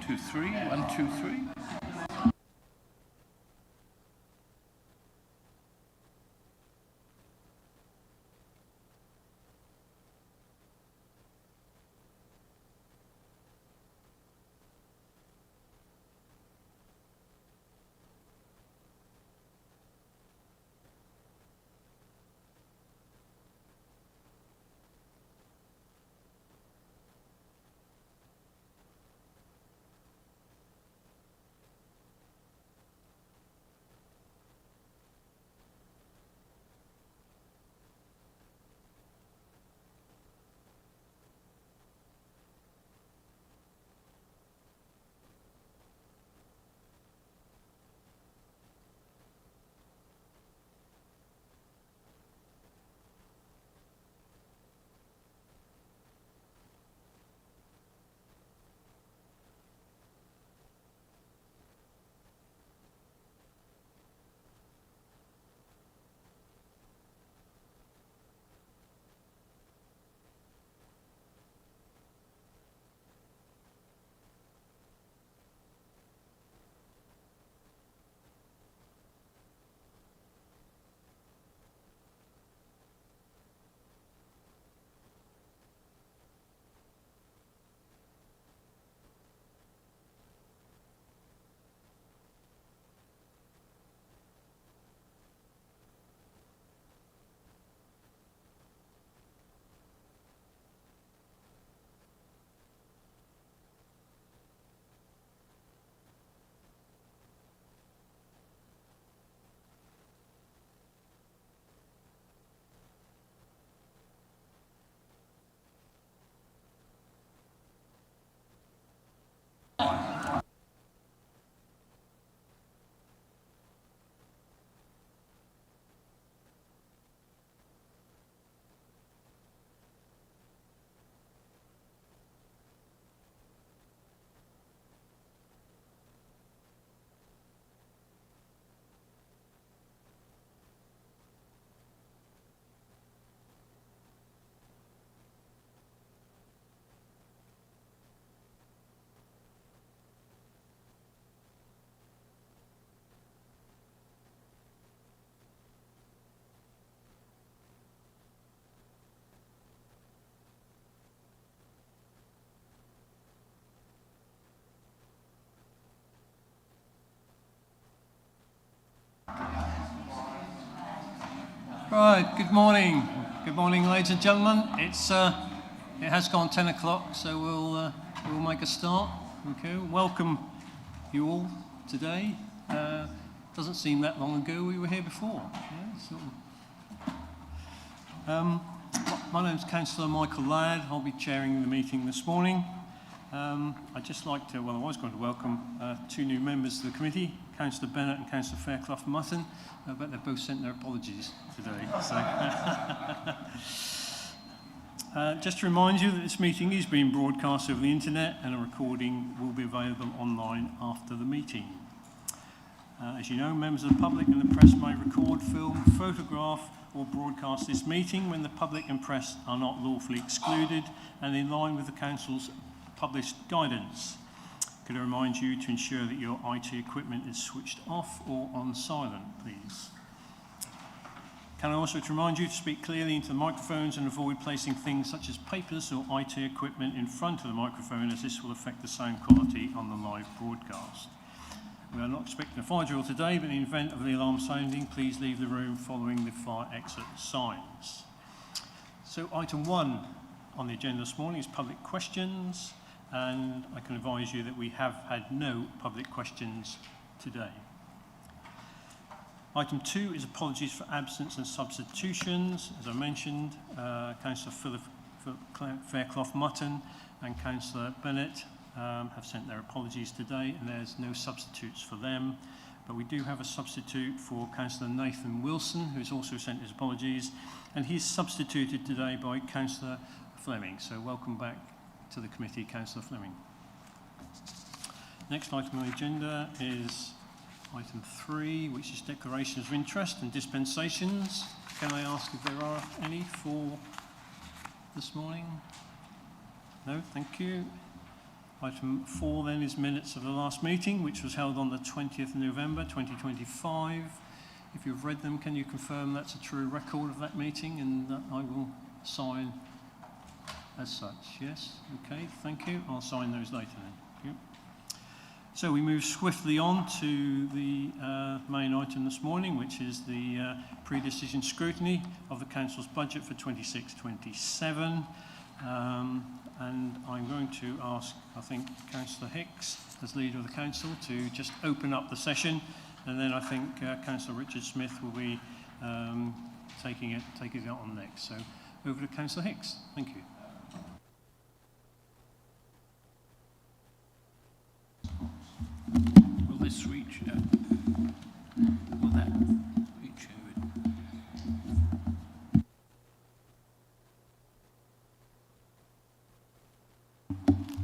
2, 3. 1, 2, 3. Right, good morning. Good morning, ladies and gentlemen. It has gone 10 o'clock, so we'll make a start. Okay, welcome you all today. Doesn't seem that long ago we were here before. Yeah, my name's Councillor Michael Laird. I'll be chairing the meeting this morning. I'd just like to, I was going to welcome two new members to the committee, Councillor Bennett and Councillor Faircloth-Mutton. I bet they've both sent their apologies today. So. Just to remind you that this meeting is being broadcast over the internet and a recording will be available online after the meeting. As you know, members of the public and the press may record, film, photograph or broadcast this meeting when the public and press are not lawfully excluded and in line with the Council's published guidance. Could I remind you to ensure that your IT equipment is switched off or on silent, please. Can I also remind you to speak clearly into the microphones and avoid placing things such as papers or IT equipment in front of the microphone, as this will affect the sound quality on the live broadcast. We are not expecting a fire drill today, but in the event of the alarm sounding, please leave the room following the fire exit signs. So item 1 on the agenda this morning is public questions. And I can advise you that we have had no public questions today. Item 2 is apologies for absence and substitutions. As I mentioned, Councillor Faircloth-Mutton and Councillor Bennett have sent their apologies today, and there's no substitutes for them. But we do have a substitute for Councillor Nathan Wilson, who's also sent his apologies, and he's substituted today by Councillor Fleming. So welcome back to the committee, Councillor Fleming. Next item on the agenda is item 3, which is declarations of interest and dispensations. Can I ask if there are any for this morning? No, thank you. Item 4 then is minutes of the last meeting, which was held on the 20th of November 2025. If you've read them, can you confirm that's a true record of that meeting and that I will sign as such? Yes? Okay, thank you. I'll sign those later then. Thank you. So we move swiftly on to the main item this morning, which is the pre-decision scrutiny of the Council's budget for 26-27. And I'm going to ask, I think, Councillor Hicks, as leader of the Council, to just open up the session. And then I think Councillor Richard Smith will be taking it on next. So over to Councillor Hicks. Thank you. Will this reach? Will that reach over?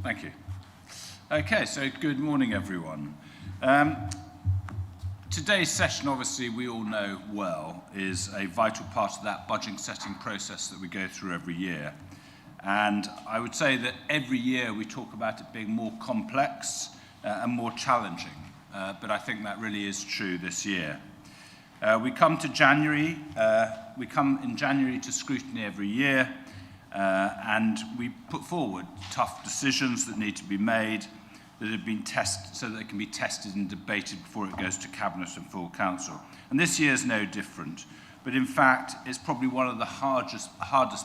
Thank you. Okay, so good morning, everyone. Today's session, obviously, we all know well, is a vital part of that budget setting process that we go through every year. And I would say that every year we talk about it being more complex and more challenging, but I think that really is true this year. We come in January to scrutiny every year, and we put forward tough decisions that need to be made, that have been tested so that they can be tested and debated before it goes to Cabinet and full Council. And this year is no different. But in fact, it's probably one of the hardest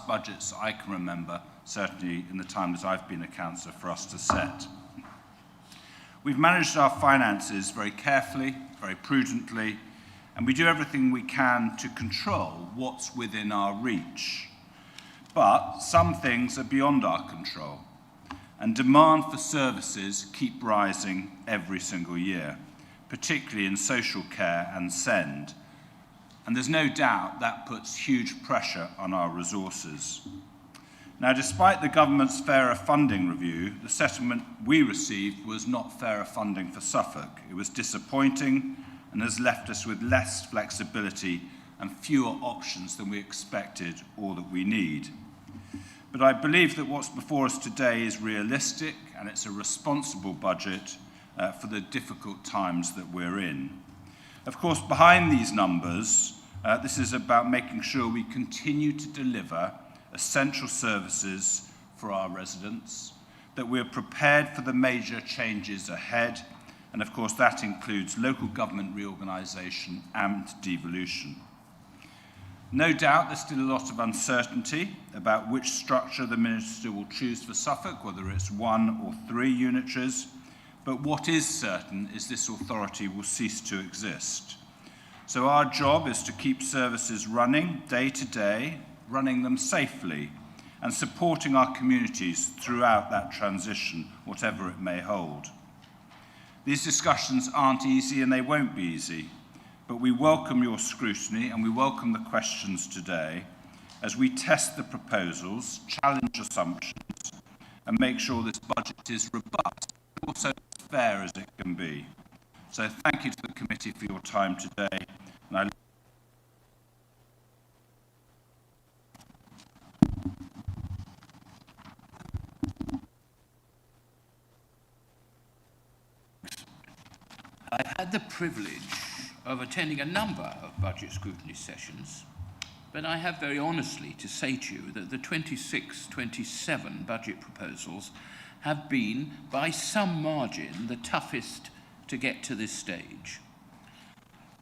budgets I can remember, certainly in the time that I've been a councillor, for us to set. We've managed our finances very carefully, very prudently, and we do everything we can to control what's within our reach. But some things are beyond our control. And demand for services keep rising every single year, particularly in social care and SEND. And there's no doubt that puts huge pressure on our resources. Now, despite the government's fairer funding review, the settlement we received was not fairer funding for Suffolk. It was disappointing and has left us with less flexibility and fewer options than we expected or that we need. But I believe that what's before us today is realistic and it's a responsible budget for the difficult times that we're in. Of course, behind these numbers, this is about making sure we continue to deliver essential services for our residents, that we're prepared for the major changes ahead, and of course that includes local government reorganisation and devolution. No doubt there's still a lot of uncertainty about which structure the Minister will choose for Suffolk, whether it's 1 or 3 unitaries, but what is certain is this authority will cease to exist. So our job is to keep services running day to day, running them safely, and supporting our communities throughout that transition, whatever it may hold. These discussions aren't easy and they won't be easy. But we welcome your scrutiny and we welcome the questions today as we test the proposals, challenge assumptions, and make sure this budget is robust, but also as fair as it can be. So thank you to the committee for your time today. And I've had the privilege of attending a number of budget scrutiny sessions, but I have very honestly to say to you that the 26-27 budget proposals have been, by some margin, the toughest to get to this stage.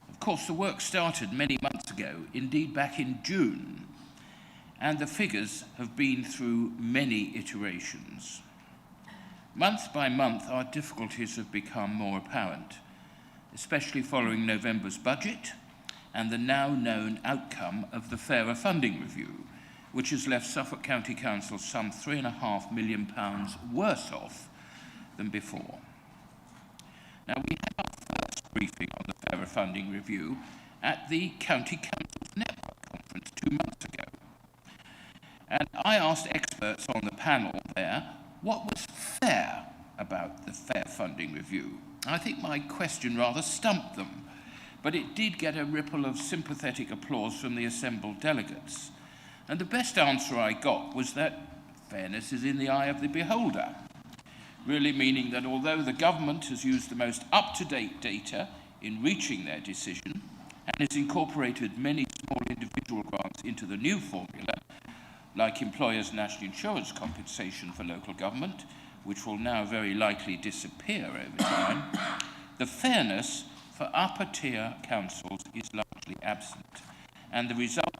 Of course, the work started many months ago, indeed back in June, and the figures have been through many iterations. Month by month, our difficulties have become more apparent, especially following November's budget and the now known outcome of the Fairer Funding Review, which has left Suffolk County Council some £3.5 million worse off than before. Now, we had our first briefing on the Fairer Funding Review at the County Council's Network Conference 2 months ago. And I asked experts on the panel there what was fair about the Fair Funding Review. I think my question rather stumped them, but it did get a ripple of sympathetic applause from the assembled delegates. And the best answer I got was that fairness is in the eye of the beholder. really meaning that although the government has used the most up-to-date data in reaching their decision and has incorporated many small individual grants into the new formula, like employers' national insurance compensation for local government, which will now very likely disappear over time, the fairness for upper-tier councils is largely absent, and the result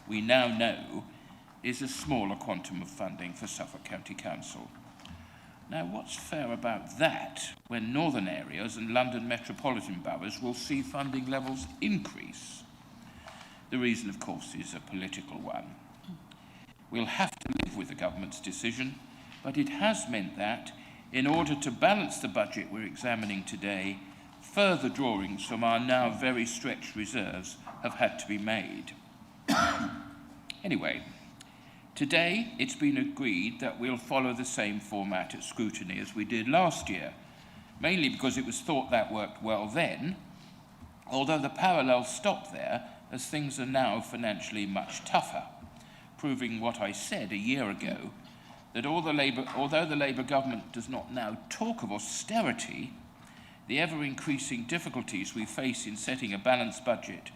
we now know is a smaller quantum of funding for Suffolk County Council. Now, what's fair about that when northern areas and London metropolitan boroughs will see funding levels increase? The reason, of course, is a political one. We'll have to live with the government's decision, but it has meant that, in order to balance the budget we're examining today, further drawings from our now very stretched reserves have had to be made. Anyway, today it's been agreed that we'll follow the same format at Scrutiny as we did last year, mainly because it was thought that worked well then, although the parallels stop there as things are now financially much tougher, proving what I said a year ago, that although the Labour government does not now talk of austerity, the ever-increasing difficulties we face in setting a balanced budget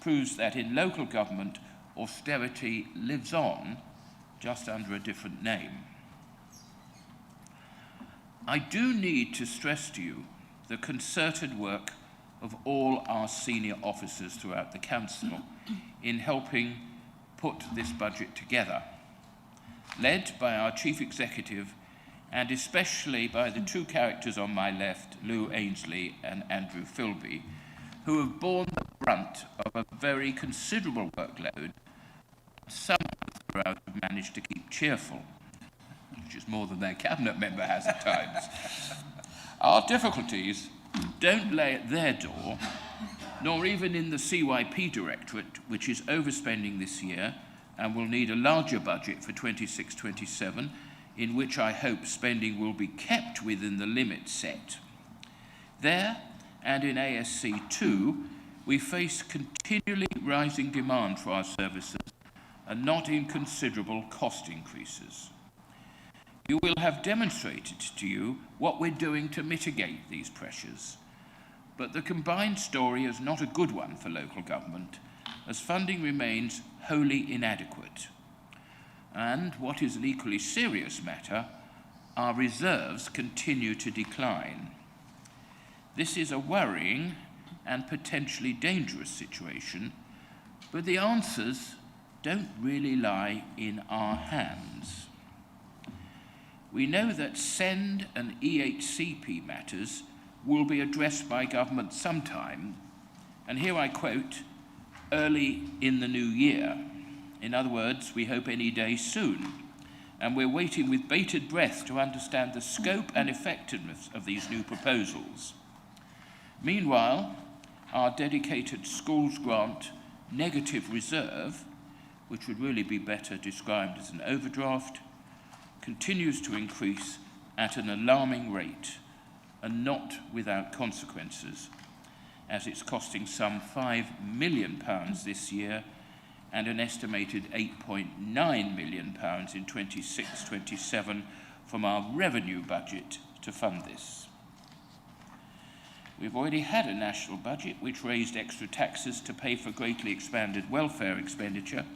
proves that in local government, austerity lives on, just under a different name. I do need to stress to you the concerted work of all our senior officers throughout the council in helping put this budget together, led by our chief executive and especially by the two characters on my left, Lou Ainsley and Andrew Philby, who have borne the brunt of a very considerable workload. Some throughout have managed to keep cheerful, which is more than their cabinet member has at times. Our difficulties don't lay at their door, nor even in the CYP Directorate, which is overspending this year and will need a larger budget for 26-27, in which I hope spending will be kept within the limits set. There, and in ASC 2, we face continually rising demand for our services and not inconsiderable cost increases. You will have demonstrated to you what we're doing to mitigate these pressures, but the combined story is not a good one for local government, as funding remains wholly inadequate. And, what is an equally serious matter, our reserves continue to decline. This is a worrying and potentially dangerous situation, but the answers don't really lie in our hands. We know that SEND and EHCP matters will be addressed by government sometime, and here I quote, early in the new year. In other words, we hope any day soon, and we're waiting with bated breath to understand the scope and effectiveness of these new proposals. Meanwhile, our dedicated schools grant negative reserve, which would really be better described as an overdraft, continues to increase at an alarming rate and not without consequences, as it's costing some £5 million this year and an estimated £8.9 million in 26-27 from our revenue budget to fund this. We've already had a national budget which raised extra taxes to pay for greatly expanded welfare expenditure,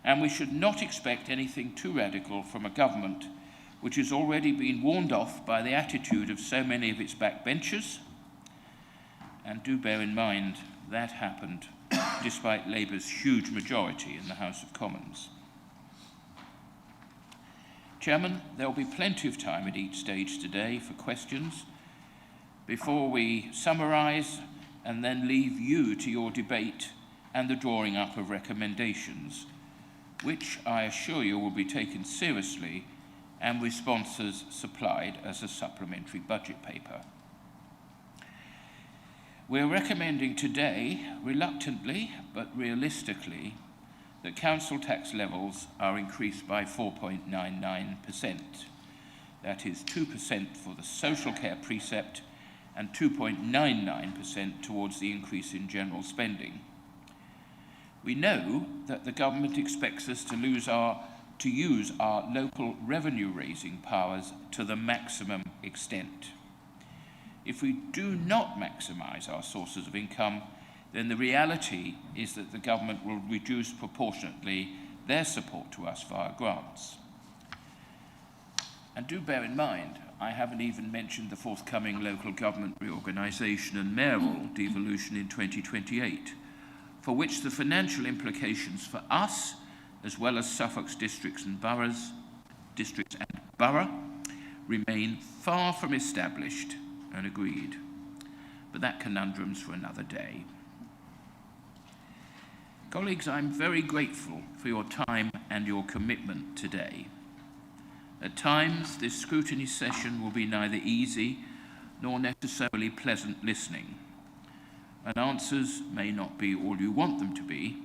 and we should not expect anything too radical from a government which has already been warned off by the attitude of so many of its backbenchers. And do bear in mind that happened despite Labour's huge majority in the House of Commons. Chairman, there will be plenty of time at each stage today for questions before we summarise and then leave you to your debate and the drawing up of recommendations, which I assure you will be taken seriously and responses supplied as a supplementary budget paper. We're recommending today, reluctantly but realistically, that council tax levels are increased by 4.99%. That is 2% for the social care precept and 2.99% towards the increase in general spending. We know that the government expects us to lose our to use our local revenue-raising powers to the maximum extent. If we do not maximise our sources of income, then the reality is that the government will reduce proportionately their support to us via grants. And do bear in mind, I haven't even mentioned the forthcoming local government reorganisation and mayoral devolution in 2028, for which the financial implications for us, as well as Suffolk's districts and borough, remain far from established and agreed. But that conundrum's for another day. Colleagues, I'm very grateful for your time and your commitment today. At times, this scrutiny session will be neither easy nor necessarily pleasant listening, and answers may not be all you want them to be,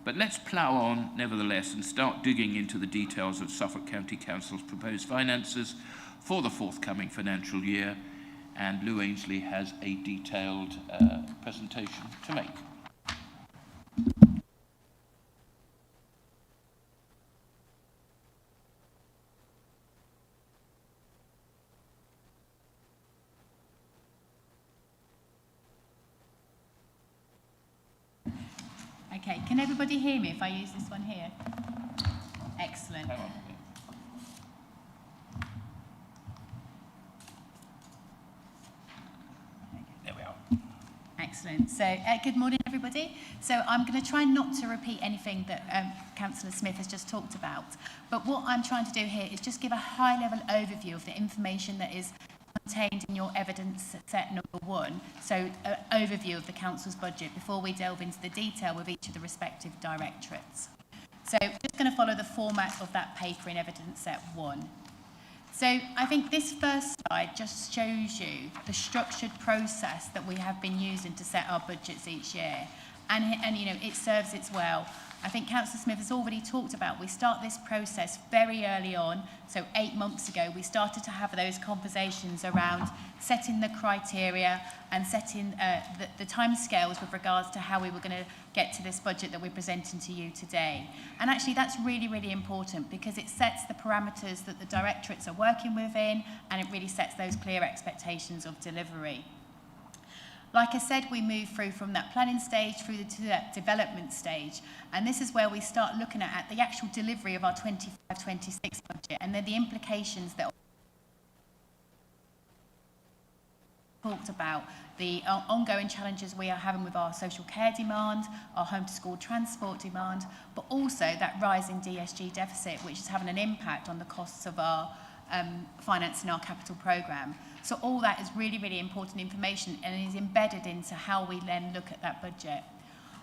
but let's plough on nevertheless and start digging into the details of Suffolk County Council's proposed finances for the forthcoming financial year, and Lou Ainsley has a detailed presentation to make. Okay, can everybody hear me if I use this one here? Excellent. Hang on. There we are. Excellent. So, good morning, everybody. So, I'm going to try not to repeat anything that Councillor Smith has just talked about. But what I'm trying to do here is just give a high-level overview of the information that is contained in your evidence set number 1, so an overview of the Council's budget before we delve into the detail with each of the respective directorates. So just going to follow the format of that paper in evidence set 1. So I think this first slide just shows you the structured process that we have been using to set our budgets each year. And you know, it serves its well. I think Councillor Smith has already talked about, we start this process very early on. So 8 months ago, we started to have those conversations around setting the criteria and setting the timescales with regards to how we were going to get to this budget that we're presenting to you today. And actually, that's really, really important because it sets the parameters that the directorates are working within, and it really sets those clear expectations of delivery. Like I said, we move through from that planning stage through to that development stage. And this is where we start looking at the actual delivery of our 25-26 budget and then the implications that talked about, the ongoing challenges we are having with our social care demand, our home to school transport demand, but also that rising DSG deficit, which is having an impact on the costs of our financing our capital programme. So all that is really, really important information and is embedded into how we then look at that budget.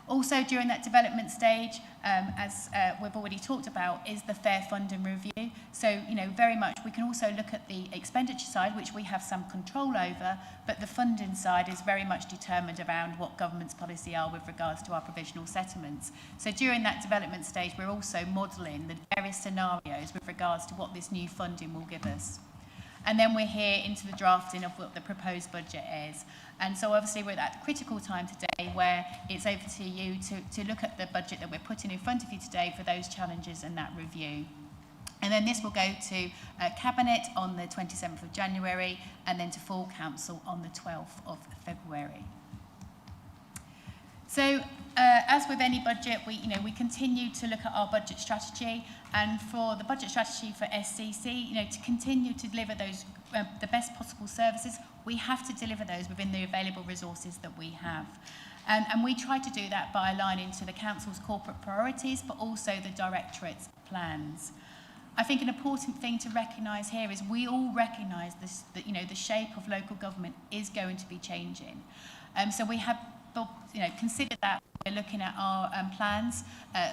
Also, during that development stage, as we've already talked about, is the fair funding review. So, you know, very much we can also look at the expenditure side, which we have some control over, but the funding side is very much determined around what government's policy are with regards to our provisional settlements. So during that development stage, we're also modelling the various scenarios with regards to what this new funding will give us. And then we're here into the drafting of what the proposed budget is. And so obviously we're at that critical time today where it's over to you to look at the budget that we're putting in front of you today for those challenges and that review. And then this will go to Cabinet on the 27th of January and then to full council on the 12th of February. So as with any budget, we continue to look at our budget strategy, and for the budget strategy for SCC, to continue to deliver those the best possible services, we have to deliver those within the available resources that we have. And we try to do that by aligning to the council's corporate priorities, but also the directorate's plans. I think an important thing to recognise here is we all recognise this, that the shape of local government is going to be changing. So we have considered that we're looking at our plans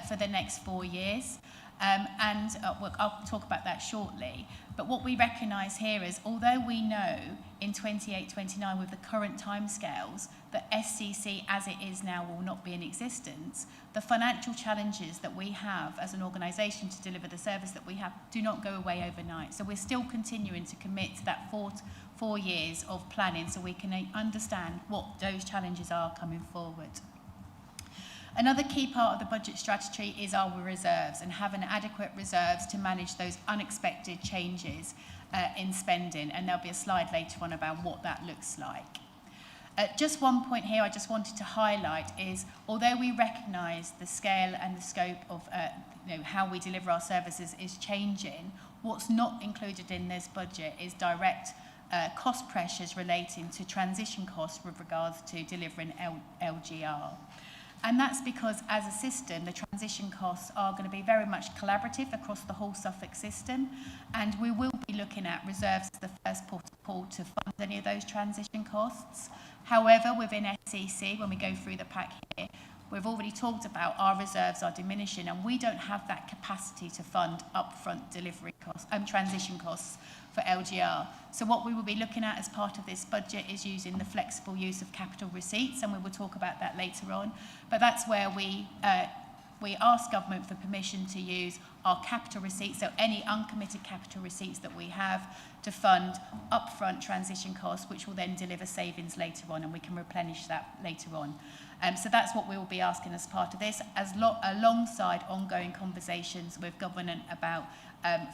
for the next 4 years. I'll talk about that shortly. But what we recognise here is, although we know in 28-29 with the current timescales that SCC as it is now will not be in existence, the financial challenges that we have as an organisation to deliver the service that we have do not go away overnight. So we're still continuing to commit to that 4 years of planning so we can understand what those challenges are coming forward. Another key part of the budget strategy is our reserves and having adequate reserves to manage those unexpected changes in spending, and there'll be a slide later on about what that looks like. Just one point here I just wanted to highlight is, although we recognise the scale and the scope of how we deliver our services is changing, what's not included in this budget is direct cost pressures relating to transition costs with regards to delivering LGR. And that's because as a system, the transition costs are going to be very much collaborative across the whole Suffolk system, and we will be looking at reserves as the first port of call to fund any of those transition costs. However, within SEC, when we go through the pack here, we've already talked about our reserves are diminishing, and we don't have that capacity to fund upfront delivery costs, transition costs for LGR. So what we will be looking at as part of this budget is using the flexible use of capital receipts, and we will talk about that later on. But that's where we ask government for permission to use our capital receipts, so any uncommitted capital receipts that we have, to fund upfront transition costs, which will then deliver savings later on, and we can replenish that later on. So that's what we will be asking as part of this, alongside ongoing conversations with government about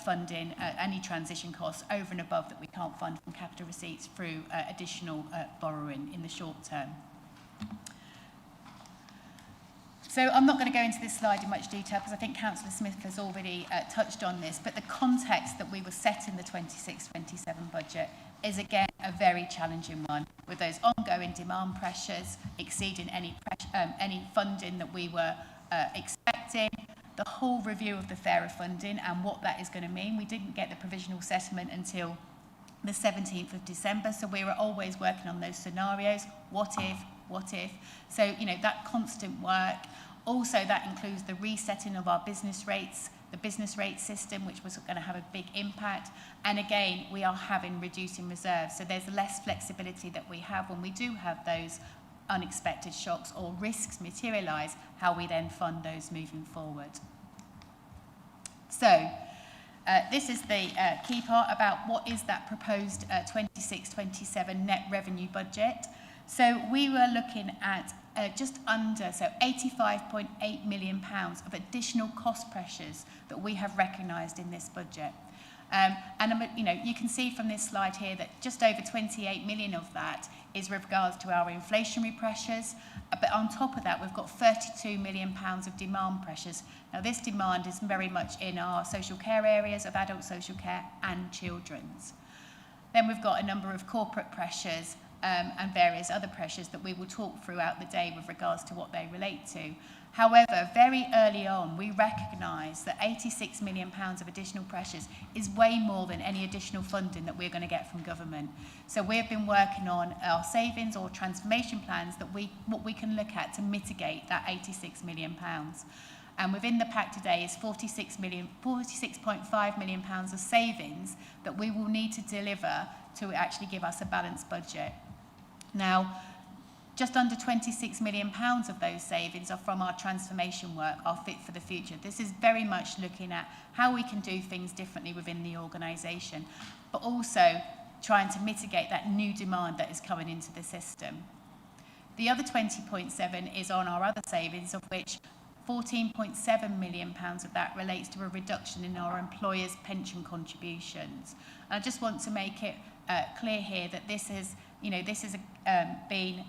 funding any transition costs over and above that we can't fund from capital receipts through additional borrowing in the short term. So I'm not going to go into this slide in much detail because I think Councillor Smith has already touched on this, but the context that we were set in the 26-27 budget is again a very challenging one, with those ongoing demand pressures exceeding any funding that we were expecting, the whole review of the fairer funding and what that is going to mean. We didn't get the provisional settlement until the 17th of December, so we were always working on those scenarios. What if? So, that constant work. Also, that includes the resetting of our business rates, the business rate system, which was going to have a big impact. And again, we are having reducing reserves. So there's less flexibility that we have when we do have those unexpected shocks or risks materialise, how we then fund those moving forward. So, this is the key part about what is that proposed 26-27 net revenue budget. So we were looking at just under, so £85.8 million of additional cost pressures that we have recognised in this budget. And you can see from this slide here that just over 28 million of that is with regards to our inflationary pressures. But on top of that, we've got £32 million of demand pressures. Now, this demand is very much in our social care areas of adult social care and children's. Then we've got a number of corporate pressures and various other pressures that we will talk throughout the day with regards to what they relate to. However, very early on, we recognised that £86 million of additional pressures is way more than any additional funding that we're going to get from government. So we've been working on our savings or transformation plans that what we can look at to mitigate that £86 million. And within the pack today is £46.5 million of savings that we will need to deliver to actually give us a balanced budget. Now, just under £26 million of those savings are from our transformation work, our Fit for the Future. This is very much looking at how we can do things differently within the organisation, but also trying to mitigate that new demand that is coming into the system. The other 20.7 is on our other savings, of which £14.7 million of that relates to a reduction in our employers' pension contributions. And I just want to make it clear here that this has been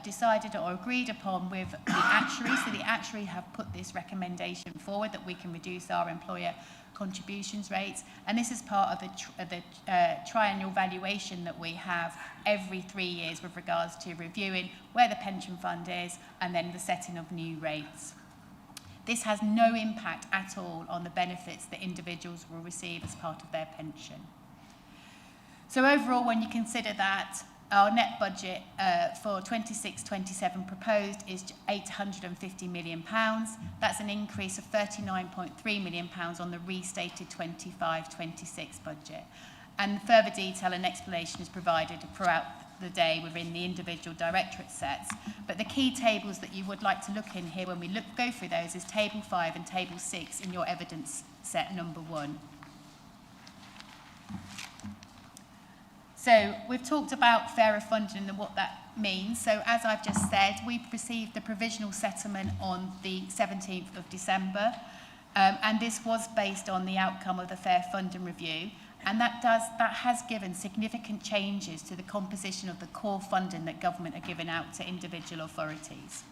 decided or agreed upon with the actuary. So the actuary have put this recommendation forward that we can reduce our employer contributions rates, and this is part of the triennial valuation that we have every 3 years with regards to reviewing where the pension fund is and then the setting of new rates. This has no impact at all on the benefits that individuals will receive as part of their pension. So overall, when you consider that, our net budget for 26-27 proposed is £850 million. That's an increase of £39.3 million on the restated 25-26 budget. And further detail and explanation is provided throughout the day within the individual directorate sets. But the key tables that you would like to look in here when we go through those is Table 5 and Table 6 in your evidence set number 1. So we've talked about fairer funding and what that means, so as I've just said, we received the provisional settlement on the 17th of December, and this was based on the outcome of the Fair Funding Review, and that has given significant changes to the composition of the core funding that government are giving out to individual authorities.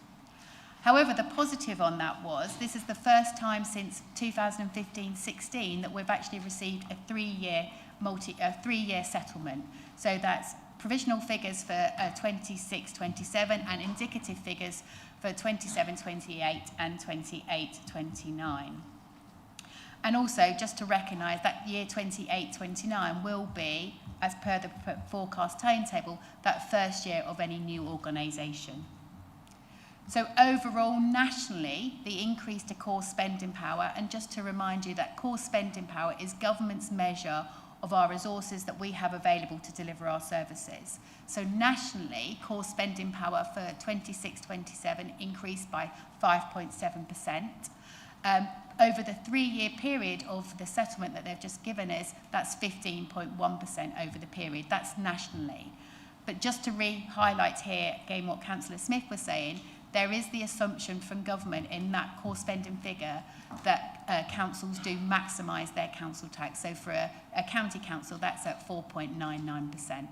However, the positive on that was this is the first time since 2015-16 that we've actually received a three-year settlement. So that's provisional figures for 26-27 and indicative figures for 27-28 and 28-29. And also, just to recognise that year 28-29 will be, as per the forecast timetable, that first year of any new organisation. So overall, nationally, the increase to core spending power, and just to remind you that core spending power is government's measure of our resources that we have available to deliver our services. So nationally, core spending power for 26-27 increased by 5.7%. Over the 3-year period of the settlement that they've just given us, that's 15.1% over the period. That's nationally. But just to re-highlight here again what Councillor Smith was saying, there is the assumption from government in that core spending figure that councils do maximise their council tax. So for a county council, that's at 4.99%.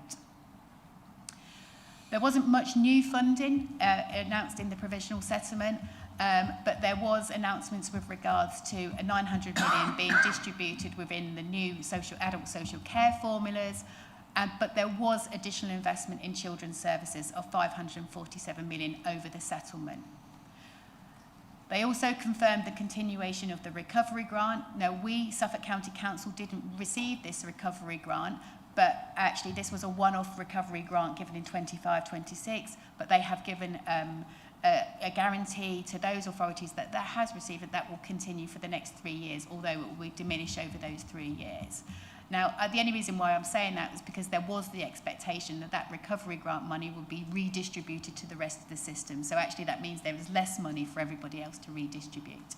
There wasn't much new funding announced in the provisional settlement, but there was announcements with regards to a 900 million being distributed within the new adult social care formulas, but there was additional investment in children's services of 547 million over the settlement. They also confirmed the continuation of the recovery grant. Now, we, Suffolk County Council, didn't receive this recovery grant, but actually this was a one-off recovery grant given in 25-26, but they have given a guarantee to those authorities that has received it that will continue for the next 3 years, although it will diminish over those 3 years. Now, the only reason why I'm saying that is because there was the expectation that that recovery grant money would be redistributed to the rest of the system. So actually that means there is less money for everybody else to redistribute.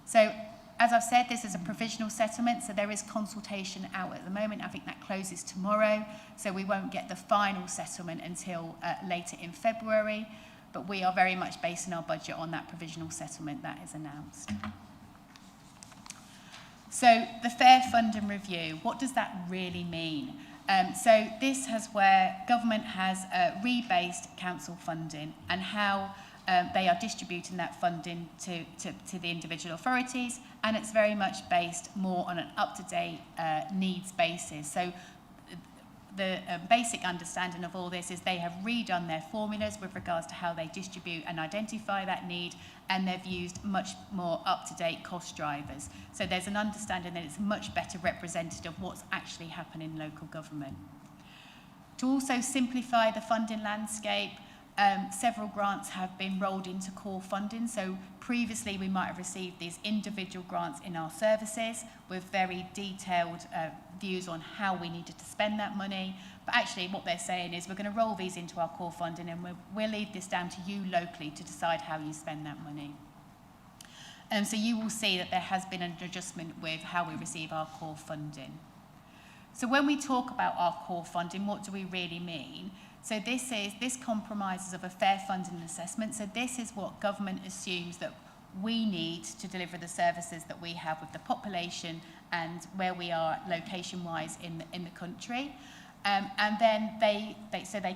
So as I've said, this is a provisional settlement, so there is consultation out at the moment. I think that closes tomorrow, so we won't get the final settlement until later in February, but we are very much basing our budget on that provisional settlement that is announced. So the Fair Funding Review, what does that really mean? So this is where government has rebased council funding and how they are distributing that funding to the individual authorities, and it's very much based more on an up-to-date needs basis. So the basic understanding of all this is they have redone their formulas with regards to how they distribute and identify that need, and they've used much more up-to-date cost drivers. So there's an understanding that it's much better representative of what's actually happening in local government. To also simplify the funding landscape, several grants have been rolled into core funding. So previously we might have received these individual grants in our services with very detailed views on how we needed to spend that money. But actually what they're saying is we're going to roll these into our core funding, and we'll leave this down to you locally to decide how you spend that money. So you will see that there has been an adjustment with how we receive our core funding. So when we talk about our core funding, what do we really mean? So this compromises of a fair funding assessment. So this is what government assumes that we need to deliver the services that we have with the population and where we are location-wise in the country. And then they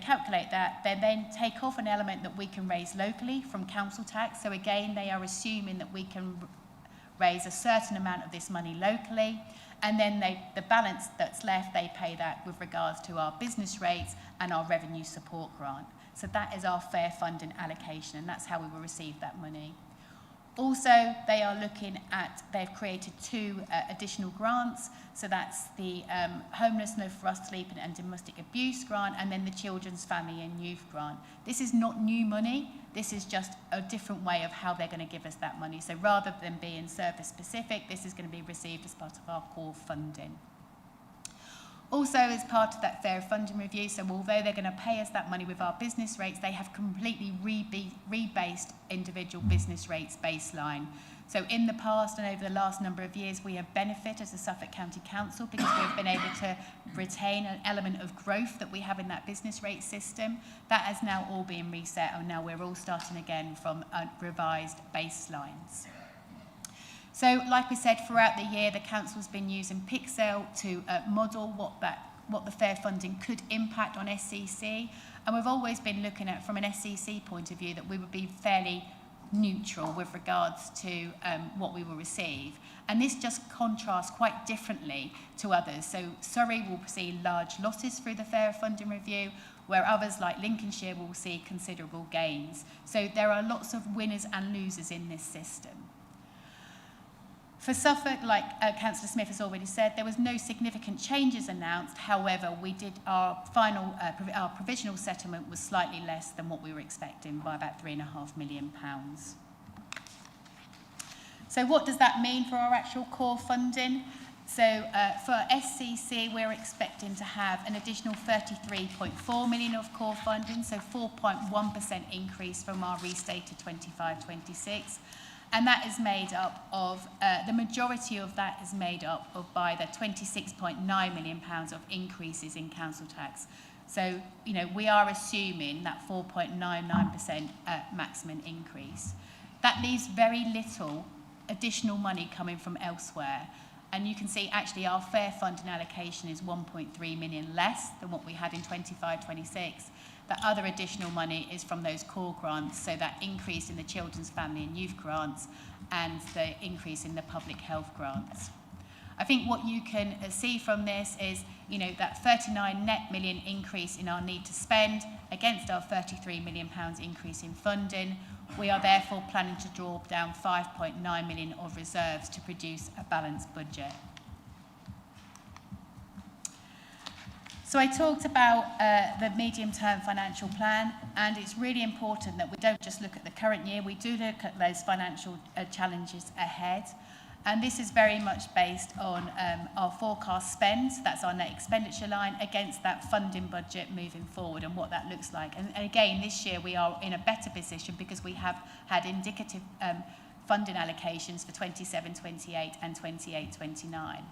calculate that, they then take off an element that we can raise locally from council tax. So again, they are assuming that we can raise a certain amount of this money locally, and then the balance that's left, they pay that with regards to our business rates and our revenue support grant. So that is our fair funding allocation, and that's how we will receive that money. Also, they are looking at, they've created 2 additional grants. So that's the Homelessness, Rough Sleeping and Domestic Abuse grant, and then the Children's Family and Youth grant. This is not new money. This is just a different way of how they're going to give us that money. So rather than being service specific, this is going to be received as part of our core funding. Also, as part of that fair funding review, so although they're going to pay us that money with our business rates, they have completely rebased individual business rates baseline. So in the past and over the last number of years, we have benefited as a Suffolk County Council because we've been able to retain an element of growth that we have in that business rate system. That has now all been reset, and now we're all starting again from revised baselines. So, like we said, throughout the year, the council's been using Pixel to model what the fair funding could impact on SCC, and we've always been looking at, from an SCC point of view, that we would be fairly neutral with regards to what we will receive. And this just contrasts quite differently to others. So Surrey will see large losses through the fair funding review, where others like Lincolnshire will see considerable gains. So there are lots of winners and losers in this system. For Suffolk, like Councillor Smith has already said, there was no significant changes announced. However, we did our provisional settlement was slightly less than what we were expecting by about £3.5 million. So what does that mean for our actual core funding? So for SCC, we're expecting to have an additional 33.4 million of core funding, so 4.1% increase from our restated 25-26. And that is made up of, the majority of that is made up of by the £26.9 million of increases in council tax. So, you know, we are assuming that 4.99% maximum increase. That leaves very little additional money coming from elsewhere. And you can see actually our fair funding allocation is 1.3 million less than what we had in 25-26. The other additional money is from those core grants, so that increase in the children's, family and youth grants and the increase in the public health grants. I think what you can see from this is, you know, that 39 net million increase in our need to spend against our £33 million increase in funding. We are therefore planning to draw down 5.9 million of reserves to produce a balanced budget. So I talked about the medium-term financial plan, and it's really important that we don't just look at the current year, we do look at those financial challenges ahead. And this is very much based on our forecast spend, that's our net expenditure line, against that funding budget moving forward and what that looks like. And again, this year we are in a better position because we have had indicative funding allocations for 27-28 and 28-29.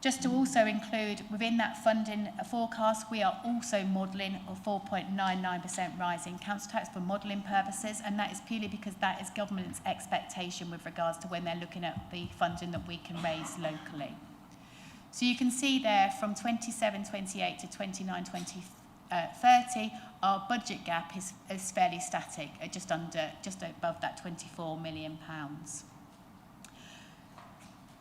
Just to also include, within that funding forecast, we are also modelling a 4.99% rise in council tax for modelling purposes, and that is purely because that is government's expectation with regards to when they're looking at the funding that we can raise locally. So you can see there from 27-28 to 29-30, our budget gap is fairly static, at just above that £24 million.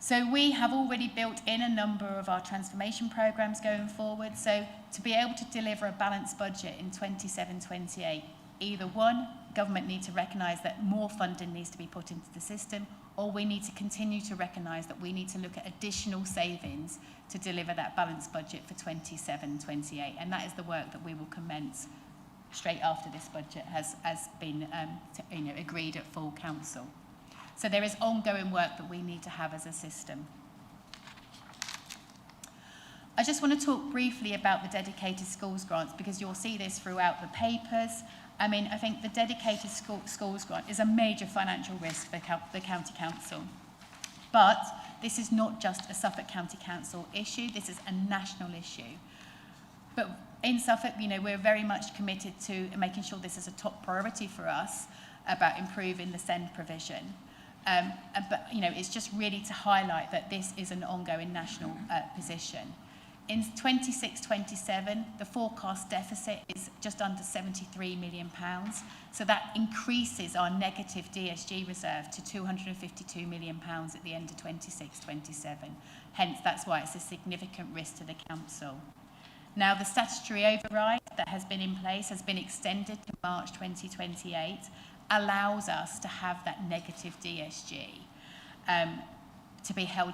So we have already built in a number of our transformation programmes going forward. So to be able to deliver a balanced budget in 27-28, either one, government need to recognise that more funding needs to be put into the system, or we need to continue to recognise that we need to look at additional savings to deliver that balanced budget for 27-28. And that is the work that we will commence straight after this budget has been agreed at full council. So there is ongoing work that we need to have as a system. I just want to talk briefly about the dedicated schools grants because you'll see this throughout the papers. I mean, I think the dedicated schools grant is a major financial risk for the County Council. But this is not just a Suffolk County Council issue, this is a national issue. But in Suffolk, you know, we're very much committed to making sure this is a top priority for us about improving the SEND provision. But, you know, it's just really to highlight that this is an ongoing national position. In 26-27, the forecast deficit is just under £73 million. So that increases our negative DSG reserve to £252 million at the end of 26-27. Hence, that's why it's a significant risk to the council. Now, the statutory override that has been in place has been extended to March 2028, allows us to have that negative DSG to be held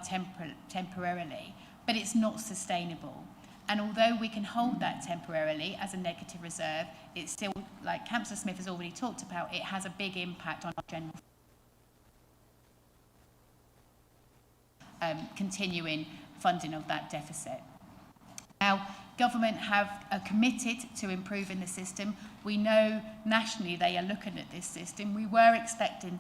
temporarily, but it's not sustainable. And although we can hold that temporarily as a negative reserve, it's still, like Councillor Smith has already talked about, it has a big impact on our general continuing funding of that deficit. Now, government have committed to improving the system. We know nationally they are looking at this system. We were expecting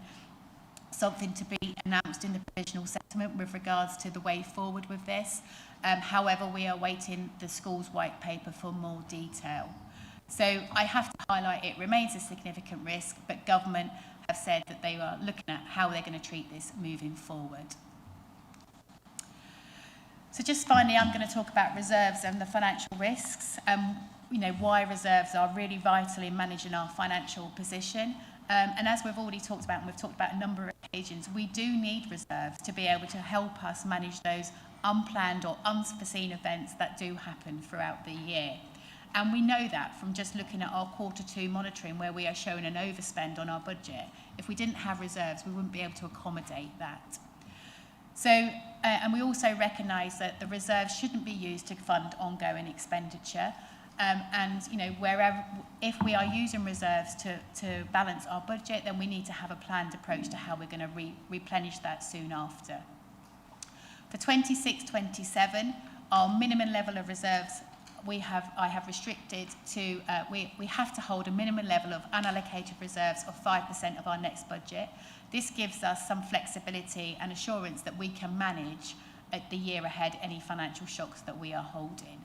something to be announced in the provisional settlement with regards to the way forward with this. However, we are waiting the school's white paper for more detail. So I have to highlight it remains a significant risk, but government have said that they are looking at how they're going to treat this moving forward. So just finally, I'm going to talk about reserves and the financial risks. Why reserves are really vital in managing our financial position. And as we've already talked about, and we've talked about a number of occasions, we do need reserves to be able to help us manage those unplanned or unforeseen events that do happen throughout the year. And we know that from just looking at our Q2 monitoring, where we are showing an overspend on our budget. If we didn't have reserves, we wouldn't be able to accommodate that. So, and we also recognise that the reserves shouldn't be used to fund ongoing expenditure. If we are using reserves to balance our budget, then we need to have a planned approach to how we're going to replenish that soon after. For 26-27, our minimum level of reserves I have restricted to, we have to hold a minimum level of unallocated reserves of 5% of our next budget. This gives us some flexibility and assurance that we can manage at the year ahead any financial shocks that we are holding.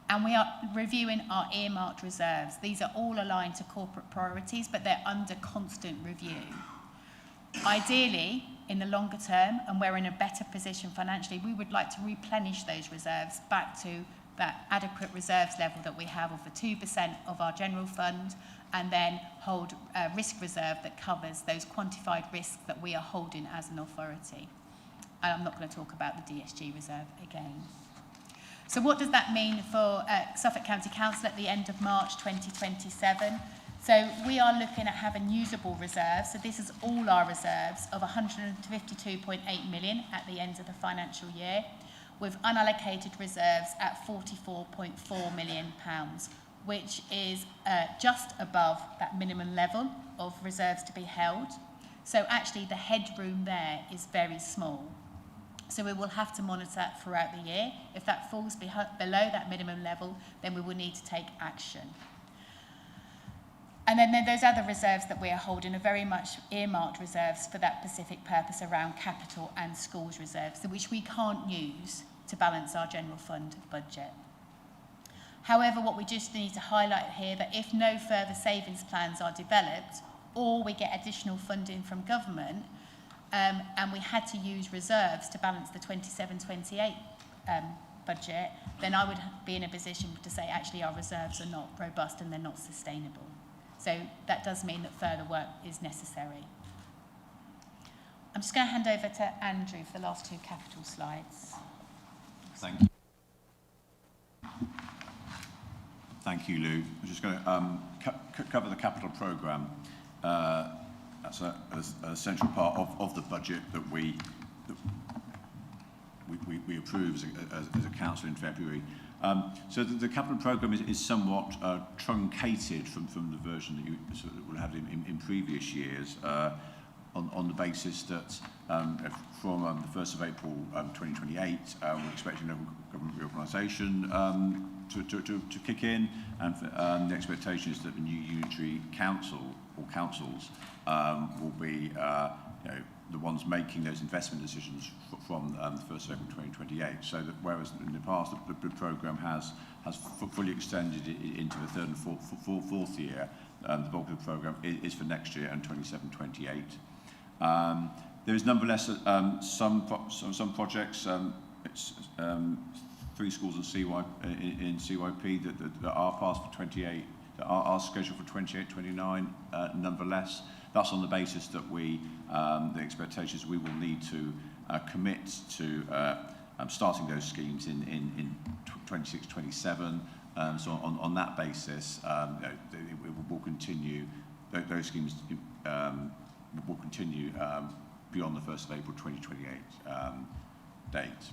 And we are reviewing our earmarked reserves. These are all aligned to corporate priorities, but they're under constant review. Ideally, in the longer term, and we're in a better position financially, we would like to replenish those reserves back to that adequate reserves level that we have of the 2% of our general fund, and then hold a risk reserve that covers those quantified risks that we are holding as an authority. And I'm not going to talk about the DSG reserve again. So what does that mean for Suffolk County Council at the end of March 2027? So we are looking at having usable reserves. So this is all our reserves of 152.8 million at the end of the financial year, with unallocated reserves at £44.4 million, which is just above that minimum level of reserves to be held. So actually the headroom there is very small. So we will have to monitor that throughout the year. If that falls below that minimum level, then we will need to take action. And then those other reserves that we are holding are very much earmarked reserves for that specific purpose around capital and schools reserves, which we can't use to balance our general fund budget. However, what we just need to highlight here that if no further savings plans are developed, or we get additional funding from government, and we had to use reserves to balance the 27-28 budget, then I would be in a position to say actually our reserves are not robust and they're not sustainable. So that does mean that further work is necessary. I'm just going to hand over to Andrew for the last two capital slides. Thank you. Thank you, Lou. I'm just going to cover the capital programme. That's an essential part of the budget that we approved as a council in February. So the capital programme is somewhat truncated from the version that you sort of will have in previous years, on the basis that from the 1st of April 2028, we're expecting local government reorganisation to kick in, and the expectation is that the new unitary council or councils will be the ones making those investment decisions from the 1st of April 2028. So that whereas in the past the programme has fully extended into the third and fourth year, the bulk of the programme is for next year and 27-28. There is nonetheless some projects. It's 3 schools in CYP that are passed for 28, that are scheduled for 28-29. Nonetheless, that's on the basis that the expectations we will need to commit to starting those schemes in 26-27. So on that basis, it will continue. Those schemes will continue beyond the 1st of April 2028 date.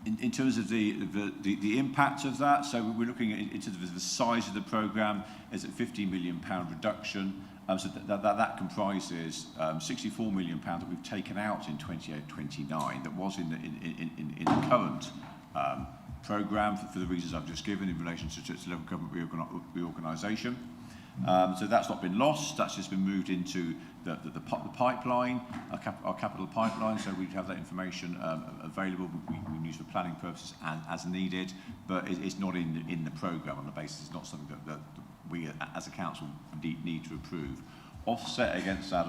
In terms of the impact of that, so we're looking at into the size of the programme is at £50 million reduction. So that comprises £64 million that we've taken out in 28-29 that was in the current programme for the reasons I've just given in relation to local government reorganisation. So that's not been lost, that's just been moved into the pipeline, our capital pipeline, so we have that information available, we use for planning purposes as needed, but it's not in the programme on the basis, it's not something that we as a council need to approve. Offset against that,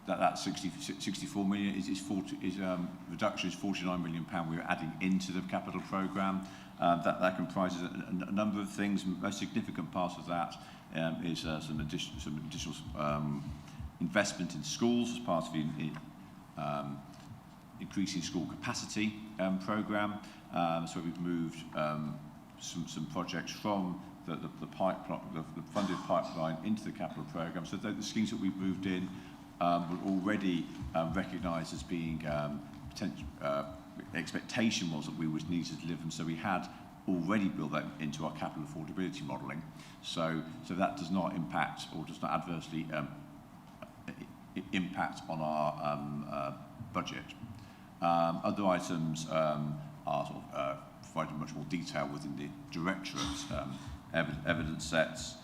that 64 million reduction is 49 million pound we're adding into the capital programme. That comprises a number of things. The most significant part of that is some additional investment in schools as part of the increasing school capacity programme. So we've moved some projects from the funded pipeline into the capital programme. So the schemes that we've moved in were already recognised as being potential. Expectation was that we would need to deliver them, so we had already built that into our capital affordability modelling. So that does not impact or does not adversely impact on our budget. Other items are sort of provided much more detail within the directorate's evidence sets.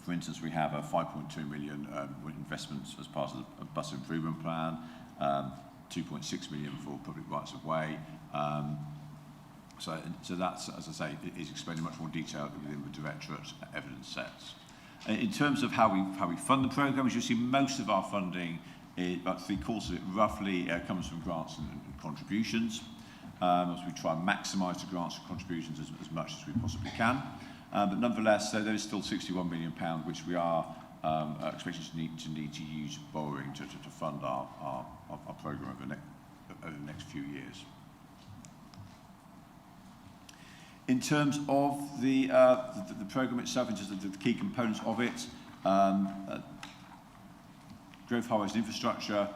For instance, we have a 5.2 million investments as part of the bus improvement plan. 2.6 million for public rights of way. So that's, as I say, is explained in much more detail within the directorate evidence sets. In terms of how we fund the programme, as you see, most of our funding, about 3/4 of it roughly, comes from grants and contributions. As we try and maximise the grants and contributions as much as we possibly can. But nonetheless, there is still £61 million, which we are expected to need to use borrowing to fund our programme over the next few years. In terms of the programme itself, in terms of the key components of it, growth, highways and infrastructure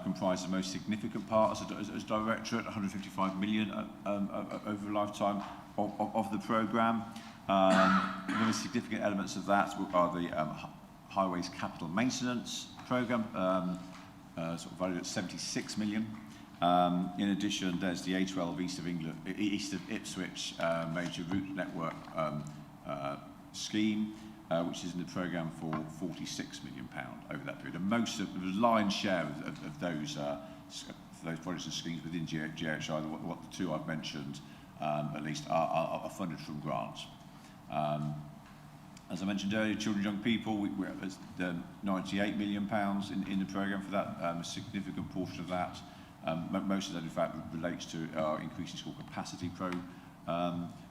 comprises the most significant part as directorate, 155 million over the lifetime of the programme. The most significant elements of that are the highways capital maintenance programme, sort of valued at 76 million. In addition, there's the A12 East of Ipswich major route network scheme, which is in the programme for £46 million over that period. And most of the lion's share of those projects and schemes within GHI, what the two I've mentioned, at least are funded from grants. As I mentioned earlier, children and young people, we're at £98 million in the programme for that. A significant portion of that, most of that in fact relates to our increasing school capacity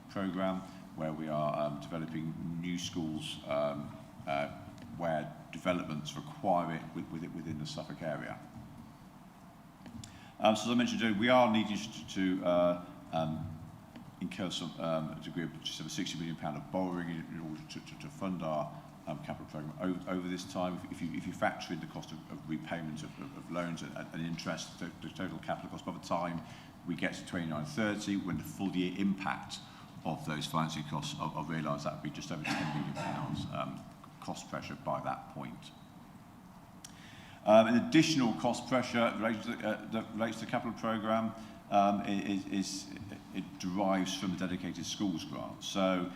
programme, where we are developing new schools where developments require it within the Suffolk area. So as I mentioned earlier, we are needing to incur some degree of just over £60 million of borrowing in order to fund our capital programme over this time. If you factor in the cost of repayment of loans and interest, the total capital cost by the time we get to 29-30, when the full year impact of those financing costs are realised, that would be just over £10 million cost pressure by that point. An additional cost pressure that relates to the capital programme it derives from the dedicated schools grant. So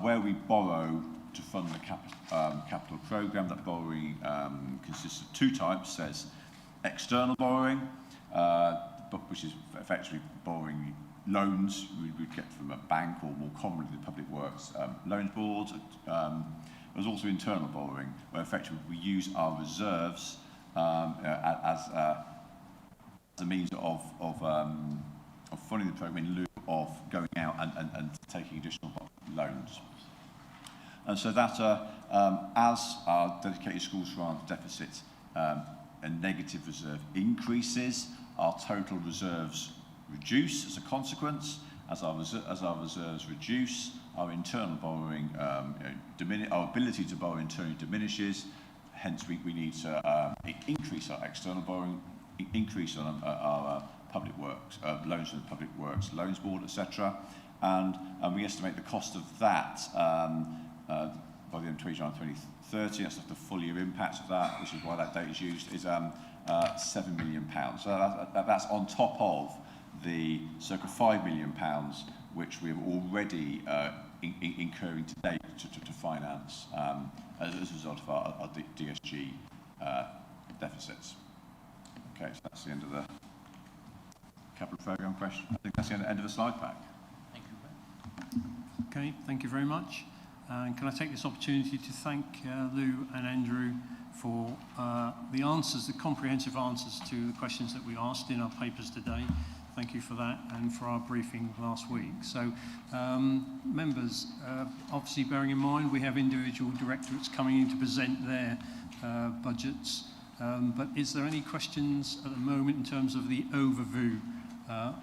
where we borrow to fund the capital programme, that borrowing consists of two types. There's external borrowing, which is effectively borrowing loans we'd get from a bank or more commonly the Public Works Loans Board. There's also internal borrowing, where effectively we use our reserves as a means of funding the programme in lieu of going out and taking additional loans. And so that, as our dedicated schools grant deficit and negative reserve increases, our total reserves reduce as a consequence. As our reserves reduce, our internal borrowing, our ability to borrow internally diminishes. Hence, we need to increase our external borrowing, increase on our public works, loans from the Public Works Loans Board, etc. And we estimate the cost of that by the end of 2030, that's the full year impact of that, which is why that date is used, is £7 million. So that's on top of the circa £5 million which we're already incurring today to finance as a result of our DSG deficits. Okay, so that's the end of the capital programme question. I think that's the end of the slide pack. Thank you. Okay, thank you very much. And can I take this opportunity to thank Lou and Andrew for the answers, the comprehensive answers to the questions that we asked in our papers today. Thank you for that, and for our briefing last week. So, members, obviously bearing in mind we have individual directorates coming in to present their budgets, but is there any questions at the moment in terms of the overview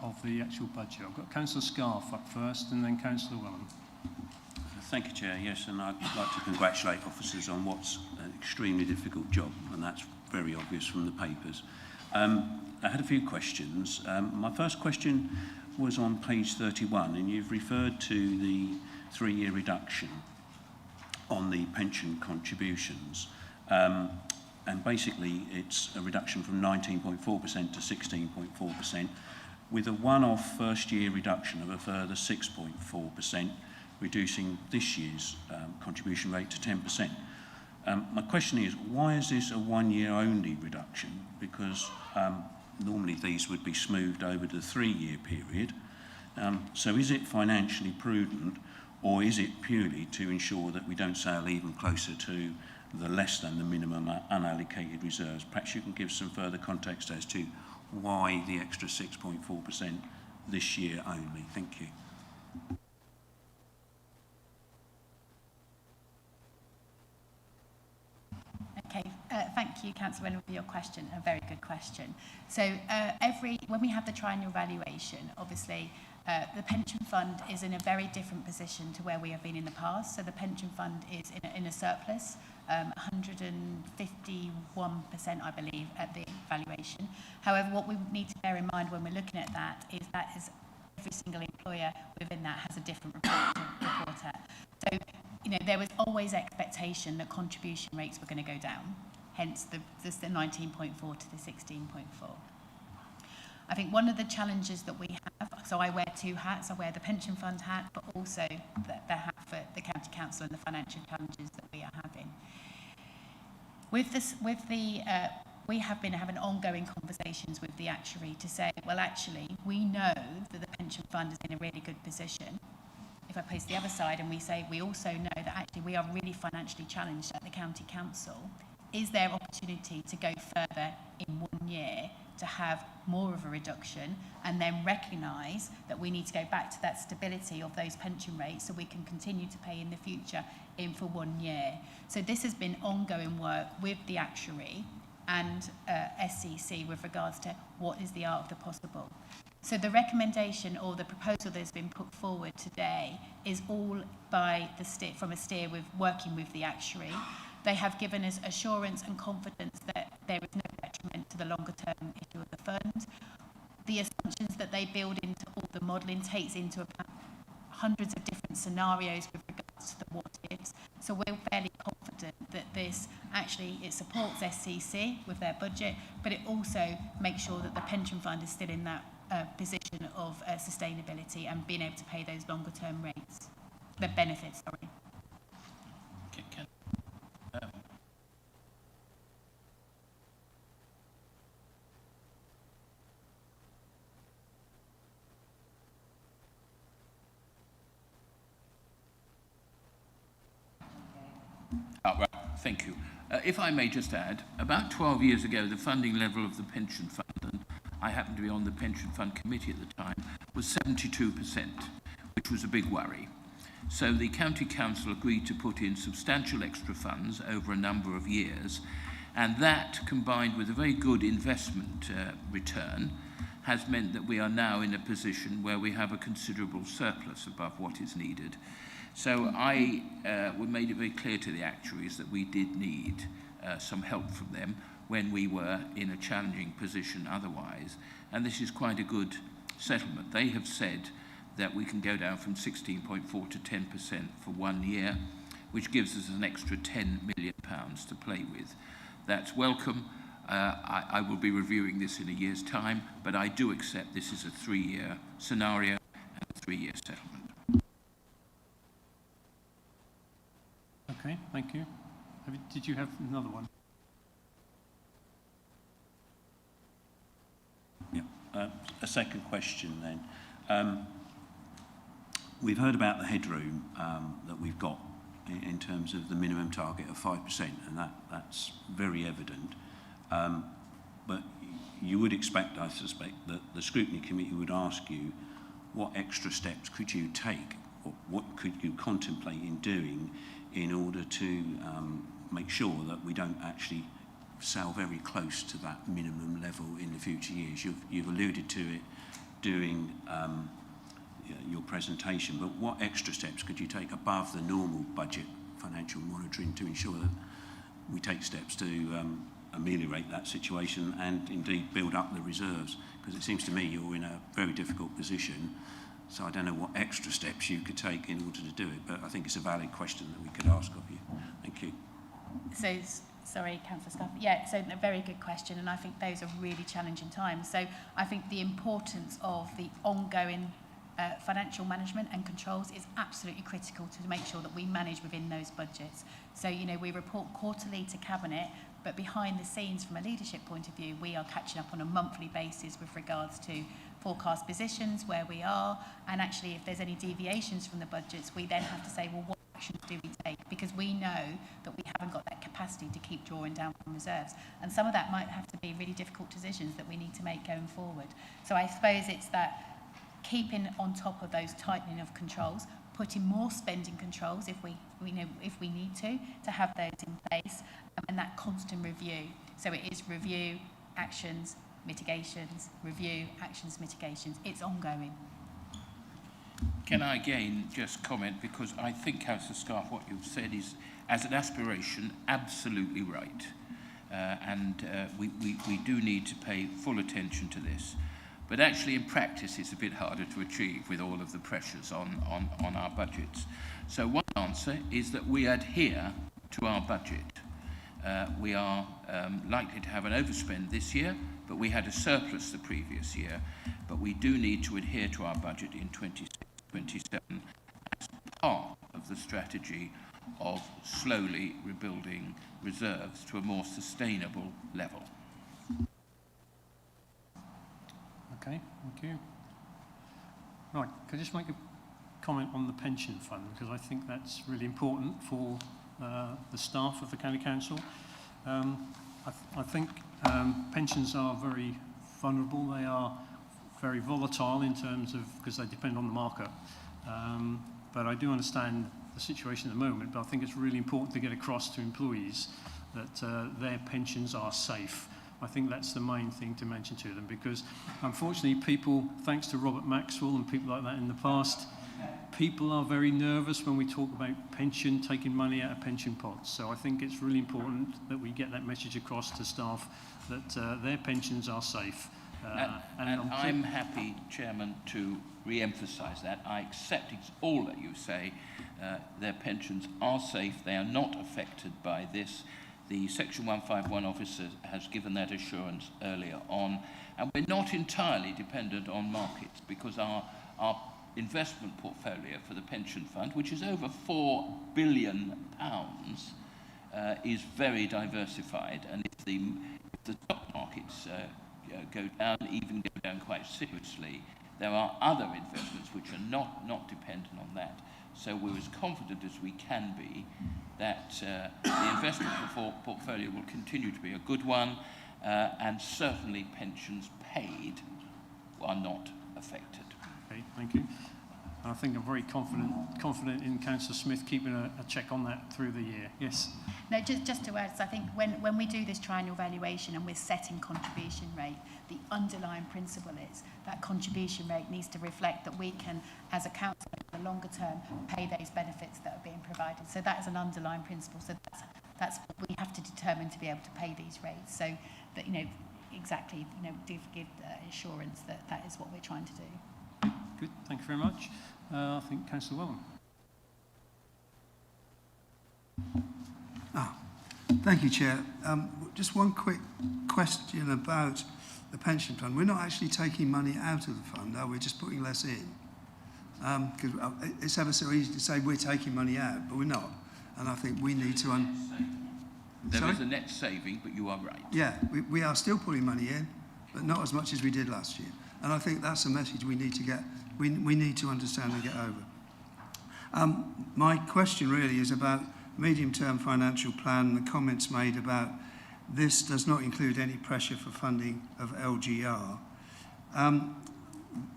of the actual budget? I've got Councillor Scarff up first, and then Councillor Welham. Thank you, Chair. Yes, and I'd like to congratulate officers on what's an extremely difficult job, and that's very obvious from the papers. I had a few questions. My first question was on page 31, and you've referred to the 3-year reduction on the pension contributions. And basically, it's a reduction from 19.4% to 16.4%, with a one-off first-year reduction of a further 6.4%, reducing this year's contribution rate to 10%. My question is, why is this a one-year only reduction? Because normally these would be smoothed over the 3-year period. So is it financially prudent, or is it purely to ensure that we don't sail even closer to the less than the minimum unallocated reserves? Perhaps you can give some further context as to why the extra 6.4% this year only. Thank you. Okay, thank you, Councillor Welham, for your question. A very good question. So when we have the triennial valuation, obviously the pension fund is in a very different position to where we have been in the past. So the pension fund is in a surplus, 151%, I believe, at the valuation. However, what we need to bear in mind when we're looking at that is every single employer within that has a different report to report at. So, there was always expectation that contribution rates were going to go down, hence the 19.4 to the 16.4. I think one of the challenges that we have, so I wear two hats, I wear the pension fund hat, but also the hat for the county council and the financial challenges that we are having. We have been having ongoing conversations with the actuary to say, well, actually, we know that the pension fund is in a really good position. If I place the other side and we say, we also know that actually we are really financially challenged at the county council, is there opportunity to go further in 1 year to have more of a reduction, and then recognise that we need to go back to that stability of those pension rates so we can continue to pay in the future for 1 year. So this has been ongoing work with the actuary and SCC with regards to what is the art of the possible. So the recommendation or the proposal that has been put forward today is all from a steer with working with the actuary. They have given us assurance and confidence that there is no detriment to the longer term issue of the fund. The assumptions that they build into all the modelling takes into account hundreds of different scenarios with regards to the what ifs. So we're fairly confident that this actually, it supports SCC with their budget, but it also makes sure that the pension fund is still in that position of sustainability and being able to pay those longer term rates, the benefits, sorry. Right, thank you. If I may just add, about 12 years ago, the funding level of the pension fund, and I happened to be on the pension fund committee at the time, was 72%, which was a big worry. So the county council agreed to put in substantial extra funds over a number of years, and that, combined with a very good investment return, has meant that we are now in a position where we have a considerable surplus above what is needed. So we made it very clear to the actuaries that we did need some help from them when we were in a challenging position otherwise. And this is quite a good settlement. They have said that we can go down from 16.4 to 10% for 1 year, which gives us an extra £10 million to play with. That's welcome. I will be reviewing this in a year's time, but I do accept this is a 3-year scenario and a 3-year settlement. Okay, thank you. Did you have another one? Yeah. A second question then. We've heard about the headroom that we've got in terms of the minimum target of 5%, and that's very evident. But you would expect, I suspect, that the Scrutiny Committee would ask you what extra steps could you take, or what could you contemplate in doing in order to make sure that we don't actually sail very close to that minimum level in the future years. You've alluded to it during your presentation, but what extra steps could you take above the normal budget financial monitoring to ensure that we take steps to ameliorate that situation and indeed build up the reserves? Because it seems to me you're in a very difficult position, so I don't know what extra steps you could take in order to do it, but I think it's a valid question that we could ask of you. Thank you. So, sorry, Councillor Scarff. Yeah, so a very good question, and I think those are really challenging times. So I think the importance of the ongoing financial management and controls is absolutely critical to make sure that we manage within those budgets. So, you know, we report quarterly to Cabinet, but behind the scenes from a leadership point of view, we are catching up on a monthly basis with regards to forecast positions, where we are, and actually if there's any deviations from the budgets, we then have to say, well, what actions do we take? Because we know that we haven't got that capacity to keep drawing down from reserves. And some of that might have to be really difficult decisions that we need to make going forward. So I suppose it's that keeping on top of those tightening of controls, putting more spending controls if we need to have those in place, and that constant review. So it is review, actions, mitigations, review, actions, mitigations. It's ongoing. Can I again just comment, because I think, Councillor Scarff, what you've said is, as an aspiration, absolutely right. We do need to pay full attention to this. But actually, in practice, it's a bit harder to achieve with all of the pressures on our budgets. So one answer is that we adhere to our budget. We are likely to have an overspend this year, but we had a surplus the previous year. But we do need to adhere to our budget in 2026-27 as part of the strategy of slowly rebuilding reserves to a more sustainable level. Okay, thank you. Right, could I just make a comment on the pension fund, because I think that's really important for the staff of the County Council. I think pensions are very vulnerable. They are very volatile in terms of, because they depend on the market. But I do understand the situation at the moment, but I think it's really important to get across to employees that their pensions are safe. I think that's the main thing to mention to them, because unfortunately people, thanks to Robert Maxwell and people like that in the past, people are very nervous when we talk about pension, taking money out of pension pots. So I think it's really important that we get that message across to staff that their pensions are safe. And I'm happy, Chairman, to re-emphasise that. I accept all that you say. Their pensions are safe. They are not affected by this. The Section 151 officer has given that assurance earlier on. And we're not entirely dependent on markets, because our investment portfolio for the pension fund, which is over £4 billion, is very diversified. And if the stock markets go down, even go down quite seriously, there are other investments which are not dependent on that. So we're as confident as we can be that the investment portfolio will continue to be a good one, and certainly pensions paid are not affected. Okay, thank you. I think I'm very confident in Councillor Smith keeping a check on that through the year. Yes. No, just to add, so I think when we do this triennial valuation and we're setting contribution rate, the underlying principle is that contribution rate needs to reflect that we can, as a council, in the longer term, pay those benefits that are being provided. So that is an underlying principle. So that's what we have to determine to be able to pay these rates. So that, exactly, do give assurance that that is what we're trying to do. Good, thank you very much. I think Councillor Welham. Thank you, Chair. Just one quick question about the pension fund. We're not actually taking money out of the fund, are we? Just putting less in. Because it's ever so easy to say we're taking money out, but we're not. And I think we need to... There is a net saving, but you are right. Yeah, we are still putting money in, but not as much as we did last year. And I think that's a message we need to get, we need to understand and get over. My question really is about medium-term financial plan, the comments made about this does not include any pressure for funding of LGR.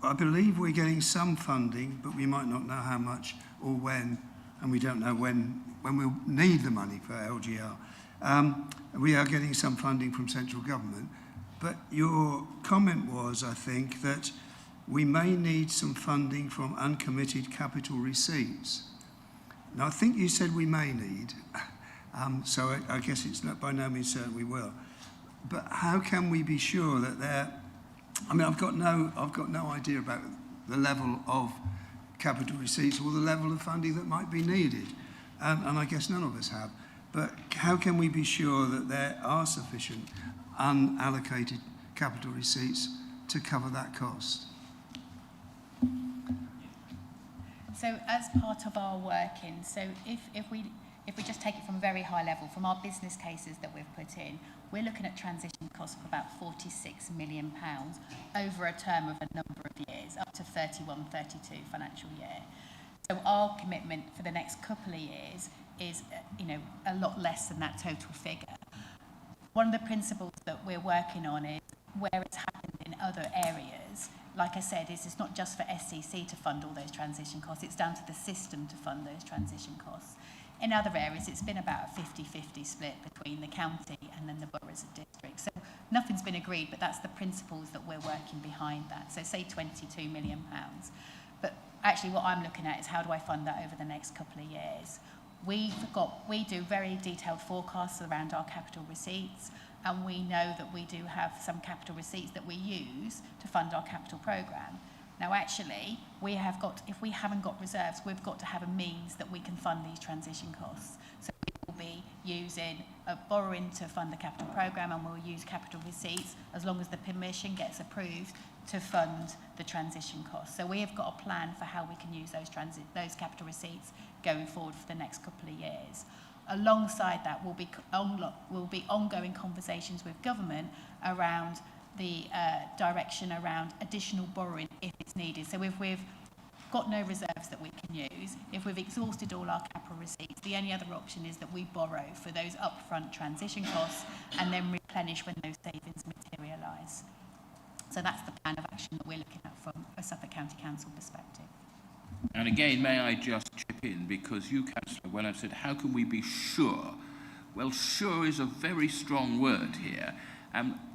I believe we're getting some funding, but we might not know how much or when, and we don't know when we'll need the money for LGR. We are getting some funding from central government, but your comment was, I think, that we may need some funding from uncommitted capital receipts. Now, I think you said we may need, so I guess it's not by no means certain we will. But how can we be sure that they're... I mean, I've got no idea about the level of capital receipts or the level of funding that might be needed, and I guess none of us have. But how can we be sure that there are sufficient unallocated capital receipts to cover that cost? So as part of our working, so if we just take it from a very high level, from our business cases that we've put in, we're looking at transition costs of about £46 million over a term of a number of years, up to 31-32 financial year. So our commitment for the next couple of years is, a lot less than that total figure. One of the principles that we're working on is where it's happened in other areas. Like I said, it's not just for SCC to fund all those transition costs, it's down to the system to fund those transition costs. In other areas, it's been about a 50-50 split between the county and then the boroughs and districts. So nothing's been agreed, but that's the principles that we're working behind that. So say £22 million. But actually what I'm looking at is how do I fund that over the next couple of years? We do very detailed forecasts around our capital receipts, and we know that we do have some capital receipts that we use to fund our capital programme. Now actually, if we haven't got reserves, we've got to have a means that we can fund these transition costs. So we will be using borrowing to fund the capital programme, and we'll use capital receipts as long as the permission gets approved to fund the transition costs. So we have got a plan for how we can use those capital receipts going forward for the next couple of years. Alongside that will be ongoing conversations with government around the direction around additional borrowing if it's needed. So if we've got no reserves that we can use, if we've exhausted all our capital receipts, the only other option is that we borrow for those upfront transition costs and then replenish when those savings materialise. So that's the plan of action that we're looking at from a Suffolk County Council perspective. And again, may I just chip in, because you, Councillor Welham, said, how can we be sure? Well, sure is a very strong word here.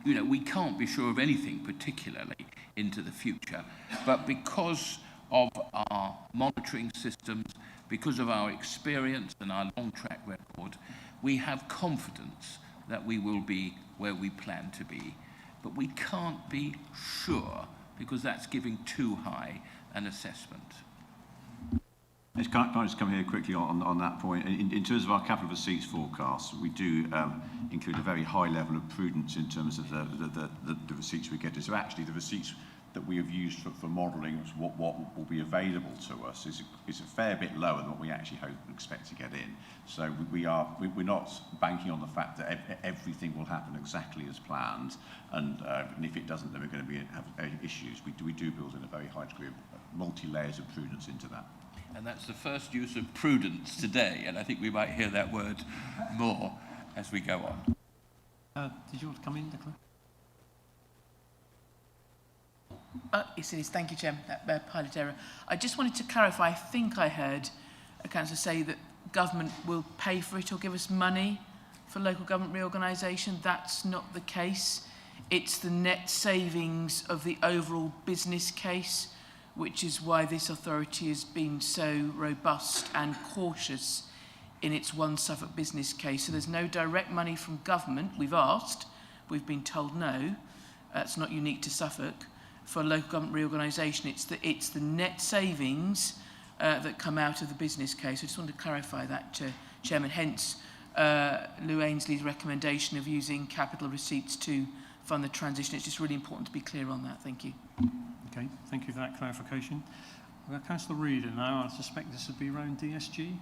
We can't be sure of anything particularly into the future, but because of our monitoring systems, because of our experience and our long track record, we have confidence that we will be where we plan to be. But we can't be sure, because that's giving too high an assessment. Can I just come here quickly on that point? In terms of our capital receipts forecasts, we do include a very high level of prudence in terms of the receipts we get. So actually the receipts that we have used for modelling what will be available to us is a fair bit lower than what we actually hope and expect to get in. So we're not banking on the fact that everything will happen exactly as planned, and if it doesn't, then we're going to have issues. We do build in a very high degree of multi-layers of prudence into that. And that's the first use of prudence today, and I think we might hear that word more as we go on. Did you want to come in, Nicola? Yes, it is. Thank you, Chairman. Pilot error. I just wanted to clarify, I think I heard a councillor say that government will pay for it or give us money for local government reorganisation. That's not the case. It's the net savings of the overall business case, which is why this authority has been so robust and cautious in its One Suffolk business case. So there's no direct money from government. We've asked, we've been told no. It's not unique to Suffolk. For local government reorganisation, it's the net savings that come out of the business case. I just wanted to clarify that, Chairman. Hence, Lou Ainsley's recommendation of using capital receipts to fund the transition. It's just really important to be clear on that. Thank you. Okay, thank you for that clarification. We've got Councillor Reader now. I suspect this would be around DSG.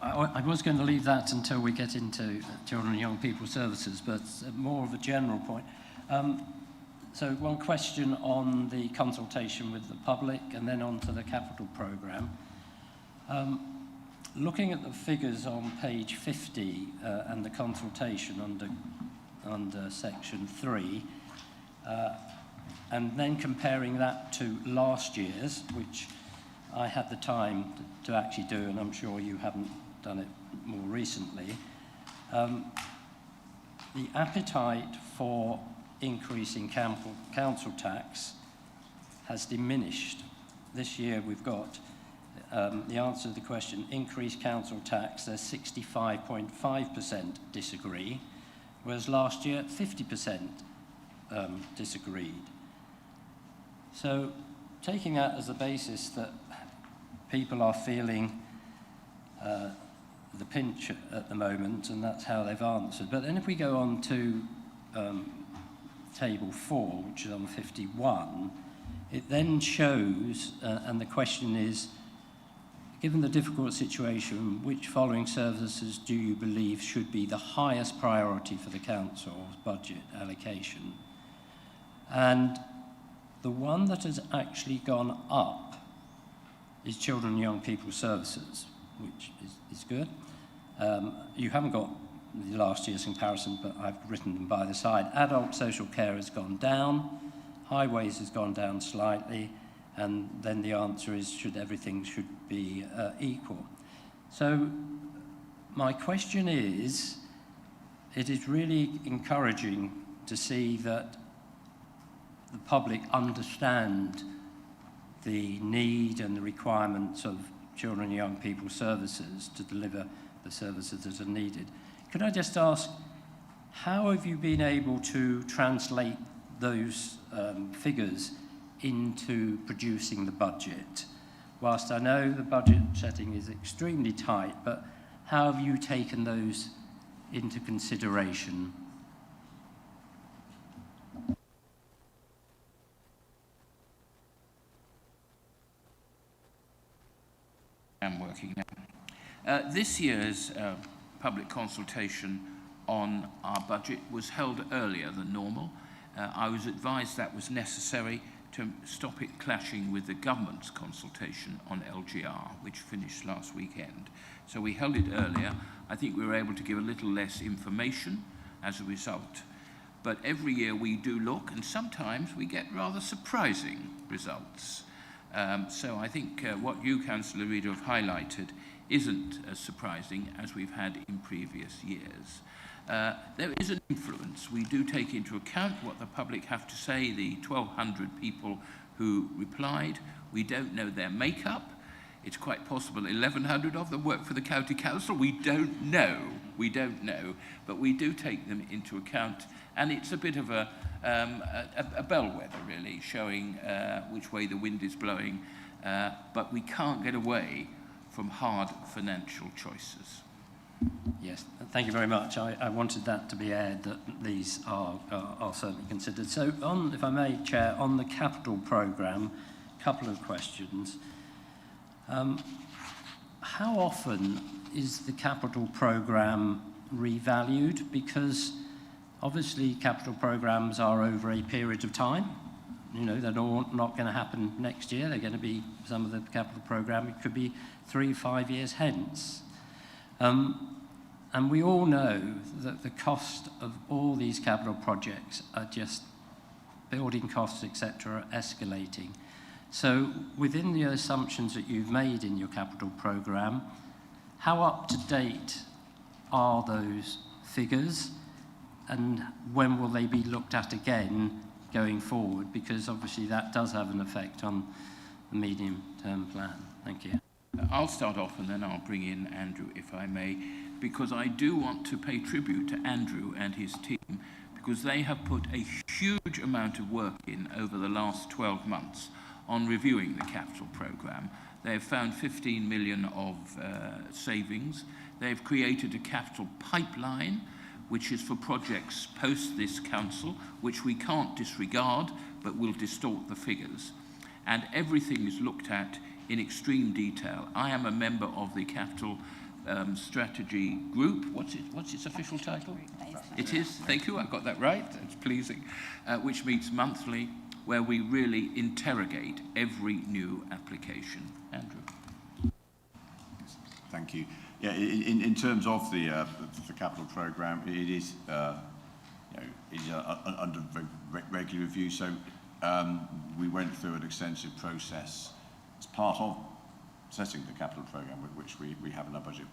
I was going to leave that until we get into children and young people services, but more of a general point. So one question on the consultation with the public and then on to the capital programme. Looking at the figures on page 50 and the consultation under section 3, and then comparing that to last year's, which I had the time to actually do, and I'm sure you haven't done it more recently, the appetite for increasing council tax has diminished. This year we've got the answer to the question, increased council tax, there's 65.5% disagree, whereas last year 50% disagreed. So taking that as a basis that people are feeling the pinch at the moment, and that's how they've answered. But then if we go on to table 4, which is on 51, it then shows, and the question is, given the difficult situation, which following services do you believe should be the highest priority for the council's budget allocation? And the one that has actually gone up is children and young people services, which is good. You haven't got the last year's comparison, but I've written them by the side. Adult social care has gone down, highways has gone down slightly, and then the answer is everything should be equal. So my question is, it is really encouraging to see that the public understand the need and the requirements of children and young people services to deliver the services that are needed. Could I just ask, how have you been able to translate those figures into producing the budget? Whilst I know the budget setting is extremely tight, but how have you taken those into consideration? I'm working now. This year's public consultation on our budget was held earlier than normal. I was advised that was necessary to stop it clashing with the government's consultation on LGR, which finished last weekend. So we held it earlier. I think we were able to give a little less information as a result. But every year we do look, and sometimes we get rather surprising results. So I think what you, Councillor Reader, have highlighted isn't as surprising as we've had in previous years. There is an influence. We do take into account what the public have to say, the 1,200 people who replied. We don't know their makeup. It's quite possible 1,100 of them work for the county council. We don't know. But we do take them into account, and it's a bit of a bellwether, really, showing which way the wind is blowing. But we can't get away from hard financial choices. Yes, thank you very much. I wanted that to be aired, that these are certainly considered. So, if I may, Chair, on the capital programme, a couple of questions. How often is the capital programme revalued? Because obviously capital programmes are over a period of time. You know, they're not going to happen next year. They're going to be, some of the capital programme, it could be 3-5 years hence. And we all know that the cost of all these capital projects are just building costs, etc., escalating. So within the assumptions that you've made in your capital programme, how up to date are those figures, and when will they be looked at again going forward? Because obviously that does have an effect on the medium-term plan. Thank you. I'll start off and then I'll bring in Andrew, if I may, because I do want to pay tribute to Andrew and his team, because they have put a huge amount of work in over the last 12 months on reviewing the capital programme. They've found 15 million of savings. They've created a capital pipeline, which is for projects post this council, which we can't disregard, but will distort the figures. And everything is looked at in extreme detail. I am a member of the Capital Strategy Group. What's its official title? It is, thank you, I got that right, it's pleasing, which meets monthly, where we really interrogate every new application. Andrew. Thank you. Yeah, in terms of the capital programme, it is under regular review. So we went through an extensive process as part of setting the capital programme, which we have in our budget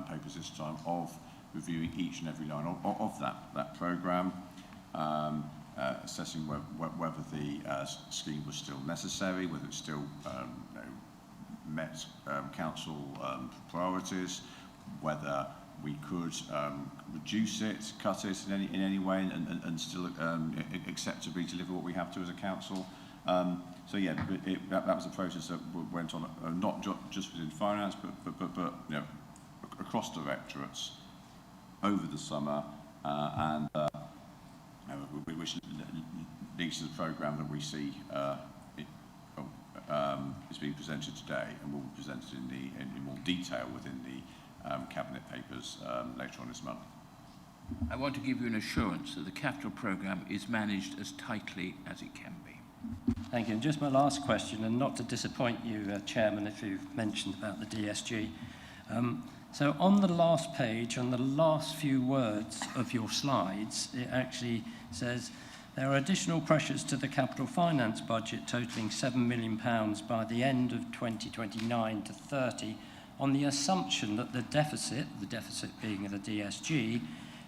papers this time, of reviewing each and every line of that programme, assessing whether the scheme was still necessary, whether it still met council priorities, whether we could reduce it, cut it in any way, and still acceptably deliver what we have to as a council. So yeah, that was a process that went on not just within finance, but you know, across directorates over the summer, and which leads to the programme that we see is being presented today, and will be presented in more detail within the Cabinet papers later on this month. I want to give you an assurance that the capital programme is managed as tightly as it can be. Thank you. And just my last question, and not to disappoint you, Chairman, if you've mentioned about the DSG. So on the last page, on the last few words of your slides, it actually says, there are additional pressures to the capital finance budget totalling £7 million by the end of 2029 to 30, on the assumption that the deficit being the DSG,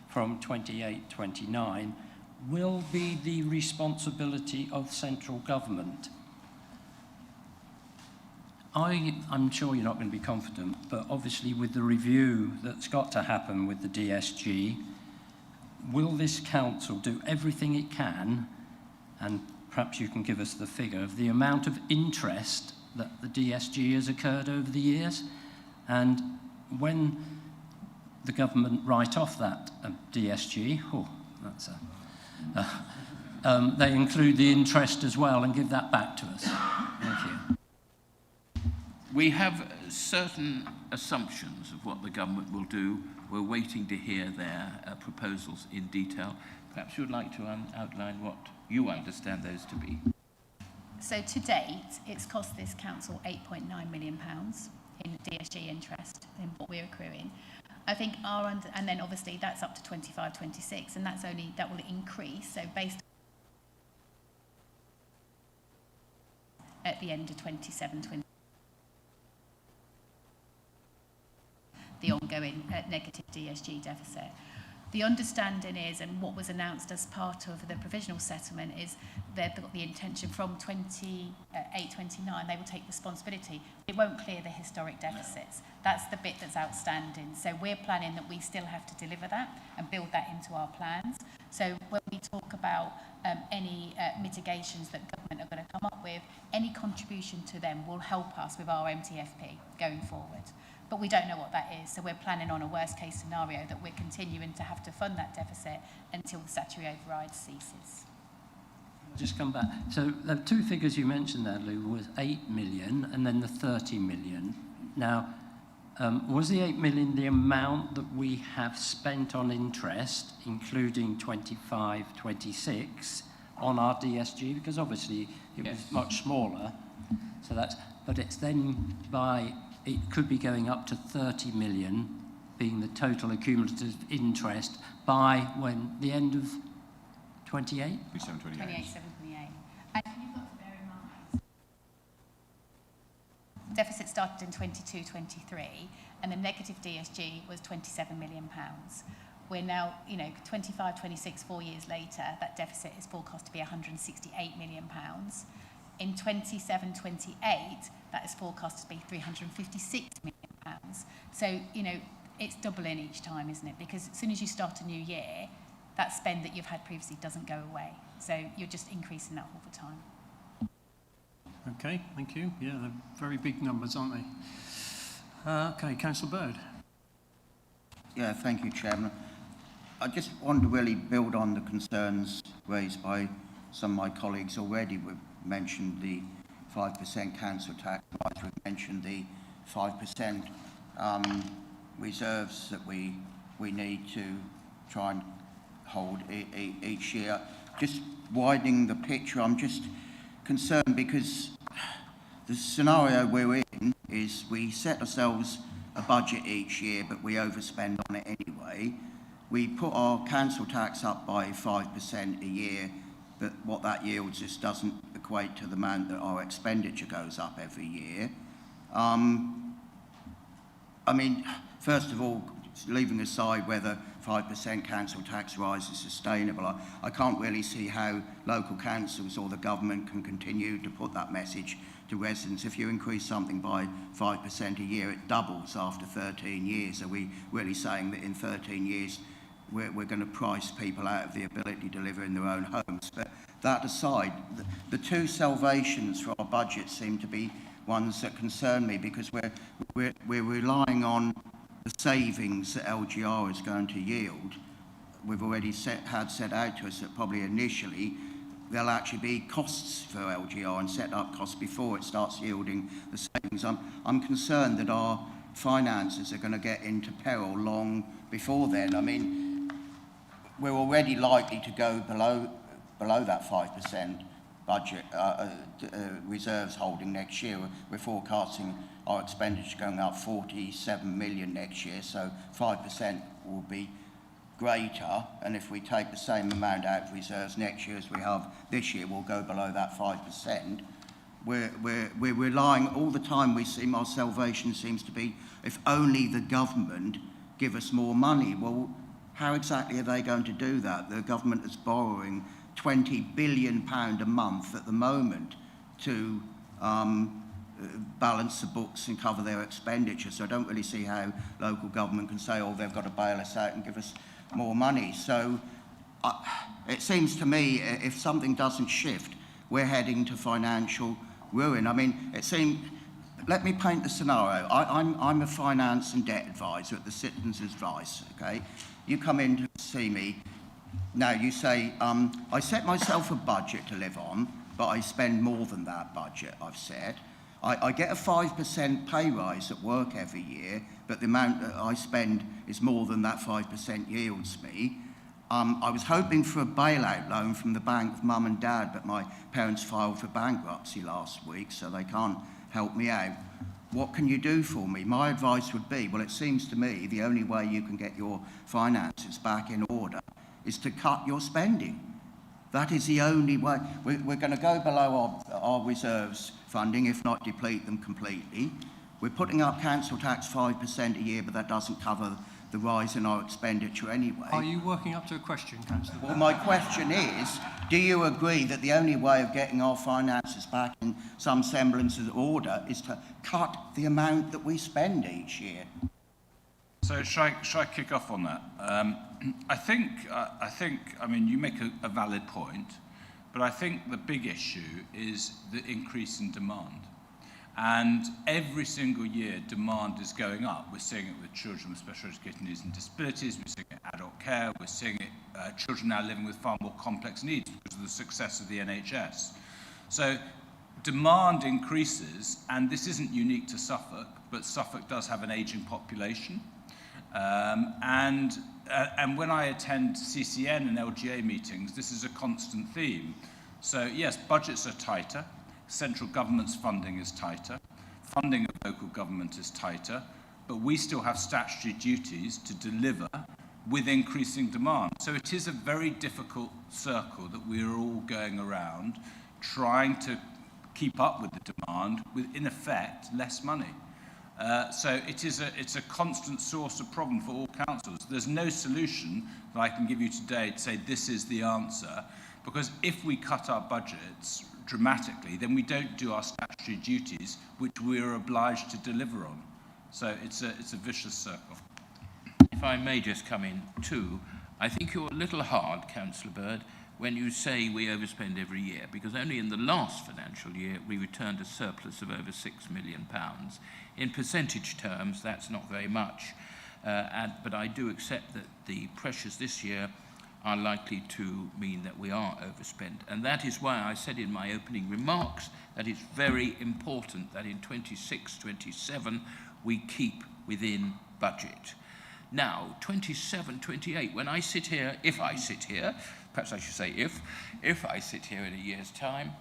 from 28-29, will be the responsibility of central government. I'm sure you're not going to be confident, but obviously with the review that's got to happen with the DSG, will this council do everything it can, and perhaps you can give us the figure of the amount of interest that the DSG has occurred over the years, and when the government write off that DSG, they include the interest as well and give that back to us. Thank you. We have certain assumptions of what the government will do. We're waiting to hear their proposals in detail. Perhaps you'd like to outline what you understand those to be. So to date, it's cost this council £8.9 million in DSG interest in what we're accruing. I think and then obviously that's up to 25-26, and that will increase. So based at the end of 27-20. The ongoing negative DSG deficit. The understanding is, and what was announced as part of the provisional settlement, is they've got the intention from 28-29, they will take responsibility. It won't clear the historic deficits. That's the bit that's outstanding. So we're planning that we still have to deliver that and build that into our plans. So when we talk about any mitigations that government are going to come up with, any contribution to them will help us with our MTFP going forward. But we don't know what that is, so we're planning on a worst-case scenario that we're continuing to have to fund that deficit until the statutory override ceases. Just come back. So the two figures you mentioned there, Lou, was 8 million and then the 30 million. Now, was the 8 million the amount that we have spent on interest, including 25-26, on our DSG? Because obviously it was much smaller. So that's, but it's then it could be going up to 30 million, being the total accumulative interest by when? The end of 28? 27-28. And you've got to bear in mind, deficit started in 22-23, and the negative DSG was £27 million. We're now, 25-26, 4 years later, that deficit is forecast to be £168 million. In 27-28, that is forecast to be £356 million. So, it's doubling each time, isn't it? Because as soon as you start a new year, that spend that you've had previously doesn't go away. So you're just increasing that all the time. Okay, thank you. Yeah, they're very big numbers, aren't they? Okay, Councillor Bird. Yeah, thank you, Chairman. I just want to really build on the concerns raised by some of my colleagues already. We've mentioned the 5% council tax, we've mentioned the 5% reserves that we need to try and hold each year. Just widening the picture, I'm just concerned because the scenario we're in is we set ourselves a budget each year, but we overspend on it anyway. We put our council tax up by 5% a year, but what that yields just doesn't equate to the amount that our expenditure goes up every year. I mean, first of all, leaving aside whether 5% council tax rise is sustainable, I can't really see how local councils or the government can continue to put that message to residents. If you increase something by 5% a year, it doubles after 13 years. Are we really saying that in 13 years we're going to price people out of the ability to live in their own homes? But that aside, the two salvations for our budget seem to be ones that concern me, because we're relying on the savings that LGR is going to yield. We've already had set out to us that probably initially there'll actually be costs for LGR and set up costs before it starts yielding the savings. I'm concerned that our finances are going to get into peril long before then. I mean, we're already likely to go below that 5% budget reserves holding next year. We're forecasting our expenditure going up 47 million next year, so 5% will be greater, and if we take the same amount out of reserves next year as we have this year, we'll go below that 5%. We're relying all the time. We seem, our salvation seems to be, if only the government give us more money. Well, how exactly are they going to do that? The government is borrowing £20 billion a month at the moment to balance the books and cover their expenditure. So I don't really see how local government can say, oh, they've got to bail us out and give us more money. So it seems to me if something doesn't shift, we're heading to financial ruin. I mean, it seems, let me paint the scenario. I'm a finance and debt advisor at the Citizens Advice, okay? You come in to see me. Now you say, I set myself a budget to live on, but I spend more than that budget I've set. I get a 5% pay rise at work every year, but the amount that I spend is more than that 5% yields me. I was hoping for a bailout loan from the bank of mum and dad, but my parents filed for bankruptcy last week, so they can't help me out. What can you do for me? My advice would be, well, it seems to me the only way you can get your finances back in order is to cut your spending. That is the only way. We're going to go below our reserves funding, if not deplete them completely. We're putting up council tax 5% a year, but that doesn't cover the rise in our expenditure anyway. Are you working up to a question, Councillor? Well, my question is, do you agree that the only way of getting our finances back in some semblance of order is to cut the amount that we spend each year? So shall I kick off on that? I think, I mean, you make a valid point, but I think the big issue is the increase in demand. And every single year, demand is going up. We're seeing it with children with special education needs and disabilities. We're seeing it in adult care. We're seeing it, children now living with far more complex needs because of the success of the NHS. So demand increases, and this isn't unique to Suffolk, but Suffolk does have an ageing population. And when I attend CCN and LGA meetings, this is a constant theme. So yes, budgets are tighter, central government's funding is tighter, funding of local government is tighter, but we still have statutory duties to deliver with increasing demand. So it is a very difficult circle that we are all going around trying to keep up with the demand with, in effect, less money. So it's a constant source of problem for all councils. There's no solution that I can give you today to say this is the answer, because if we cut our budgets dramatically, then we don't do our statutory duties, which we are obliged to deliver on. So it's a vicious circle. If I may just come in too, I think you're a little hard, Councillor Bird, when you say we overspend every year, because only in the last financial year we returned a surplus of over £6 million. In percentage terms, that's not very much, but I do accept that the pressures this year are likely to mean that we are overspent. And that is why I said in my opening remarks that it's very important that in 26-27 we keep within budget. Now, 27-28, when I sit here, if I sit here, perhaps I should say if I sit here in a year's time,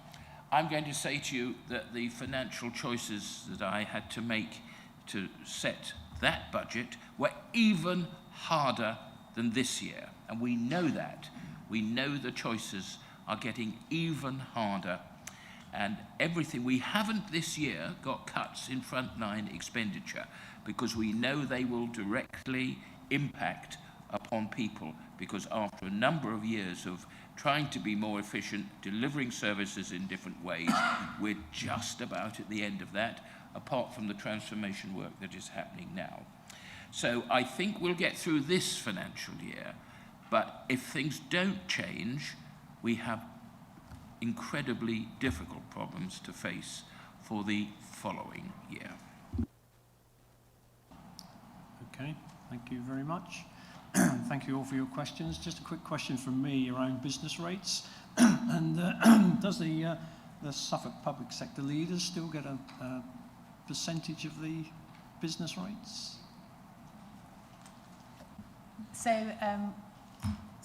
I'm going to say to you that the financial choices that I had to make to set that budget were even harder than this year. And we know that. We know the choices are getting even harder. And everything, we haven't this year got cuts in frontline expenditure because we know they will directly impact upon people, because after a number of years of trying to be more efficient, delivering services in different ways, we're just about at the end of that, apart from the transformation work that is happening now. So I think we'll get through this financial year, but if things don't change, we have incredibly difficult problems to face for the following year. Okay, thank you very much. Thank you all for your questions. Just a quick question from me around business rates. And does the Suffolk public sector leaders still get a percentage of the business rates? So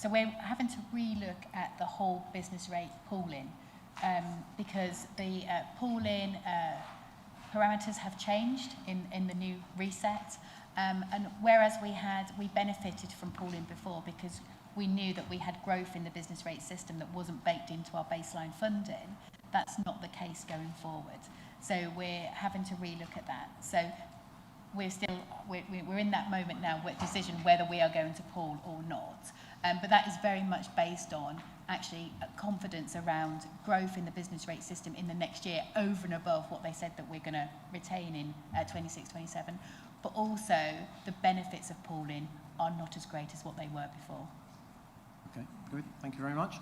we're having to relook at the whole business rate pooling because the pooling parameters have changed in the new reset. And whereas we benefited from pooling before because we knew that we had growth in the business rate system that wasn't baked into our baseline funding, that's not the case going forward. So we're having to relook at that. So we're in that moment now with decision whether we are going to pool or not. But that is very much based on actually confidence around growth in the business rate system in the next year over and above what they said that we're going to retain in 26-27. But also the benefits of pooling are not as great as what they were before. Okay, good. Thank you very much.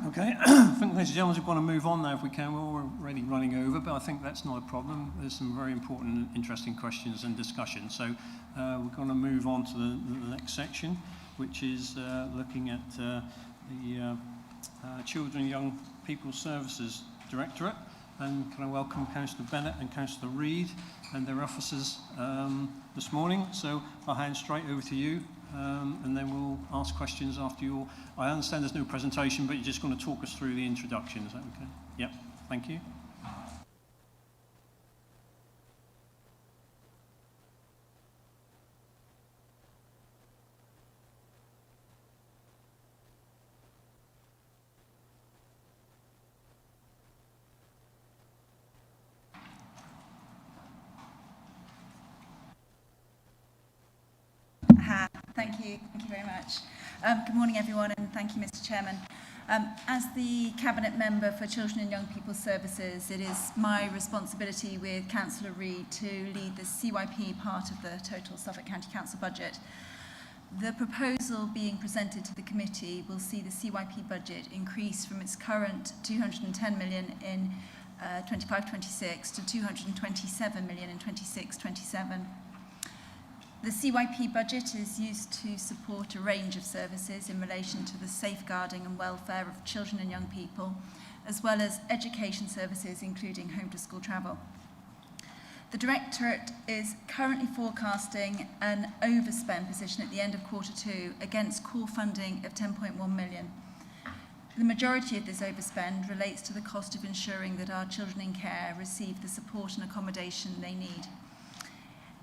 Okay, I think, ladies and gentlemen, we're going to move on now if we can. We're already running over, but I think that's not a problem. There's some very important and interesting questions and discussion. So we're going to move on to the next section, which is looking at the Children and Young People Services Directorate. And can I welcome Councillor Bennett and Councillor Reid and their officers this morning. So I'll hand straight over to you. And then we'll ask questions after you all. I understand there's no presentation, but you're just going to talk us through the introduction. Is that okay? Yep. Thank you. Thank you very much. Good morning everyone, and thank you Mr Chairman. As the Cabinet Member for Children and Young People Services, it is my responsibility with Councillor Reid to lead the CYP part of the total Suffolk County Council budget. The proposal being presented to the committee will see the CYP budget increase from its current 210 million in 25-26 to 227 million in 26-27. The CYP budget is used to support a range of services in relation to the safeguarding and welfare of children and young people, as well as education services, including home to school travel. The Directorate is currently forecasting an overspend position at the end of Q2 against core funding of 10.1 million. The majority of this overspend relates to the cost of ensuring that our children in care receive the support and accommodation they need.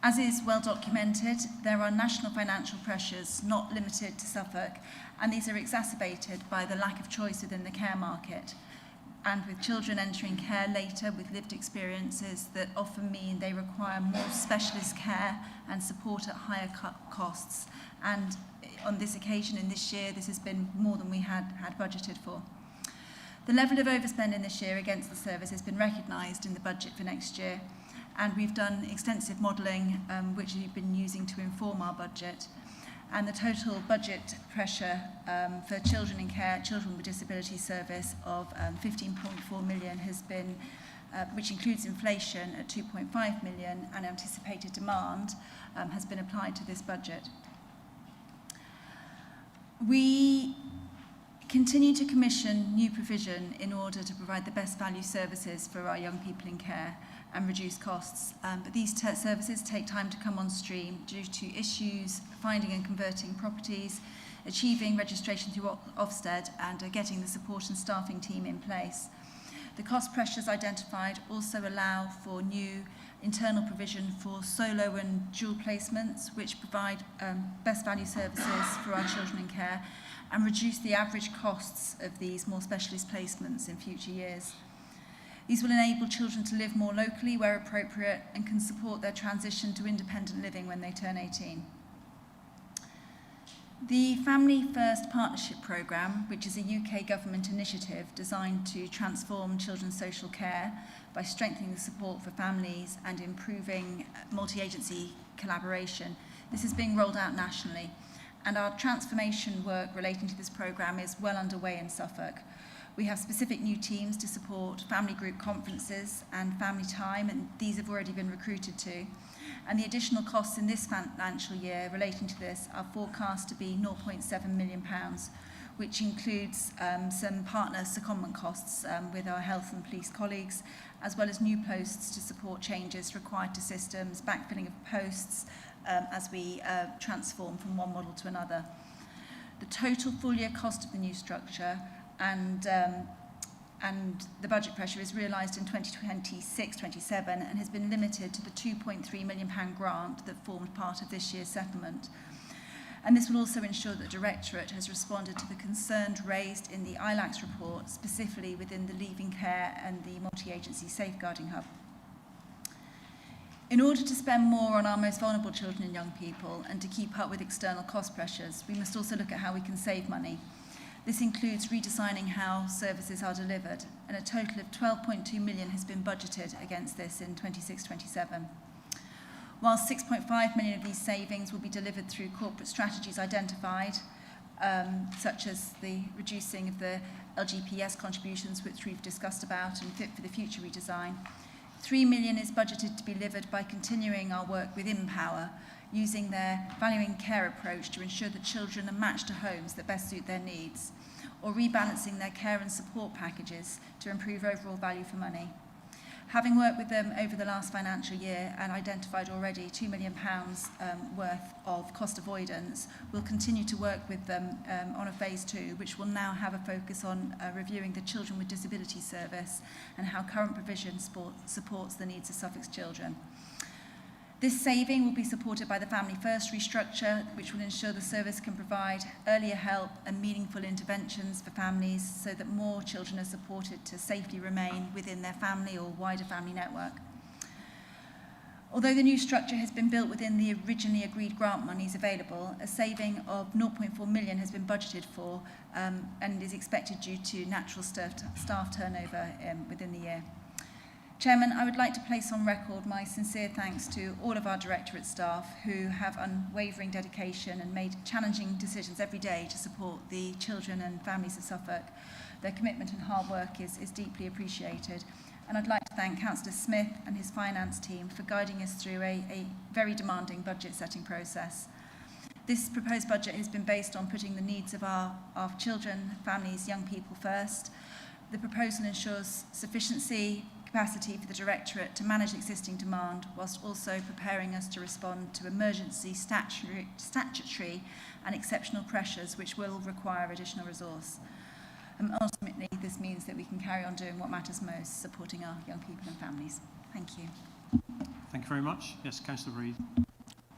As is well documented, there are national financial pressures not limited to Suffolk, and these are exacerbated by the lack of choice within the care market, and with children entering care later with lived experiences that often mean they require more specialist care and support at higher costs. And on this occasion, in this year, this has been more than we had budgeted for. The level of overspending this year against the service has been recognised in the budget for next year, and we've done extensive modelling, which we've been using to inform our budget. and the total budget pressure for children in care, children with disability service of 15.4 million has been, which includes inflation at 2.5 million, and anticipated demand has been applied to this budget. We continue to commission new provision in order to provide the best value services for our young people in care and reduce costs. But these services take time to come on stream due to issues finding and converting properties, achieving registration through Ofsted, and getting the support and staffing team in place. The cost pressures identified also allow for new internal provision for solo and dual placements, which provide best value services for our children in care and reduce the average costs of these more specialist placements in future years. These will enable children to live more locally where appropriate and can support their transition to independent living when they turn 18. The Family First Partnership Programme, which is a UK government initiative designed to transform children's social care by strengthening the support for families and improving multi-agency collaboration, this is being rolled out nationally. And our transformation work relating to this programme is well underway in Suffolk. We have specific new teams to support family group conferences and family time, and these have already been recruited to. And the additional costs in this financial year relating to this are forecast to be £0.7 million, which includes some partner secondment costs with our health and police colleagues, as well as new posts to support changes required to systems, backfilling of posts, as we transform from one model to another. The total full year cost of the new structure and the budget pressure is realised in 2026-27 and has been limited to the £2.3 million grant that formed part of this year's settlement. And this will also ensure that the Directorate has responded to the concerns raised in the ILACS report, specifically within the Leaving Care and the Multi-Agency Safeguarding Hub. In order to spend more on our most vulnerable children and young people and to keep up with external cost pressures, we must also look at how we can save money. This includes redesigning how services are delivered, and a total of 12.2 million has been budgeted against this in 26-27. While 6.5 million of these savings will be delivered through corporate strategies identified, such as the reducing of the LGPS contributions, which we've discussed about, and Fit for the Future redesign, 3 million is budgeted to be delivered by continuing our work with Empower, using their valuing care approach to ensure that children are matched to homes that best suit their needs, or rebalancing their care and support packages to improve overall value for money. Having worked with them over the last financial year and identified already £2 million worth of cost avoidance, we'll continue to work with them on a phase 2, which will now have a focus on reviewing the Children with Disability Service and how current provision supports the needs of Suffolk's children. This saving will be supported by the Family First restructure, which will ensure the service can provide earlier help and meaningful interventions for families so that more children are supported to safely remain within their family or wider family network. Although the new structure has been built within the originally agreed grant monies available, a saving of 0.4 million has been budgeted for and is expected due to natural staff turnover within the year. Chairman, I would like to place on record my sincere thanks to all of our Directorate staff who have unwavering dedication and made challenging decisions every day to support the children and families of Suffolk. Their commitment and hard work is deeply appreciated. And I'd like to thank Councillor Smith and his finance team for guiding us through a very demanding budget setting process. This proposed budget has been based on putting the needs of our children, families, young people first. The proposal ensures sufficiency, capacity for the Directorate to manage existing demand, whilst also preparing us to respond to emergency statutory and exceptional pressures which will require additional resource. Ultimately, this means that we can carry on doing what matters most, supporting our young people and families. Thank you. Thank you very much. Yes, Councillor Reid.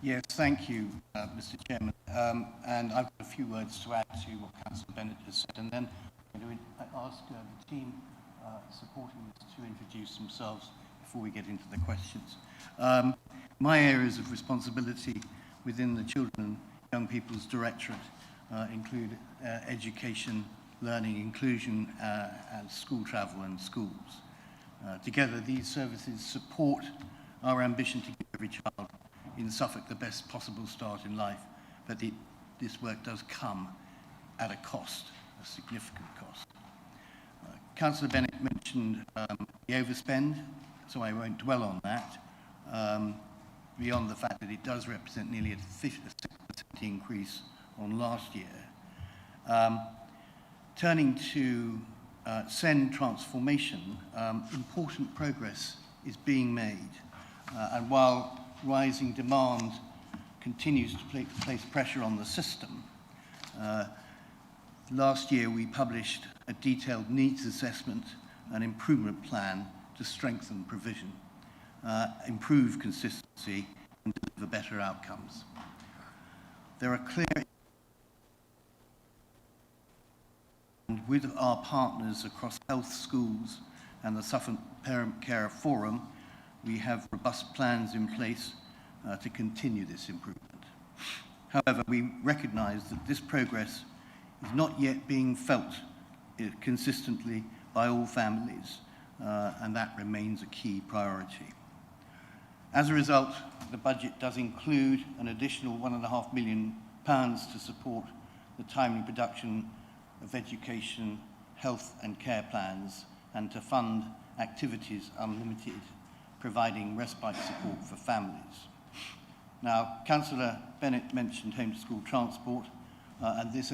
Yes, thank you, Mr. Chairman. And I've got a few words to add to what Councillor Bennett has said, and then I'm going to ask the team supporting this to introduce themselves before we get into the questions. My areas of responsibility within the Children and Young People's Directorate include education, learning, inclusion, and school travel and schools. Together, these services support our ambition to give every child in Suffolk the best possible start in life, but this work does come at a cost, a significant cost. Councillor Bennett mentioned the overspend, so I won't dwell on that, beyond the fact that it does represent nearly a 6% increase on last year. Turning to SEND transformation, important progress is being made. And while rising demand continues to place pressure on the system, last year we published a detailed needs assessment and improvement plan to strengthen provision, improve consistency and deliver better outcomes. There are clear, and with our partners across health, schools and the Suffolk Parent Care Forum, we have robust plans in place to continue this improvement. However, we recognise that this progress is not yet being felt consistently by all families, and that remains a key priority. As a result, the budget does include an additional £1.5 million to support the timely production of education, health and care plans, and to fund activities unlimited, providing respite support for families. Now, Councillor Bennett mentioned home to school transport, and this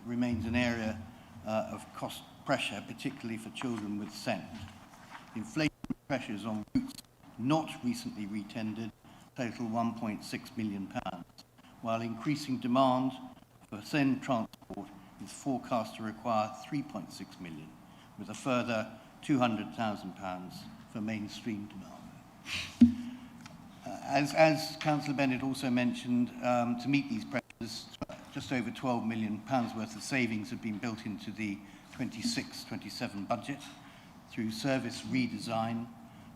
remains an area of cost pressure, particularly for children with SEND. Inflation pressures on routes not recently retendered total £1.6 million, while increasing demand for SEND transport is forecast to require £3.6 million, with a further £200,000 for mainstream demand. As Councillor Bennett also mentioned, to meet these pressures, just over £12 million worth of savings have been built into the 26-27 budget through service redesign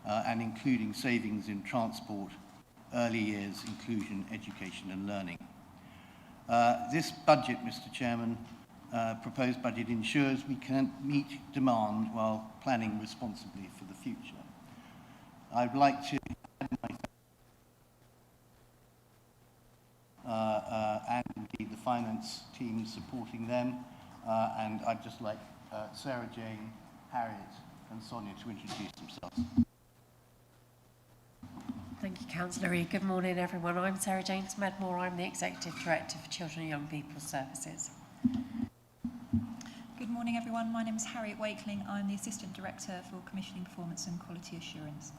and including savings in transport, early years, inclusion, education and learning. This budget, Mr. Chairman, proposed budget ensures we can meet demand while planning responsibly for the future. I'd like to add my and indeed the finance team supporting them, and I'd just like Sarah Jane, Harriet and Sonia to introduce themselves. Thank you, Councillor Reid. Good morning, everyone. I'm Sarah Jane Medmore. I'm the Executive Director for Children and Young People's Services. Good morning, everyone. My name is Harriet Wakeling. I'm the Assistant Director for Commissioning, Performance and Quality Assurance.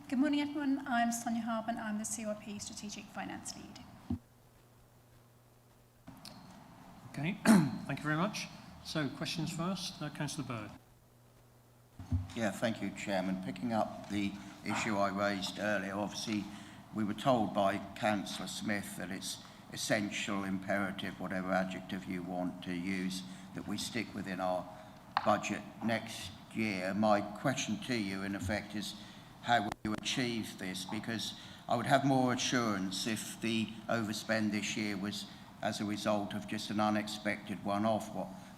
Good morning, everyone. I'm Sonia Harban. I'm the CRP Strategic Finance Lead. Okay, thank you very much. So, questions first. Councillor Bird. Yeah, thank you, Chairman. Picking up the issue I raised earlier, obviously we were told by Councillor Smith that it's essential, imperative, whatever adjective you want to use, that we stick within our budget next year. My question to you, in effect, is how will you achieve this? Because I would have more assurance if the overspend this year was as a result of just an unexpected one-off,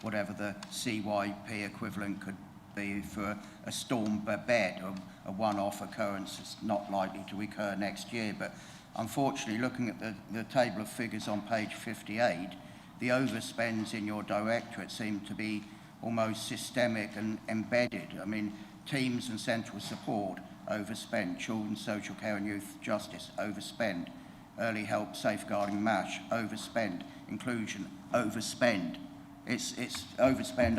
whatever the CYP equivalent could be for a Storm Babette, a one-off occurrence that's not likely to recur next year. But unfortunately, looking at the table of figures on page 58, the overspends in your directorate seem to be almost systemic and embedded. I mean, teams and central support overspend, children's social care and youth justice overspend, early help, safeguarding MASH overspend, inclusion overspend. It's overspend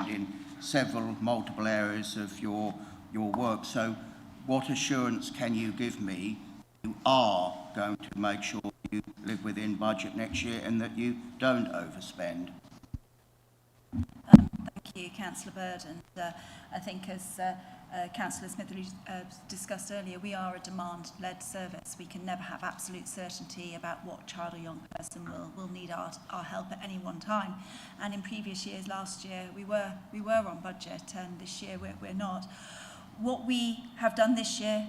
in several multiple areas of your work. So what assurance can you give me you are going to make sure you live within budget next year and that you don't overspend? Thank you, Councillor Bird. And I think as Councillor Smith discussed earlier, we are a demand-led service. We can never have absolute certainty about what child or young person will need our help at any one time. And in previous years, last year, we were on budget, and this year we're not. What we have done this year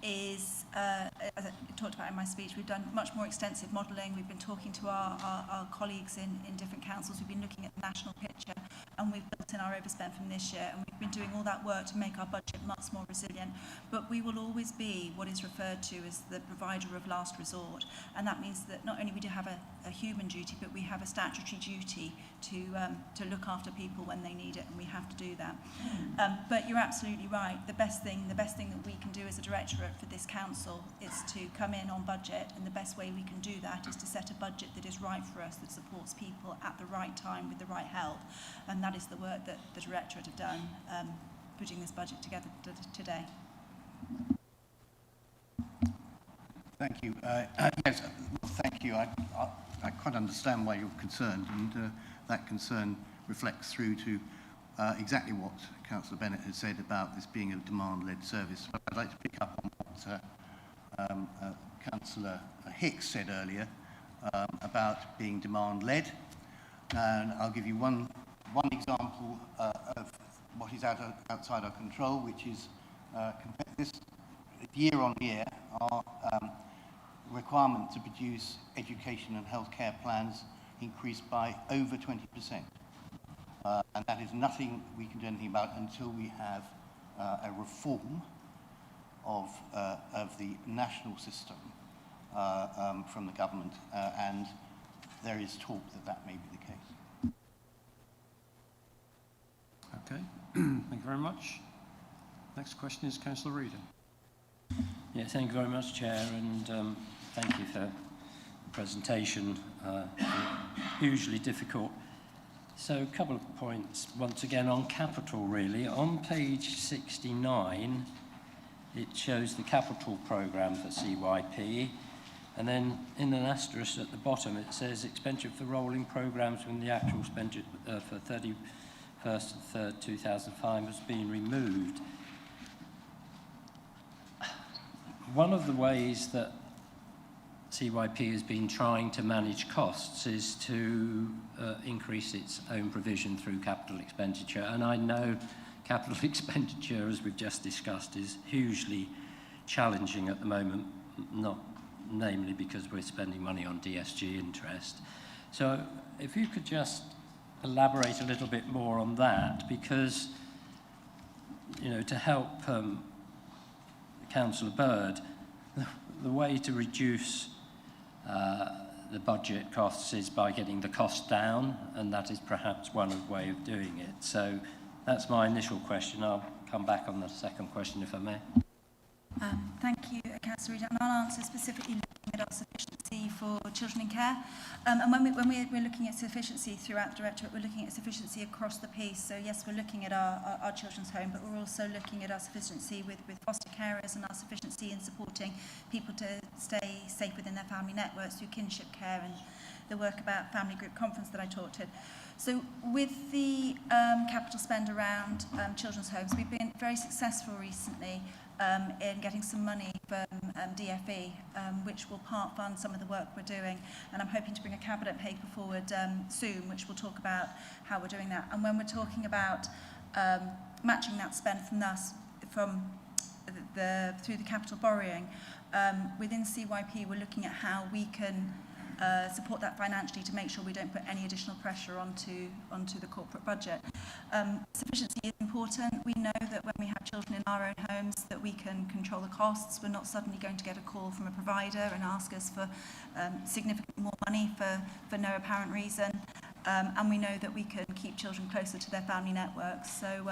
is, as I talked about in my speech, we've done much more extensive modelling. We've been talking to our colleagues in different councils. We've been looking at the national picture, and we've built in our overspend from this year, and we've been doing all that work to make our budget much more resilient. But we will always be what is referred to as the provider of last resort, and that means that not only we do have a human duty, but we have a statutory duty to look after people when they need it, and we have to do that. But you're absolutely right. The best thing that we can do as a directorate for this council is to come in on budget, and the best way we can do that is to set a budget that is right for us, that supports people at the right time with the right help, and that is the work that the directorate have done, putting this budget together today. Thank you. Yes, well, thank you. I quite understand why you're concerned, and that concern reflects through to exactly what Councillor Bennett has said about this being a demand-led service. But I'd like to pick up on what Councillor Hicks said earlier about being demand-led, and I'll give you one example of what is outside our control, which is this year on year, our requirement to produce education and healthcare plans increased by over 20%. And that is nothing we can do anything about until we have a reform of the national system from the government, and there is talk that may be the case. Okay, thank you very much. Next question is Councillor Reader. Yeah, thank you very much, Chair, and thank you for the presentation. Hugely difficult. So a couple of points, once again, on capital, really. On page 69, it shows the capital programme for CYP, and then in an asterisk at the bottom, it says expenditure for rolling programmes when the actual expenditure for 31st of 3rd, 2005 has been removed. One of the ways that CYP has been trying to manage costs is to increase its own provision through capital expenditure. And I know capital expenditure, as we've just discussed, is hugely challenging at the moment, not namely because we're spending money on DSG interest. So if you could just elaborate a little bit more on that, because, you know, to help Councillor Bird, the way to reduce the budget costs is by getting the cost down, and that is perhaps one way of doing it. So that's my initial question. I'll come back on the second question if I may. Thank you, Councillor Reid, and I'll answer specifically looking at our sufficiency for children in care. And when we're looking at sufficiency throughout the directorate, we're looking at sufficiency across the piece. So yes, we're looking at our children's home, but we're also looking at our sufficiency with foster carers and our sufficiency in supporting people to stay safe within their family networks through kinship care and the work about family group conference that I talked at. So with the capital spend around children's homes, we've been very successful recently in getting some money from DFE, which will part fund some of the work we're doing. And I'm hoping to bring a cabinet paper forward soon, which will talk about how we're doing that. And when we're talking about matching that spend from through the capital borrowing, within CYP, we're looking at how we can support that financially to make sure we don't put any additional pressure onto the corporate budget. Sufficiency is important. We know that when we have children in our own homes that we can control the costs. We're not suddenly going to get a call from a provider and ask us for significantly more money for no apparent reason. And we know that we can keep children closer to their family networks. So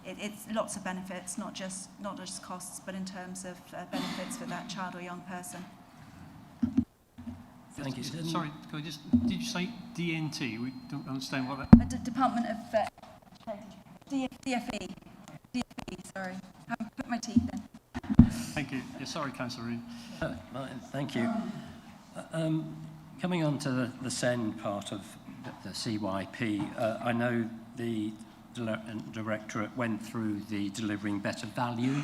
it's lots of benefits, not just costs, but in terms of benefits for that child or young person. Thank you. Sorry, did you say DNT? We don't understand what that... Department of... DFE. DFE, sorry. I haven't put my teeth in. Thank you. Yeah, sorry, Councillor Reid. Thank you. Coming on to the SEND part of the CYP, I know the Directorate went through the Delivering Better Value.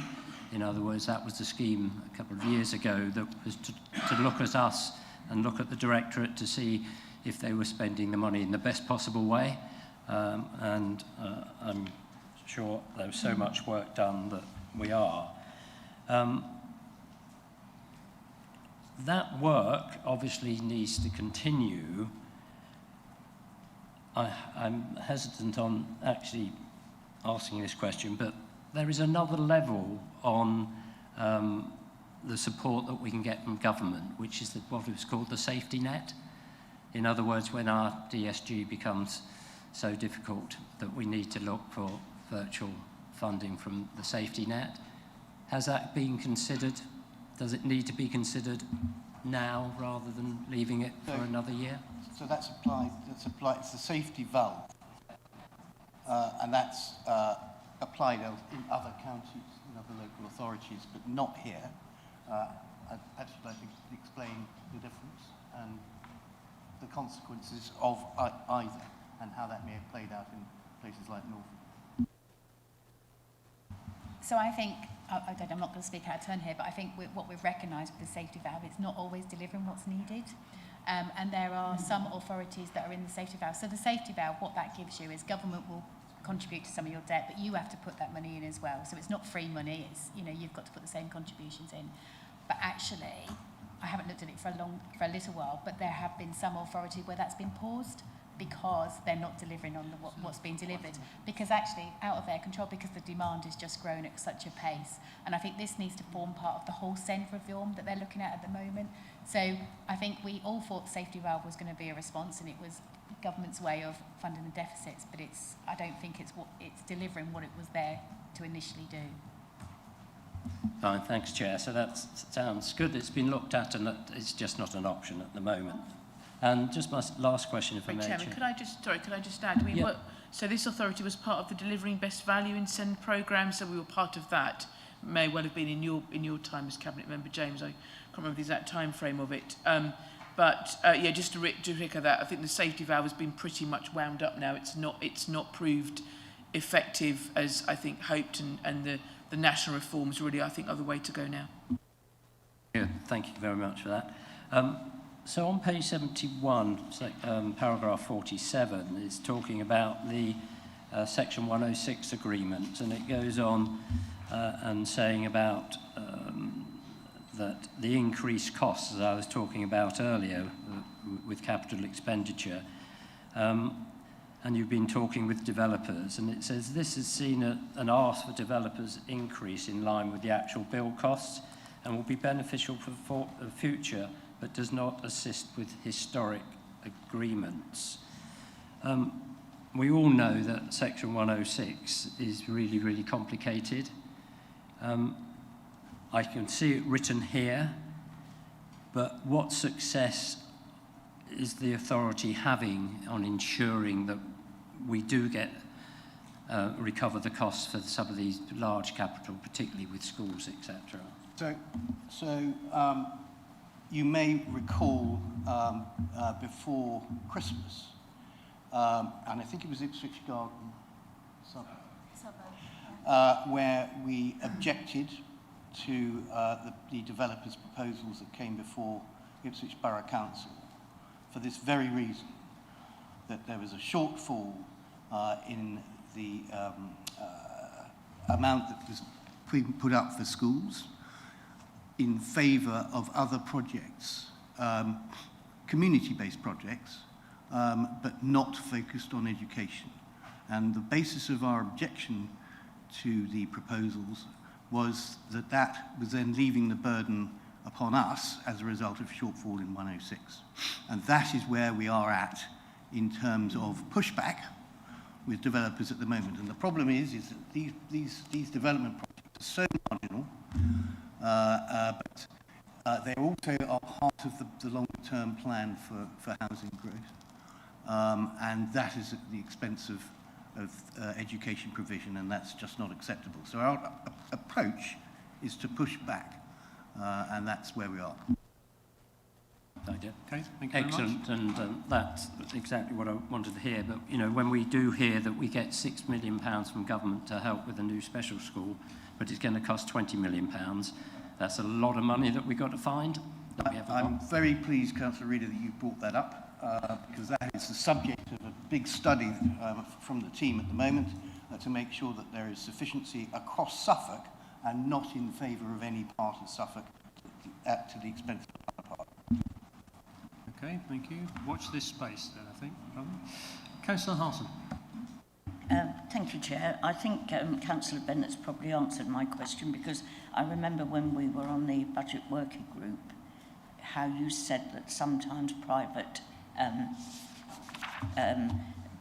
In other words, that was the scheme a couple of years ago that was to look at us and look at the Directorate to see if they were spending the money in the best possible way. And I'm sure there was so much work done that we are. that work obviously needs to continue. I'm hesitant on actually asking this question, but there is another level on the support that we can get from government, which is what is called the safety net. In other words, when our DSG becomes so difficult that we need to look for virtual funding from the safety net. Has that been considered? Does it need to be considered now rather than leaving it for another year? So that's applied, it's the safety valve, and that's applied in other counties, in other local authorities, but not here. I'd actually like to explain the difference and the consequences of either, and how that may have played out in places like Norfolk. So I think, I'm not going to speak out of turn here, but I think what we've recognised with the safety valve, it's not always delivering what's needed. And there are some authorities that are in the safety valve. So the safety valve, what that gives you is government will contribute to some of your debt, but you have to put that money in as well. So it's not free money, it's, you've got to put the same contributions in. But actually, I haven't looked at it for a little while, but there have been some authority where that's been paused because they're not delivering on what's being delivered. Because actually, out of their control, because the demand has just grown at such a pace. And I think this needs to form part of the whole SEND reform that they're looking at the moment. So I think we all thought safety valve was going to be a response, and it was government's way of funding the deficits, but I don't think it's delivering what it was there to initially do. Fine, thanks, Chair. So that sounds good. It's been looked at, and it's just not an option at the moment. And just my last question, if I may. Chairman, could I just add? So this authority was part of the Delivering Best Value in SEND programme, so we were part of that. May well have been in your time as Cabinet Member James. I can't remember the exact time frame of it. Yeah, just to echo that, I think the safety valve has been pretty much wound up now. It's not proved effective as I think hoped, and the national reforms really, I think, are the way to go now. Yeah, thank you very much for that. So on page 71, paragraph 47, is talking about the Section 106 agreement, and it goes on and saying about that the increased costs, as I was talking about earlier, with capital expenditure, and you've been talking with developers, and it says this has seen an ask for developers increase in line with the actual build costs and will be beneficial for the future, but does not assist with historic agreements. We all know that Section 106 is really, really complicated. I can see it written here, but what success is the authority having on ensuring that we do get recover the costs for some of these large capital, particularly with schools, etc.? So you may recall before Christmas, and I think it was Ipswich Garden, where we objected to the developers' proposals that came before Ipswich Borough Council for this very reason, that there was a shortfall in the amount that was put up for schools in favour of other projects, community-based projects, but not focused on education. And the basis of our objection to the proposals was that that was then leaving the burden upon us as a result of shortfall in 106. And that is where we are at in terms of pushback with developers at the moment. And the problem is that these development projects are so marginal, but they also are part of the long-term plan for housing growth. And that is at the expense of education provision, and that's just not acceptable. So our approach is to push back, and that's where we are. Okay, thank you very Excellent, much. and that's exactly what I wanted to hear. But, when we do hear that we get £6 million from government to help with a new special school, but it's going to cost £20 million, that's a lot of money that we've got to find. I'm very pleased, Councillor Reader, that you brought that up, because that is the subject of a big study from the team at the moment to make sure that there is sufficiency across Suffolk and not in favour of any part of Suffolk to the expense of other parts. Okay, thank you. Watch this space then, I think. Councillor Harsant. Thank you, Chair. I think Councillor Bennett's probably answered my question, because I remember when we were on the budget working group, how you said that sometimes private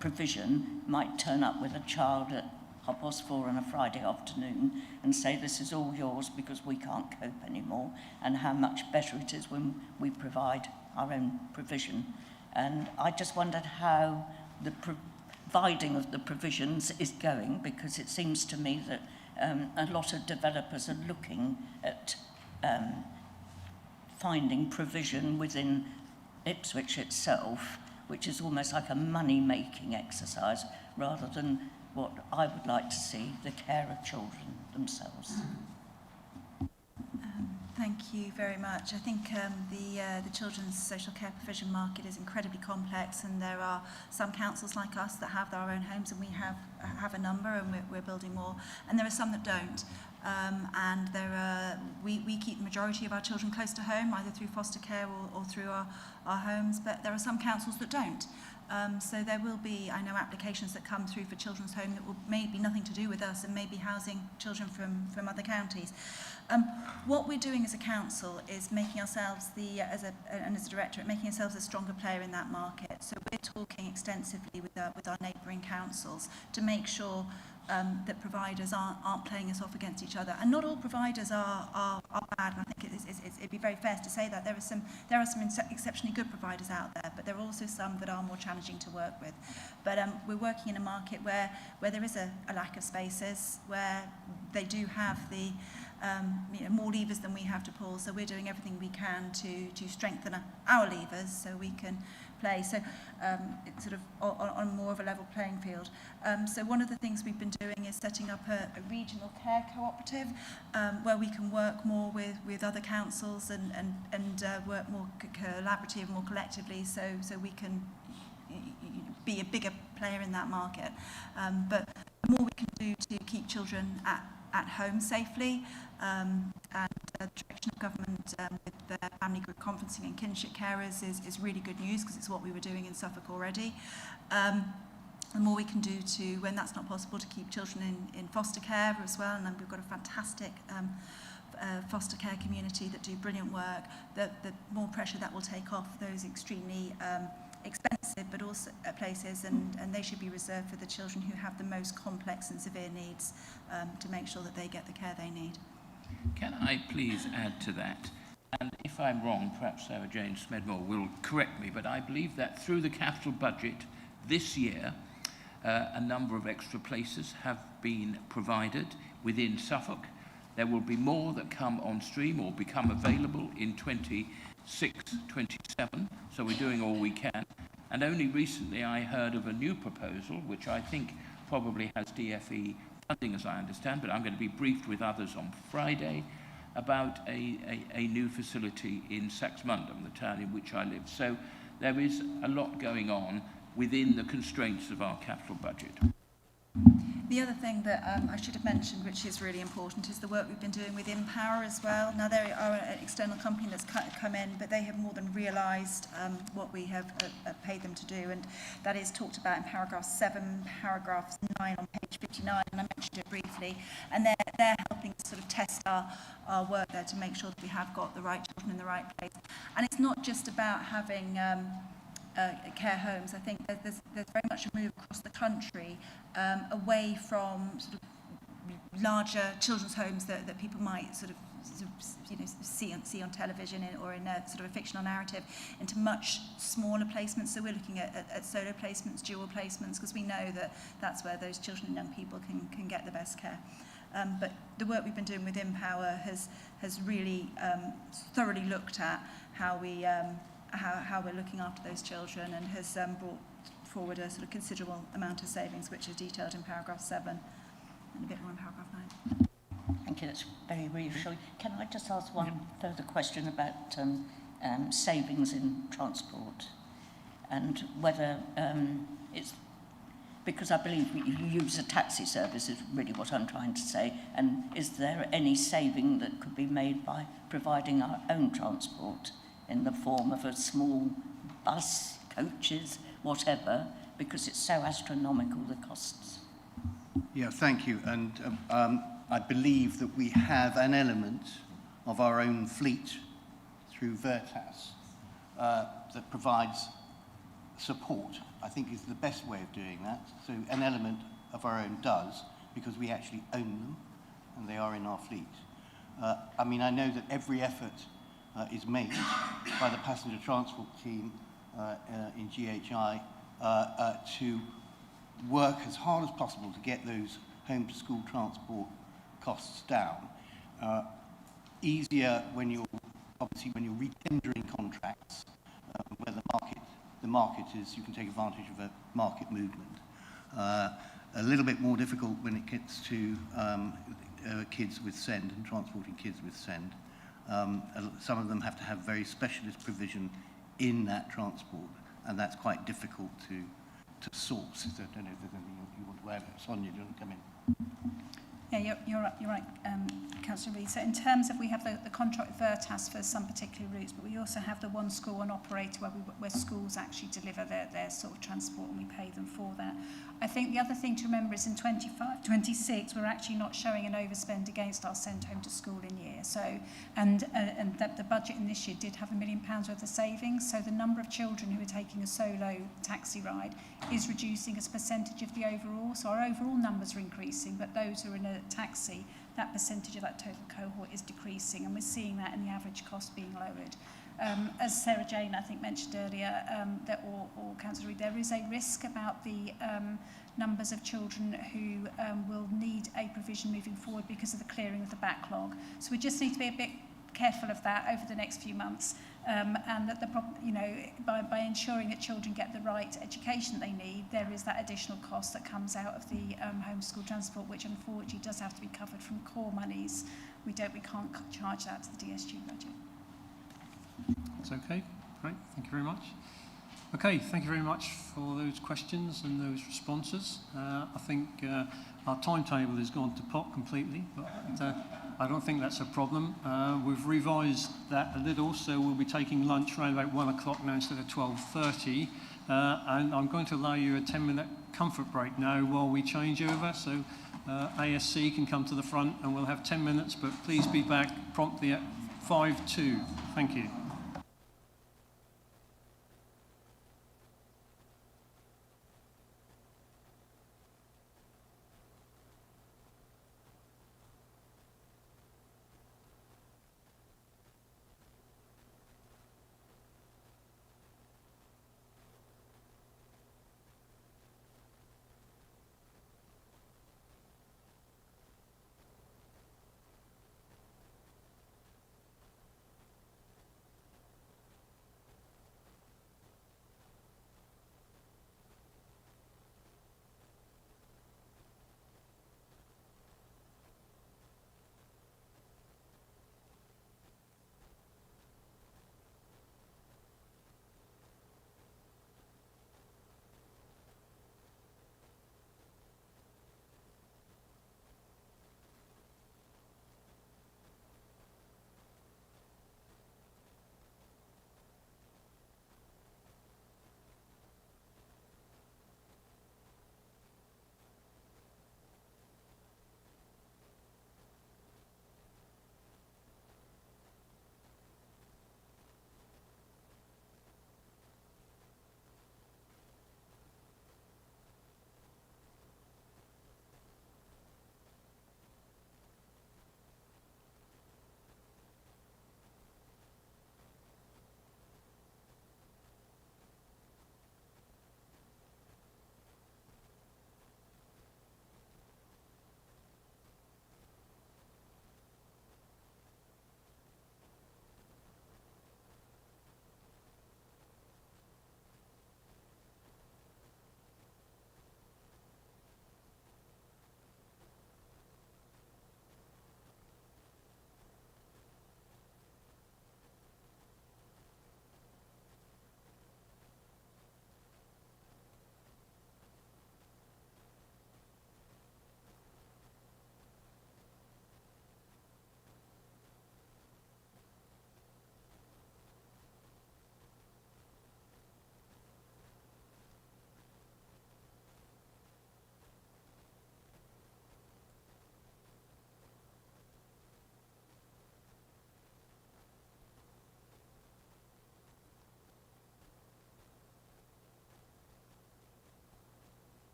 provision might turn up with a child at 4:30 on a Friday afternoon and say, this is all yours because we can't cope anymore, and how much better it is when we provide our own provision. And I just wondered how the providing of the provisions is going, because it seems to me that a lot of developers are looking at finding provision within Ipswich itself, which is almost like a money-making exercise, rather than what I would like to see, the care of children themselves. Thank you very much. I think the children's social care provision market is incredibly complex, and there are some councils like us that have our own homes, and we have a number, and we're building more, and there are some that don't. And we keep the majority of our children close to home, either through foster care or through our homes, but there are some councils that don't. So there will be, I know, applications that come through for children's home that will maybe nothing to do with us and maybe housing children from other counties. What we're doing as a council is making ourselves, as a directorate, making ourselves a stronger player in that market. So we're talking extensively with our neighbouring councils to make sure that providers aren't playing us off against each other. And not all providers are bad. I think it'd be very fair to say that. There are some exceptionally good providers out there, but there are also some that are more challenging to work with. But we're working in a market where there is a lack of spaces, where they do have the more levers than we have to pull. So we're doing everything we can to strengthen our levers so we can play. So it's sort of on more of a level playing field. So one of the things we've been doing is setting up a regional care cooperative where we can work more with other councils and work more collaboratively, more collectively, so we can be a bigger player in that market. But the more we can do to keep children at home safely, and the direction of government with the family group conferencing and kinship carers is really good news, because it's what we were doing in Suffolk already. The more we can do to, when that's not possible, to keep children in foster care as well, and we've got a fantastic foster care community that do brilliant work, the more pressure that will take off those extremely expensive but also places, and they should be reserved for the children who have the most complex and severe needs, to make sure that they get the care they need. Can I please add to that? And if I'm wrong, perhaps Sarah Jane Smedmore will correct me, but I believe that through the capital budget this year, a number of extra places have been provided within Suffolk. There will be more that come on stream or become available in 26, 27, so we're doing all we can. And only recently I heard of a new proposal, which I think probably has DFE funding, as I understand, but I'm going to be briefed with others on Friday about a new facility in Saxmundham, the town in which I live. So there is a lot going on within the constraints of our capital budget. The other thing that I should have mentioned, which is really important, is the work we've been doing with Empower as well. Now, they are an external company that's come in, but they have more than realised what we have paid them to do, and that is talked about in paragraph 7, paragraph 9 on page 59, and I mentioned it briefly, and they're helping sort of test our work there to make sure that we have got the right children in the right place. And it's not just about having care homes. I think there's very much a move across the country away from sort of larger children's homes that people might sort of see on television or in a sort of a fictional narrative, into much smaller placements. So we're looking at solo placements, dual placements, because we know that that's where those children and young people can get the best care. But the work we've been doing with Empower has really thoroughly looked at how we're looking after those children, and has brought forward a sort of considerable amount of savings, which is detailed in paragraph 7 and a bit more in paragraph 9. Thank you, that's very reassuring. Can I just ask one further question about savings in transport, and whether it's, because I believe you use a taxi service is really what I'm trying to say, and is there any saving that could be made by providing our own transport in the form of a small bus, coaches, whatever, because it's so astronomical, the costs. Yeah, thank you. And I believe that we have an element of our own fleet through Veritas that provides support, I think is the best way of doing that. So an element of our own does, because we actually own them and they are in our fleet. I mean, I know that every effort is made by the passenger transport team in GHI to work as hard as possible to get those home to school transport costs down. Easier when you're re-tendering contracts, where the market is, you can take advantage of a market movement. A little bit more difficult when it gets to kids with SEND and transporting kids with SEND. Some of them have to have very specialist provision in that transport, and that's quite difficult to source. I don't know if there's anything you want to add. Sonia, do you want to come in? Yeah, you're right, Councillor Reid. So in terms of, we have the contract with Veritas for some particular routes, but we also have the one school, one operator, where schools actually deliver their sort of transport, and we pay them for that. I think the other thing to remember is in 25-26, we're actually not showing an overspend against our send home to school in year. So, and that the budget in this year did have £1 million worth of savings. So the number of children who are taking a solo taxi ride is reducing as a percentage of the overall. So our overall numbers are increasing, but those who are in a taxi, that percentage of that total cohort is decreasing, and we're seeing that in the average cost being lowered. As Sarah Jane, I think, mentioned earlier, or Councillor Reid, there is a risk about the numbers of children who will need a provision moving forward because of the clearing of the backlog. So we just need to be a bit careful of that over the next few months, and that by ensuring that children get the right education they need, there is that additional cost that comes out of the homeschool transport, which unfortunately does have to be covered from core monies. We can't charge that to the DSG budget. That's okay. Great. Thank you very much. Okay, thank you very much for those questions and those responses. I think our timetable has gone to pot completely, but I don't think that's a problem. We've revised that a little, so we'll be taking lunch around about 1 o'clock now instead of 12:30. And I'm going to allow you a 10-minute comfort break now while we change over. So ASC can come to the front and we'll have 10 minutes, but please be back promptly at 5:02. Thank you.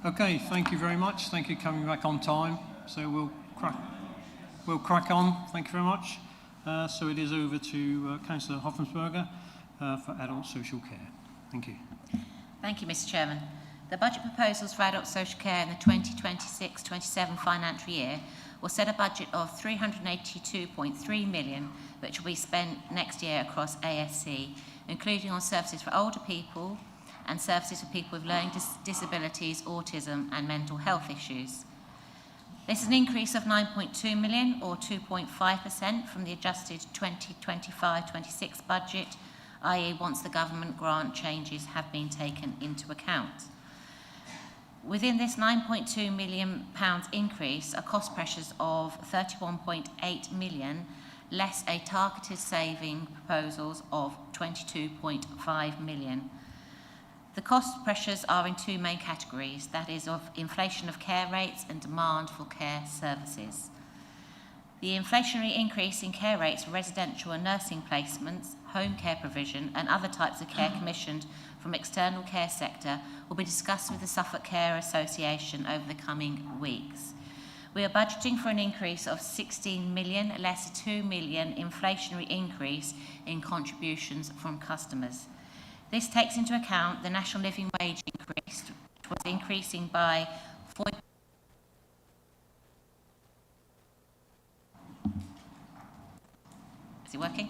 Okay, thank you very much. Thank you for coming back on time. So we'll crack on. Thank you very much. So it is over to Councillor Hoffensberger for adult social care. Thank you. Thank you, Mr. Chairman. The budget proposals for adult social care in the 2026-27 financial year will set a budget of £382.3 million, which will be spent next year across ASC, including on services for older people and services for people with learning disabilities, autism and mental health issues. This is an increase of 9.2 million or 2.5% from the adjusted 2025-26 budget, i.e. once the government grant changes have been taken into account. Within this £9.2 million increase are cost pressures of £31.8 million, less a targeted saving proposals of £22.5 million. The cost pressures are in two main categories, that is of inflation of care rates and demand for care services. The inflationary increase in care rates for residential and nursing placements, home care provision and other types of care commissioned from external care sector will be discussed with the Suffolk Care Association over the coming weeks. We are budgeting for an increase of 16 million, less a 2 million inflationary increase in contributions from customers. This takes into account the national living wage increase, which was increasing by 4. Is it working?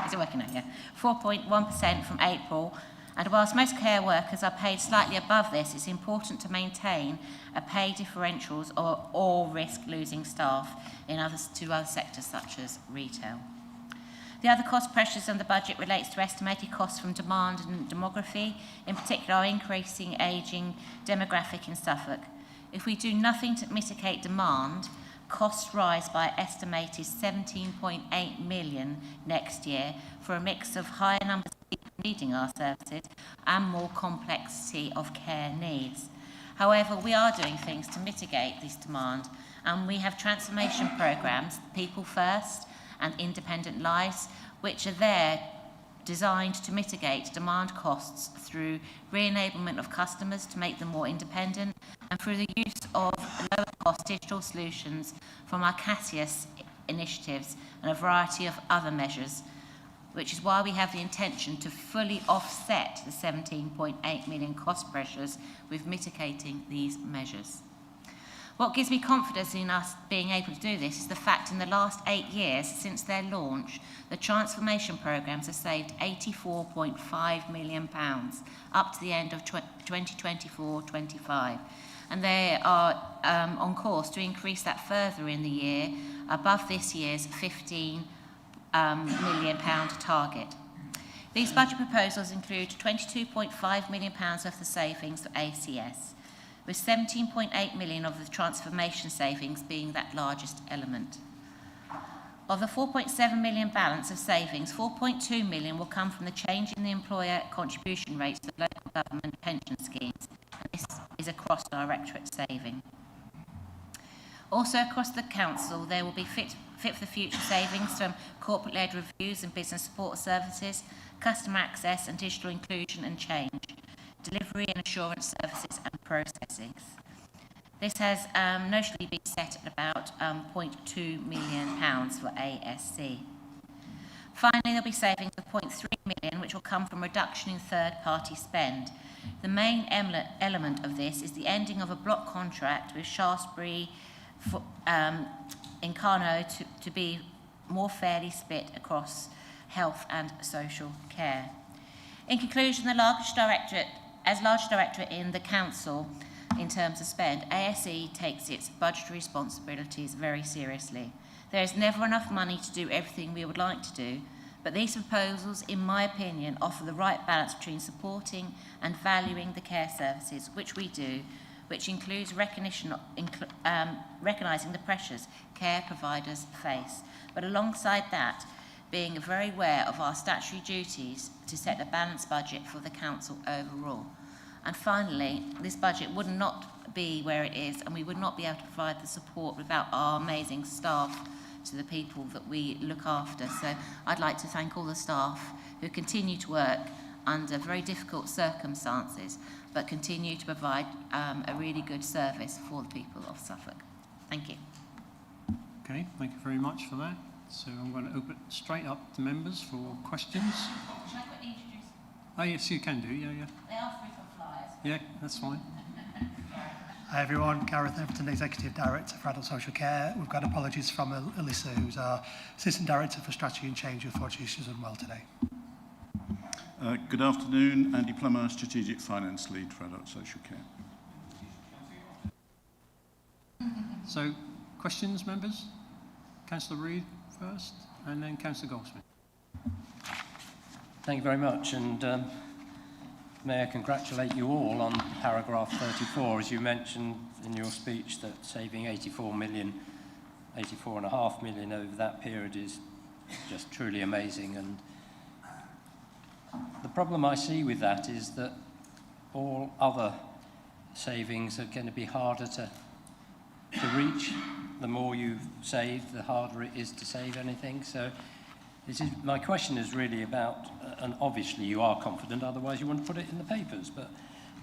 Is it working now? Yeah. 4.1% from April. And whilst most care workers are paid slightly above this, it's important to maintain a pay differentials or risk losing staff in other sectors such as retail. The other cost pressures on the budget relates to estimated costs from demand and demography, in particular our increasing ageing demographic in Suffolk. If we do nothing to mitigate demand, costs rise by estimated 17.8 million next year for a mix of higher numbers of people needing our services and more complexity of care needs. However, we are doing things to mitigate this demand, and we have transformation programs, People First and Independent Lives, which are there designed to mitigate demand costs through re-enablement of customers to make them more independent and through the use of lower cost digital solutions from our Cassius initiatives and a variety of other measures, which is why we have the intention to fully offset the 17.8 million cost pressures with mitigating these measures. What gives me confidence in us being able to do this is the fact in the last 8 years since their launch, the transformation programmes have saved £84.5 million up to the end of 2024-25. And they are on course to increase that further in the year above this year's £15 million target. These budget proposals include £22.5 million of the savings for ACS, with 17.8 million of the transformation savings being that largest element. Of the 4.7 million balance of savings, 4.2 million will come from the change in the employer contribution rates for local government pension schemes, and this is a cross-directorate saving. Also across the council, there will be fit for the future savings from corporate-led reviews and business support services, customer access and digital inclusion and change, delivery and assurance services and processings. This has notionally been set at about £0.2 million for ASC. Finally, there will be savings of £0.3 million, which will come from reduction in third-party spend. The main element of this is the ending of a block contract with Shaftesbury in Carno to be more fairly split across health and social care. In conclusion, largest directorate in the council in terms of spend, ASE takes its budgetary responsibilities very seriously. There is never enough money to do everything we would like to do, but these proposals, in my opinion, offer the right balance between supporting and valuing the care services, which we do, which includes recognising the pressures care providers face, but alongside that, being very aware of our statutory duties to set a balanced budget for the council overall. And finally, this budget would not be where it is, and we would not be able to provide the support without our amazing staff to the people that we look after. So I'd like to thank all the staff who continue to work under very difficult circumstances, but continue to provide a really good service for the people of Suffolk. Thank you. Okay, thank you very much for that. So I'm going to open it straight up to members for questions. Should I quickly introduce? Oh, yes, you can do, yeah. They are free for flyers. Yeah, that's fine. Hi everyone, Gareth Everton, Executive Director for Adult Social Care. We've got apologies from Alyssa, who's our Assistant Director for Strategy and Change with Authority. She's unwell today. Good afternoon, Andy Plummer, Strategic Finance Lead for Adult Social Care. So, questions, members? Councillor Reid first, and then Councillor Goldsmith. Thank you very much, and may I congratulate you all on paragraph 34, as you mentioned in your speech that saving 84.5 million over that period is just truly amazing. And the problem I see with that is that all other savings are going to be harder to reach. The more you save, the harder it is to save anything. So my question is really about, and obviously you are confident, otherwise you wouldn't put it in the papers, but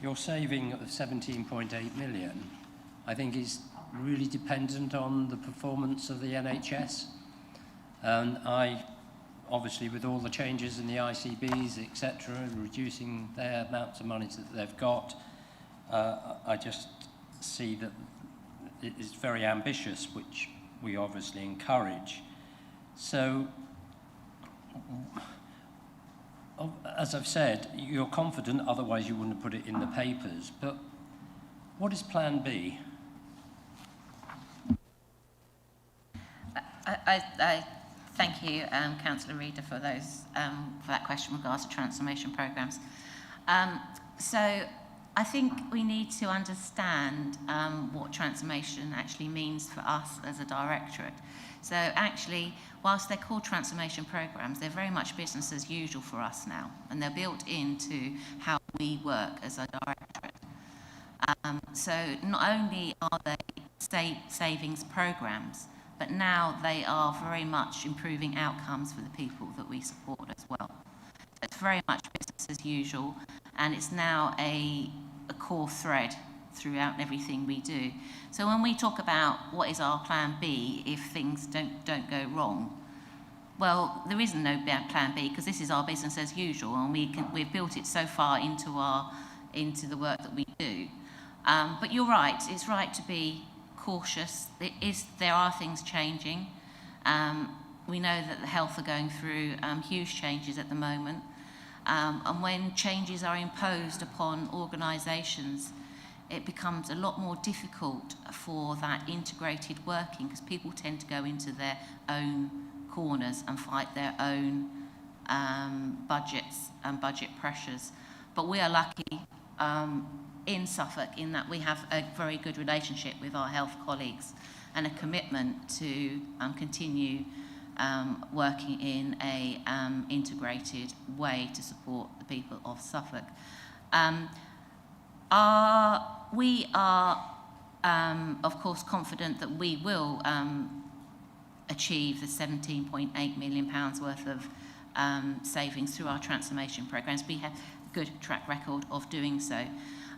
your saving of 17.8 million, I think, is really dependent on the performance of the NHS. And obviously with all the changes in the ICBs, etc., reducing their amounts of money that they've got, I just see that it is very ambitious, which we obviously encourage. So, as I've said, you're confident, otherwise you wouldn't have put it in the papers, but what is Plan B? I thank you, Councillor Reader, for that question in regards to transformation programmes. So I think we need to understand what transformation actually means for us as a directorate. So actually, whilst they're called transformation programmes, they're very much business as usual for us now, and they're built into how we work as a directorate. So not only are they savings programmes, but now they are very much improving outcomes for the people that we support as well. So it's very much business as usual, and it's now a core thread throughout everything we do. So when we talk about what is our plan B if things don't go wrong, well, there isn't no plan B, because this is our business as usual, and we've built it so far into the work that we do. But you're right, it's right to be cautious. There are things changing. We know that the health are going through huge changes at the moment. And when changes are imposed upon organisations, it becomes a lot more difficult for that integrated working, because people tend to go into their own corners and fight their own budgets and budget pressures. But we are lucky in Suffolk in that we have a very good relationship with our health colleagues and a commitment to continue working in a integrated way to support the people of Suffolk. We are, of course, confident that we will achieve the £17.8 million worth of savings through our transformation programmes. We have a good track record of doing so.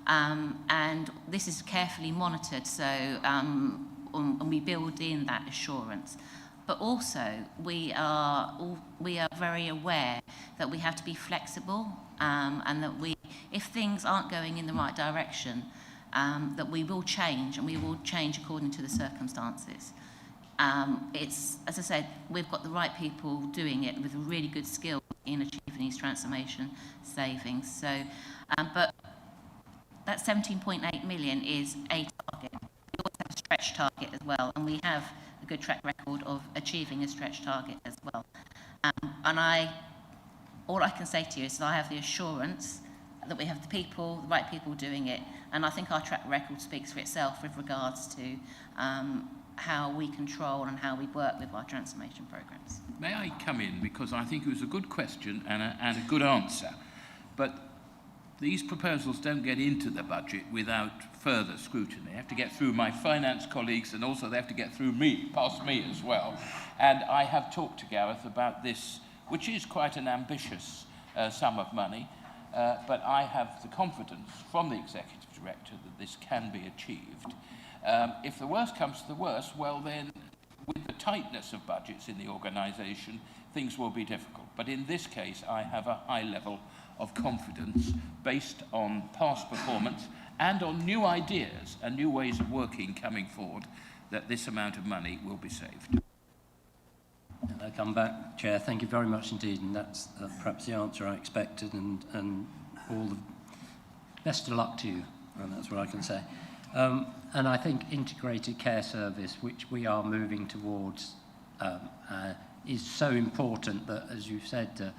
And this is carefully monitored, so and we build in that assurance. But also, we are very aware that we have to be flexible, and that if things aren't going in the right direction, that we will change, and we will change according to the circumstances. It's, as I said, we've got the right people doing it with a really good skill in achieving these transformation savings. So, but that 17.8 million is a target. We also have a stretch target as well, and we have a good track record of achieving a stretch target as well. And all I can say to you is that I have the assurance that we have the right people doing it, and I think our track record speaks for itself with regards to how we control and how we work with our transformation programmes. May I come in, because I think it was a good question and a good answer, but these proposals don't get into the budget without further scrutiny. They have to get through my finance colleagues, and also they have to get through me, past me as well. And I have talked to Gareth about this, which is quite an ambitious sum of money. but I have the confidence from the Executive Director that this can be achieved. If the worst comes to the worst, well then, with the tightness of budgets in the organisation, things will be difficult. But in this case, I have a high level of confidence based on past performance and on new ideas and new ways of working coming forward that this amount of money will be saved. I come back, Chair. Thank you very much indeed, and that's perhaps the answer I expected, and all the best of luck to you, and that's what I can say. And I think integrated care service, which we are moving towards, is so important that, as you've said,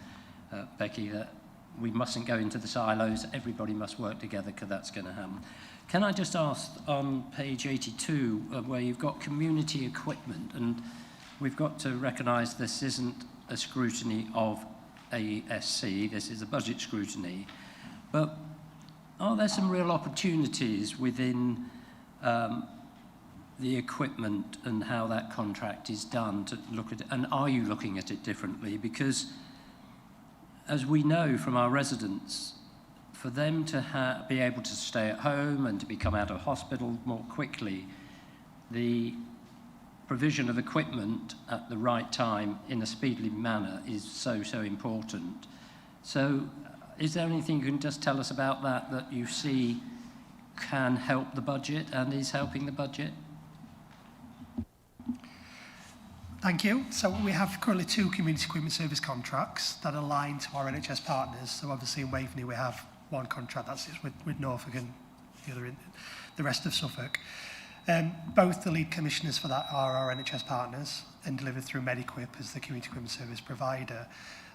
Becky, that we mustn't go into the silos. Everybody must work together, because that's going to happen. Can I just ask, on page 82, where you've got community equipment, and we've got to recognise this isn't a scrutiny of ASC, this is a budget scrutiny, but are there some real opportunities within the equipment and how that contract is done to look at it, and are you looking at it differently? Because as we know from our residents, for them to be able to stay at home and to come out of hospital more quickly, the provision of equipment at the right time in a speedily manner is so important. So is there anything you can just tell us about that you see can help the budget and is helping the budget? Thank you. So we have currently 2 community equipment service contracts that align to our NHS partners. So obviously in Waveney we have one contract that's with Norfolk and the other in the rest of Suffolk. Both the lead commissioners for that are our NHS partners and delivered through Mediquip as the community equipment service provider.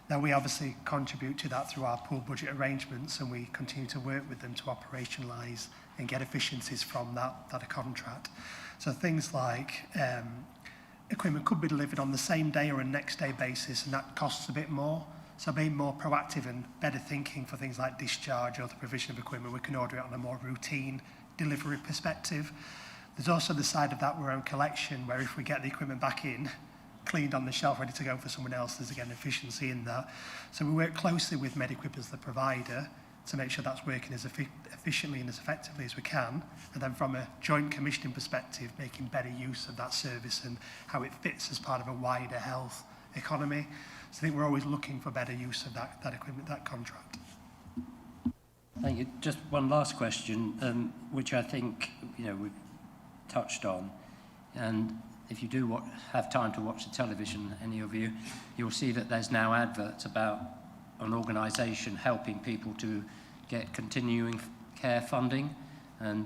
Now we obviously contribute to that through our pool budget arrangements, and we continue to work with them to operationalise and get efficiencies from that contract. So things like equipment could be delivered on the same day or a next day basis, and that costs a bit more. So being more proactive and better thinking for things like discharge or the provision of equipment, we can order it on a more routine delivery perspective. There's also the side of that we're on collection, where if we get the equipment back in, cleaned on the shelf, ready to go for someone else, there's again efficiency in that. So we work closely with Mediquip as the provider to make sure that's working as efficiently and as effectively as we can. And then from a joint commissioning perspective, making better use of that service and how it fits as part of a wider health economy. So I think we're always looking for better use of that equipment, that contract. Thank you. Just one last question, which I think we've touched on, and if you do have time to watch the television, any of you, you'll see that there's now adverts about an organisation helping people to get continuing care funding, and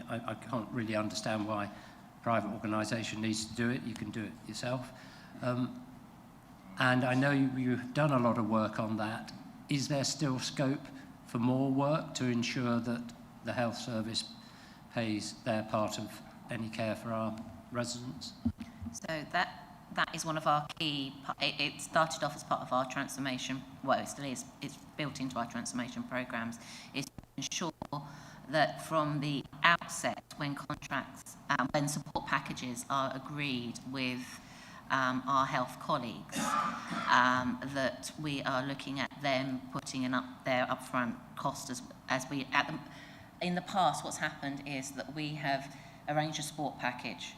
I can't really understand why a private organisation needs to do it. You can do it yourself. And I know you've done a lot of work on that. Is there still scope for more work to ensure that the health service pays their part of any care for our residents? So that is one of our key, it started off as part of our transformation, well it still is, it's built into our transformation programmes, is to ensure that from the outset when contracts, when support packages are agreed with our health colleagues, that we are looking at them putting in their upfront cost as we, in the past what's happened is that we have arranged a support package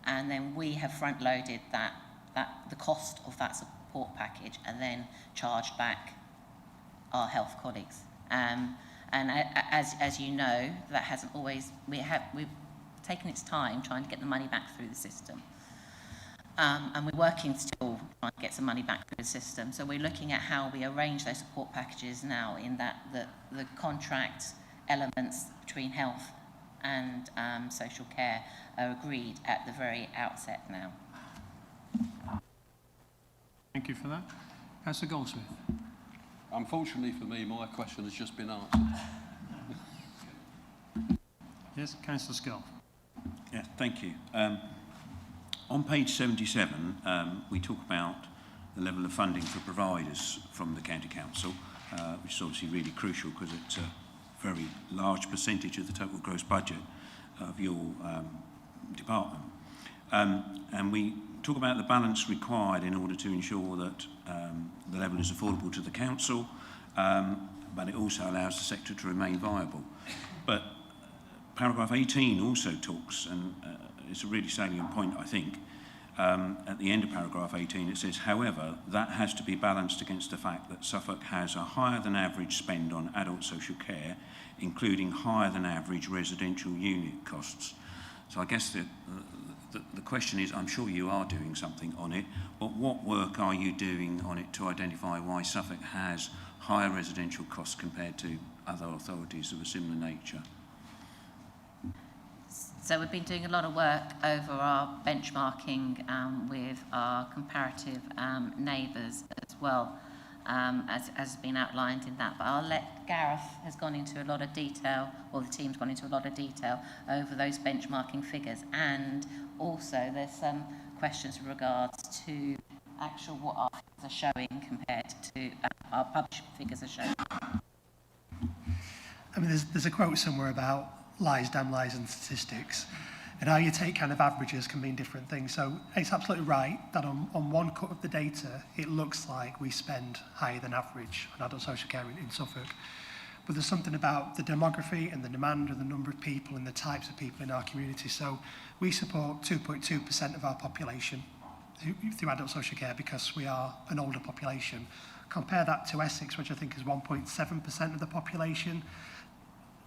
and then we have front-loaded the cost of that support package and then charged back our health colleagues. And as you know, that hasn't always, we've taken its time trying to get the money back through the system. And we're working still trying to get some money back through the system. So we're looking at how we arrange those support packages now, in that the contract elements between health and social care are agreed at the very outset now. Thank you for that. Councillor Goldsmith. Unfortunately for me, my question has just been answered. Yes, Councillor Scarff. Yeah, thank you. On page 77, we talk about the level of funding for providers from the County Council, which is obviously really crucial because it's a very large percentage of the total gross budget of your department. And we talk about the balance required in order to ensure that the level is affordable to the council, but it also allows the sector to remain viable. But paragraph 18 also talks, and it's a really salient point, I think. At the end of paragraph 18, it says, however, that has to be balanced against the fact that Suffolk has a higher than average spend on adult social care, including higher than average residential unit costs. So I guess the question is, I'm sure you are doing something on it, but what work are you doing on it to identify why Suffolk has higher residential costs compared to other authorities of a similar nature? So we've been doing a lot of work over our benchmarking with our comparative neighbours as well, as has been outlined in that. But I'll let Gareth has gone into a lot of detail, or the team's gone into a lot of detail over those benchmarking figures. And also there's some questions with regards to actual what our figures are showing compared to our published figures are showing. I mean, there's a quote somewhere about lies, damn lies and statistics, and how you take kind of averages can mean different things. So it's absolutely right that on one cut of the data, it looks like we spend higher than average on adult social care in Suffolk. But there's something about the demography and the demand and the number of people and the types of people in our community. So we support 2.2% of our population through adult social care because we are an older population. Compare that to Essex, which I think is 1.7% of the population.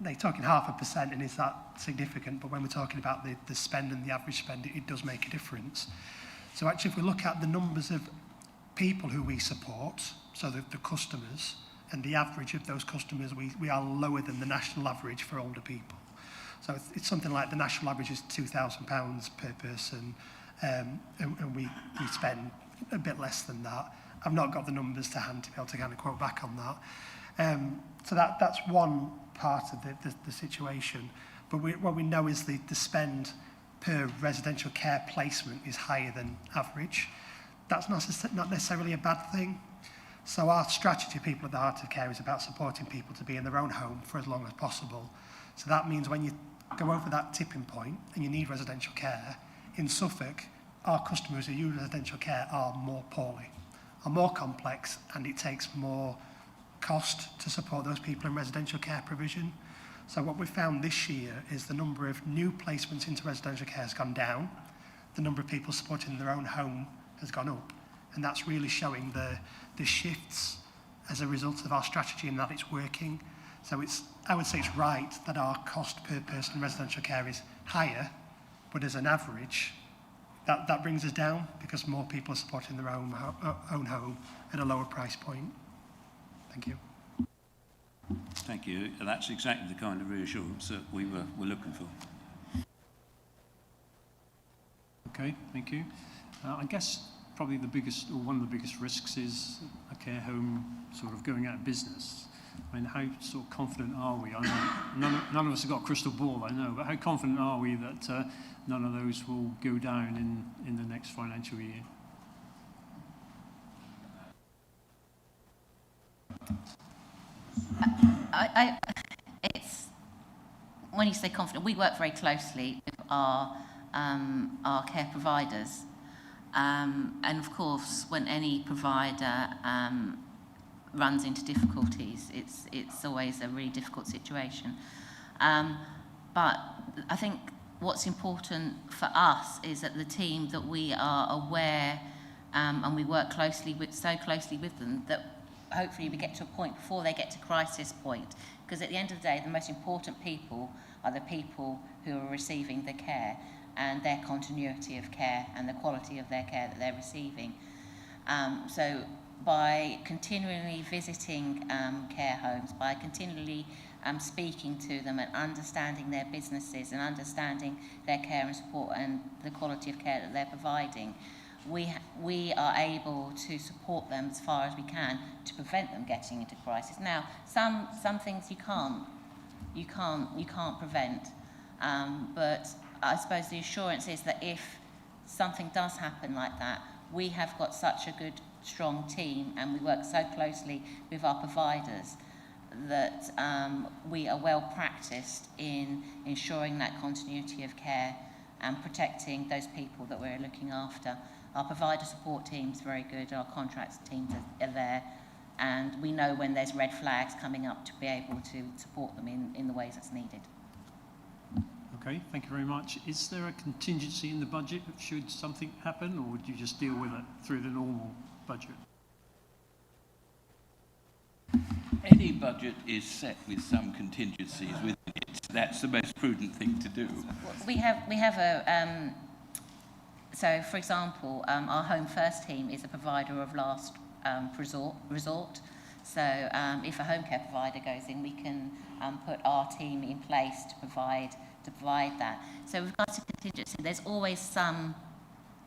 They're talking 0.5%, and is that significant? But when we're talking about the spend and the average spend, it does make a difference. So actually, if we look at the numbers of people who we support, so the customers, and the average of those customers, we are lower than the national average for older people. So it's something like the national average is £2,000 per person, and we spend a bit less than that. I've not got the numbers to hand to be able to kind of quote back on that. So that's one part of the situation. But what we know is the spend per residential care placement is higher than average. That's not necessarily a bad thing. So our strategy, People at the Heart of Care, is about supporting people to be in their own home for as long as possible. So that means when you go over that tipping point and you need residential care, in Suffolk, our customers who use residential care are more poorly, are more complex, and it takes more cost to support those people in residential care provision. So what we've found this year is the number of new placements into residential care has gone down. The number of people supporting in their own home has gone up. And that's really showing the shifts as a result of our strategy and that it's working. So I would say it's right that our cost per person in residential care is higher, but as an average, that brings us down because more people are supporting their own home at a lower price point. Thank you. Thank you. That's exactly the kind of reassurance that we were looking for. Okay, thank you. I guess probably the biggest, or one of the biggest risks is a care home sort of going out of business. I mean, how sort of confident are we? I know none of us have got a crystal ball, I know, but how confident are we that none of those will go down in the next financial year? It's when you say confident, we work very closely with our care providers, and of course, when any provider runs into difficulties, it's always a really difficult situation. But I think what's important for us is that the team that we are aware and we work so closely with them that hopefully we get to a point before they get to crisis point, because at the end of the day, the most important people are the people who are receiving the care and their continuity of care and the quality of their care that they're receiving. So by continually visiting care homes, by continually speaking to them and understanding their businesses and understanding their care and support and the quality of care that they're providing, we are able to support them as far as we can to prevent them getting into crisis. Now, some things you can't prevent, but I suppose the assurance is that if something does happen like that, we have got such a good, strong team, and we work so closely with our providers that we are well practiced in ensuring that continuity of care and protecting those people that we're looking after. Our provider support team's very good, our contracts teams are there and we know when there's red flags coming up to be able to support them in the ways that's needed. Okay, thank you very much. Is there a contingency in the budget should something happen, or would you just deal with it through the normal budget? Any budget is set with some contingencies within it. That's the most prudent thing to do. We have a, so for example, our Home First team is a provider of last resort. So if a home care provider goes in, we can put our team in place to provide that. So with regards to contingency, there's always some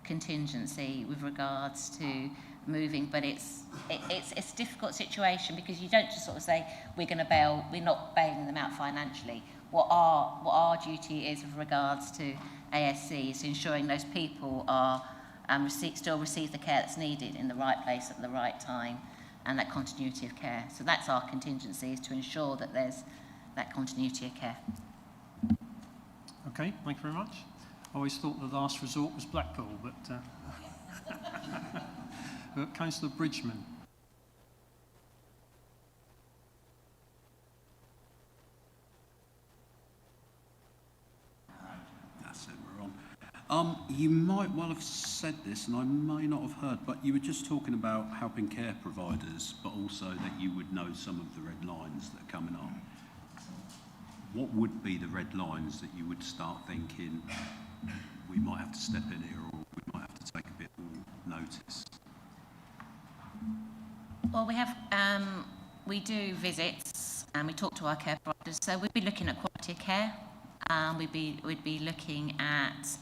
contingency with regards to moving, but it's a difficult situation because you don't just sort of say we're going to bail, we're not bailing them out financially. What our duty is with regards to ASC is ensuring those people are still receive the care that's needed in the right place at the right time, and that continuity of care. So that's our contingency, is to ensure that there's that continuity of care. Okay, thank you very much. I always thought the last resort was Blackpool, but Councillor Bridgeman. That's it, we're on. You might well have said this, and I may not have heard, but you were just talking about helping care providers, but also that you would know some of the red lines that are coming up. What would be the red lines that you would start thinking, we might have to step in here, or we might have to take a bit more notice? Well, we do visits and we talk to our care providers. So we'd be looking at quality of care. We'd be looking at,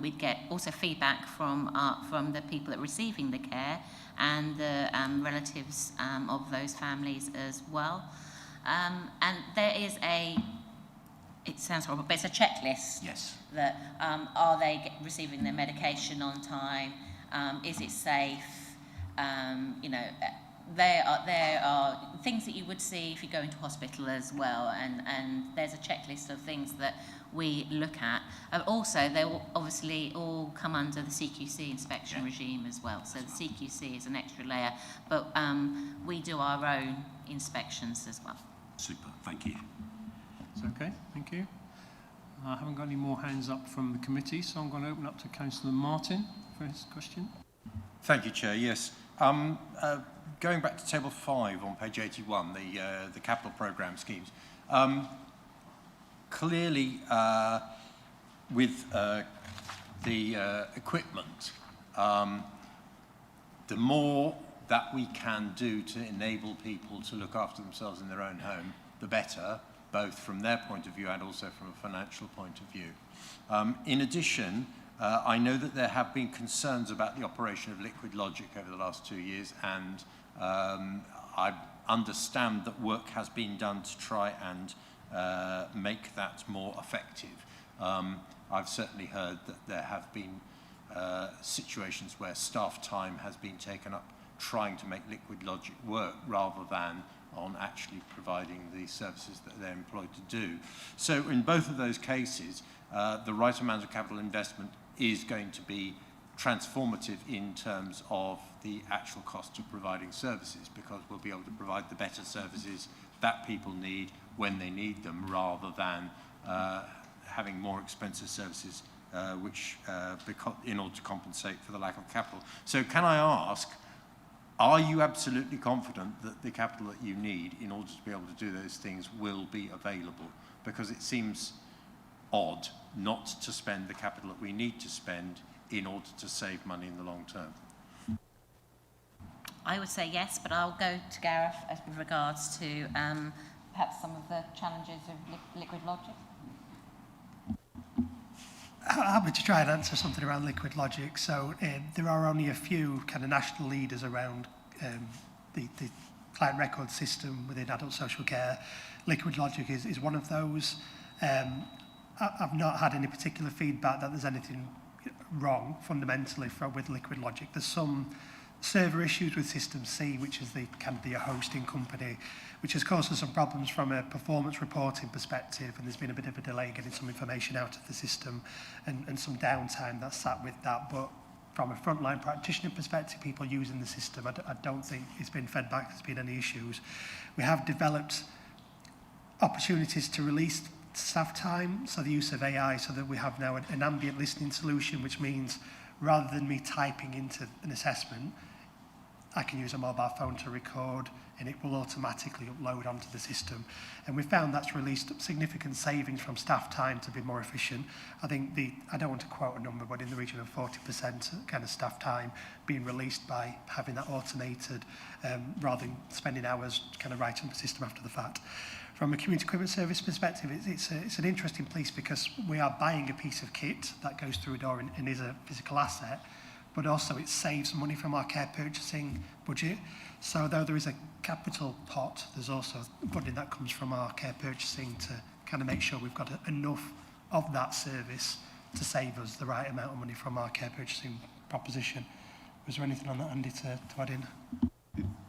we'd get also feedback from the people that are receiving the care and the relatives of those families as well. And there is it sounds horrible, but it's a checklist. Yes. That are they receiving their medication on time? Is it safe? You know, there are things that you would see if you go into hospital as well, and there's a checklist of things that we look at. Also, they will obviously all come under the CQC inspection regime as well. So the CQC is an extra layer, but we do our own inspections as well. Super, thank you. It's okay, thank you. I haven't got any more hands up from the committee, so I'm going to open up to Councillor Martin for his question. Thank you, Chair. Yes. Going back to Table 5 on page 81, the capital programme schemes. Clearly, with the equipment, the more that we can do to enable people to look after themselves in their own home, the better, both from their point of view and also from a financial point of view. In addition, I know that there have been concerns about the operation of Liquid Logic over the last 2 years, and I understand that work has been done to try and make that more effective. I've certainly heard that there have been situations where staff time has been taken up trying to make Liquid Logic work rather than on actually providing the services that they're employed to do. So in both of those cases, the right amount of capital investment is going to be transformative in terms of the actual cost of providing services, because we'll be able to provide the better services that people need when they need them, rather than having more expensive services in order to compensate for the lack of capital. So can I ask, are you absolutely confident that the capital that you need in order to be able to do those things will be available? Because it seems odd not to spend the capital that we need to spend in order to save money in the long term. I would say yes, but I'll go to Gareth with regards to perhaps some of the challenges of Liquid Logic. I'm happy to try and answer something around Liquid Logic. So there are only a few kind of national leaders around the client record system within adult social care. Liquid Logic is one of those. I've not had any particular feedback that there's anything wrong fundamentally with Liquid Logic. There's some server issues with System C, which is the hosting company, which has caused us some problems from a performance reporting perspective, and there's been a bit of a delay getting some information out of the system and some downtime that's sat with that. But from a frontline practitioner perspective, people using the system, I don't think it's been fed back, there's been any issues. We have developed opportunities to release staff time, so the use of AI, so that we have now an ambient listening solution, which means rather than me typing into an assessment, I can use a mobile phone to record and it will automatically upload onto the system. And we found that's released significant savings from staff time to be more efficient. I think I don't want to quote a number, but in the region of 40% kind of staff time being released by having that automated rather than spending hours kind of writing the system after the fact. From a community equipment service perspective, it's an interesting piece because we are buying a piece of kit that goes through a door and is a physical asset, but also it saves money from our care purchasing budget. So though there is a capital pot, there's also funding that comes from our care purchasing to kind of make sure we've got enough of that service to save us the right amount of money from our care purchasing proposition. Was there anything on that, Andy, to add in?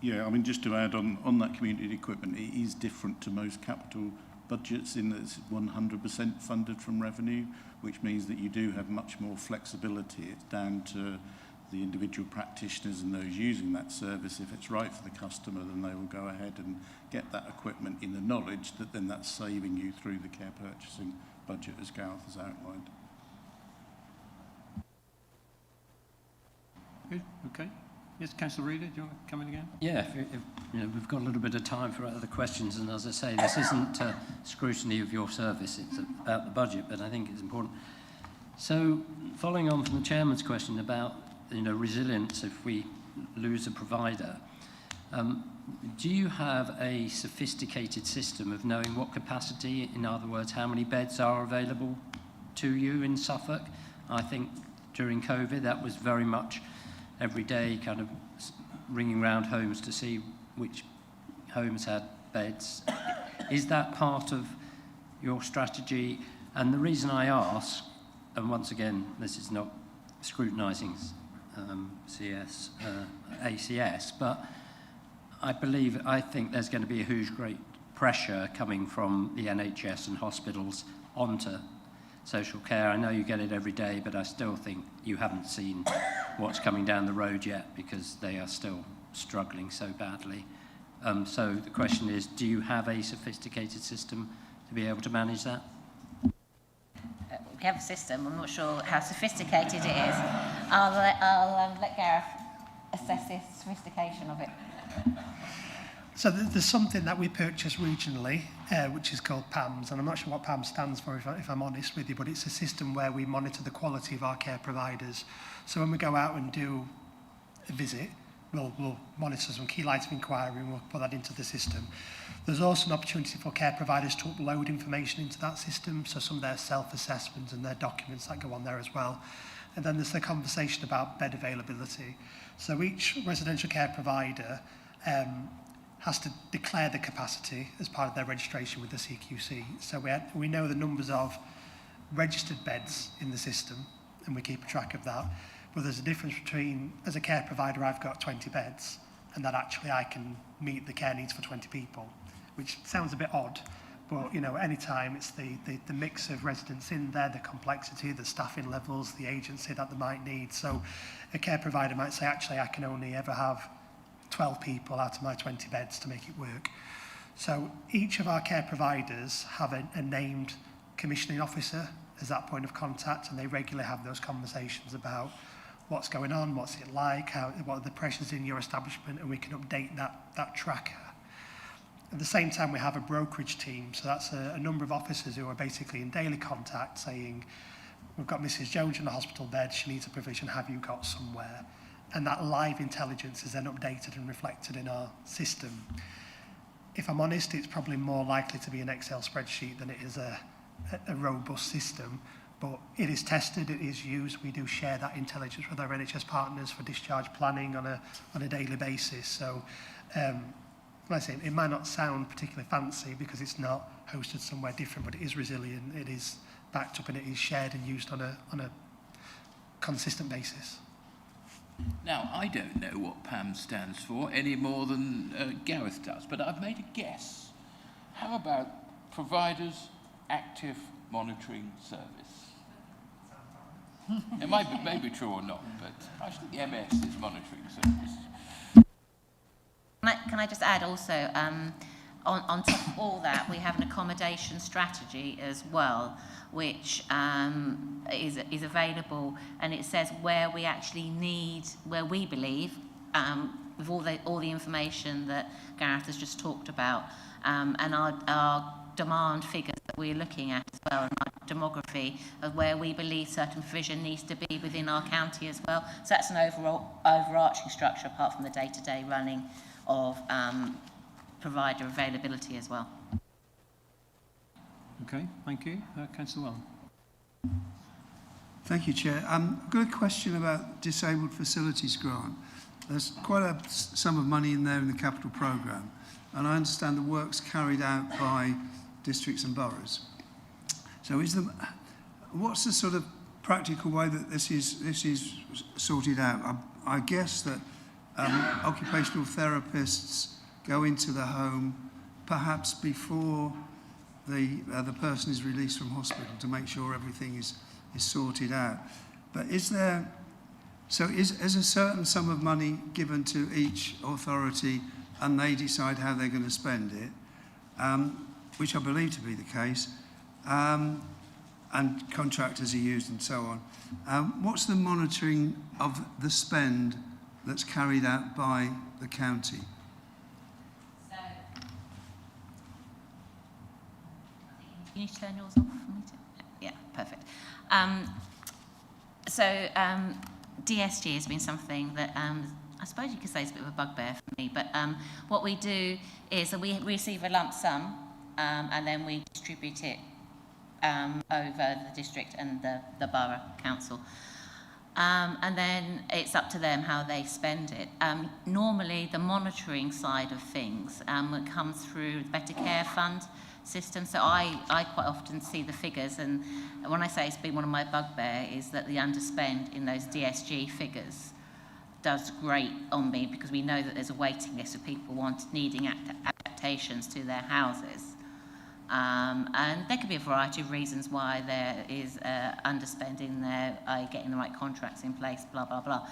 Yeah, I mean, just to add on that community equipment, it is different to most capital budgets in that it's 100% funded from revenue, which means that you do have much more flexibility. It's down to the individual practitioners and those using that service. If it's right for the customer, then they will go ahead and get that equipment in the knowledge that then that's saving you through the care purchasing budget, as Gareth has outlined. Good, okay. Yes, Councillor Reader, do you want to come in again? Yeah, if you know, we've got a little bit of time for other questions, and as I say, this isn't a scrutiny of your service, it's about the budget, but I think it's important. So, following on from the Chairman's question about, you know, resilience if we lose a provider, do you have a sophisticated system of knowing what capacity, in other words, how many beds are available to you in Suffolk? I think during COVID that was very much every day kind of ringing round homes to see which homes had beds. Is that part of your strategy? And the reason I ask, and once again, this is not scrutinising ACS, but I think there's going to be a huge great pressure coming from the NHS and hospitals onto social care. I know you get it every day, but I still think you haven't seen what's coming down the road yet because they are still struggling so badly. So the question is, do you have a sophisticated system to be able to manage that? We have a system. I'm not sure how sophisticated it is. I'll let Gareth assess the sophistication of it. So there's something that we purchase regionally, which is called PAMS, and I'm not sure what PAMS stands for, if I'm honest with you, but it's a system where we monitor the quality of our care providers. So when we go out and do a visit, we'll monitor some key lines of inquiry and we'll put that into the system. There's also an opportunity for care providers to upload information into that system, so some of their self-assessments and their documents that go on there as well. And then there's the conversation about bed availability. So each residential care provider has to declare the capacity as part of their registration with the CQC. So we know the numbers of registered beds in the system, and we keep a track of that. But there's a difference between, as a care provider, I've got 20 beds, and that actually I can meet the care needs for 20 people, which sounds a bit odd, but you know, anytime it's the mix of residents in there, the complexity, the staffing levels, the agency that they might need. So a care provider might say, actually, I can only ever have 12 people out of my 20 beds to make it work. So each of our care providers have a named commissioning officer as that point of contact, and they regularly have those conversations about what's going on, what's it like, what are the pressures in your establishment, and we can update that tracker. At the same time, we have a brokerage team, so that's a number of officers who are basically in daily contact saying, we've got Mrs. Jones in the hospital bed, she needs a provision, have you got somewhere? And that live intelligence is then updated and reflected in our system. If I'm honest, it's probably more likely to be an Excel spreadsheet than it is a robust system, but it is tested, it is used. We do share that intelligence with our NHS partners for discharge planning on a daily basis. So, like I say, it might not sound particularly fancy because it's not hosted somewhere different, but it is resilient, it is backed up, and it is shared and used on a consistent basis. Now, I don't know what PAM stands for any more than Gareth does, but I've made a guess. How about Providers Active Monitoring Service? It may be true or not, but I think the MS is monitoring service. Can I just add also, on top of all that, we have an accommodation strategy as well, which is available, and it says where we actually need, where we believe, with all the information that Gareth has just talked about, and our demand figures that we're looking at as well, and our demography of where we believe certain provision needs to be within our county as well. So that's an overarching structure apart from the day-to-day running of provider availability as well. Okay, thank you. Councillor Welham. Thank you, Chair. I've got a question about disabled facilities grant. There's quite a sum of money in there in the capital programme, and I understand the work's carried out by districts and boroughs. So what's the sort of practical way that this is sorted out? I guess that occupational therapists go into the home perhaps before the person is released from hospital to make sure everything is sorted out. But is a certain sum of money given to each authority and they decide how they're going to spend it, which I believe to be the case, and contractors are used and so on. What's the monitoring of the spend that's carried out by the county? Can you turn yours off for me too? Yeah, perfect. DSG has been something that I suppose you could say is a bit of a bugbear for me, but what we do is that we receive a lump sum and then we distribute it over the district and the borough council. And then it's up to them how they spend it. Normally, the monitoring side of things comes through the Better Care Fund system. So I quite often see the figures, and when I say it's been one of my bugbear is that the underspend in those DSG figures does great on me, because we know that there's a waiting list of people needing adaptations to their houses. And there could be a variety of reasons why there is underspending there, getting the right contracts in place, blah, blah, blah.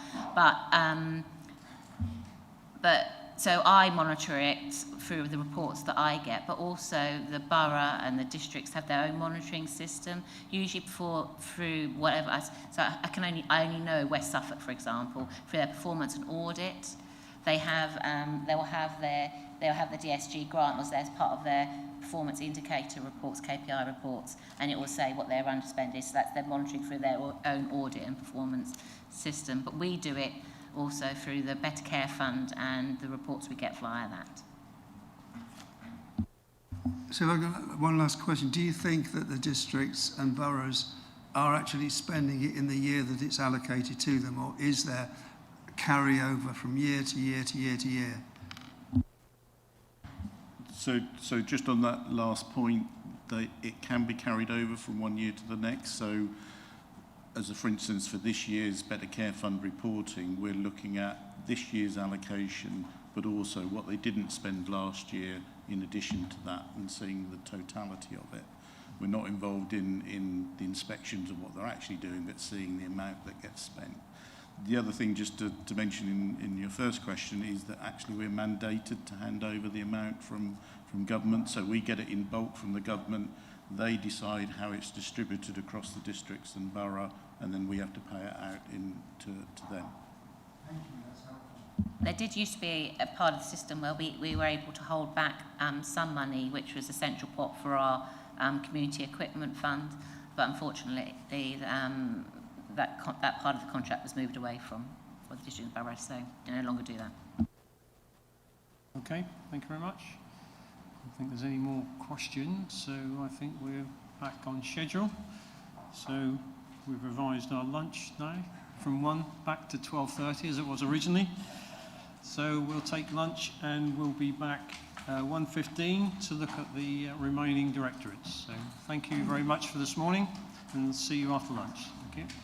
But so I monitor it through the reports that I get, but also the borough and the districts have their own monitoring system, usually through whatever. So I only know West Suffolk, for example, for their performance and audit. They will have the DSG grant was there as part of their performance indicator reports, KPI reports, and it will say what their underspend is. So that's their monitoring through their own audit and performance system. But we do it also through the Better Care Fund and the reports we get via that. So I've got one last question. Do you think that the districts and boroughs are actually spending it in the year that it's allocated to them, or is there carryover from year to year to year to year? So just on that last point, it can be carried over from one year to the next. So for instance, for this year's Better Care Fund reporting, we're looking at this year's allocation, but also what they didn't spend last year in addition to that, and seeing the totality of it. We're not involved in the inspections of what they're actually doing, but seeing the amount that gets spent. The other thing, just to mention in your first question, is that actually we're mandated to hand over the amount from government. So we get it in bulk from the government. They decide how it's distributed across the districts and borough, and then we have to pay it out to them. Thank you, that's helpful. There did used to be a part of the system where we were able to hold back some money, which was a central pot for our community equipment fund, but unfortunately that part of the contract was moved away from the district and borough, so they no longer do that. Okay, thank you very much. I don't think there's any more questions, so I think we're back on schedule. So we've revised our lunch now from 1 back to 12:30 as it was originally. So we'll take lunch and we'll be back 1:15 to look at the remaining directorates. So thank you very much for this morning, and see you after lunch. Thank you.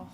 off.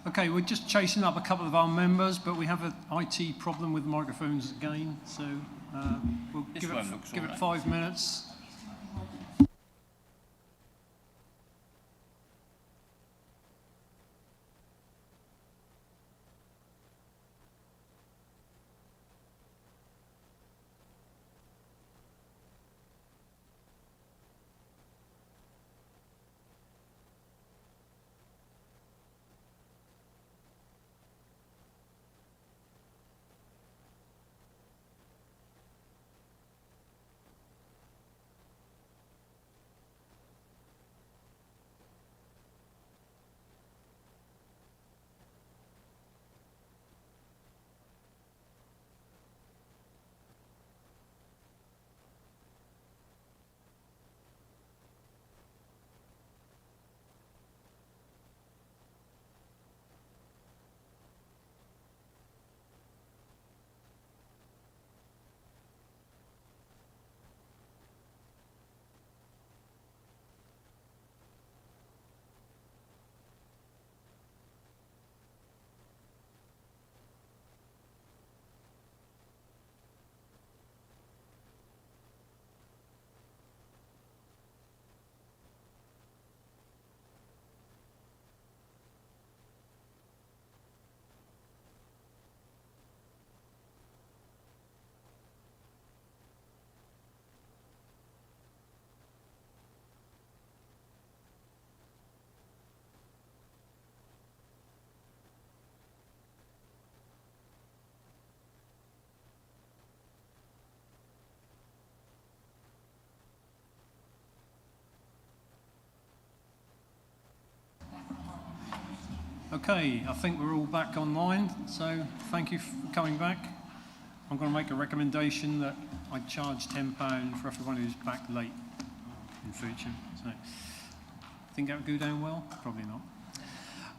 Okay, we're just chasing up a couple of our members, but we have an IT problem with microphones again, so we'll give it 5 minutes. Okay, I think we're all back online, so thank you for coming back. I'm going to make a recommendation that I charge £10 for everyone who's back late in future. So, think that would go down well? Probably not.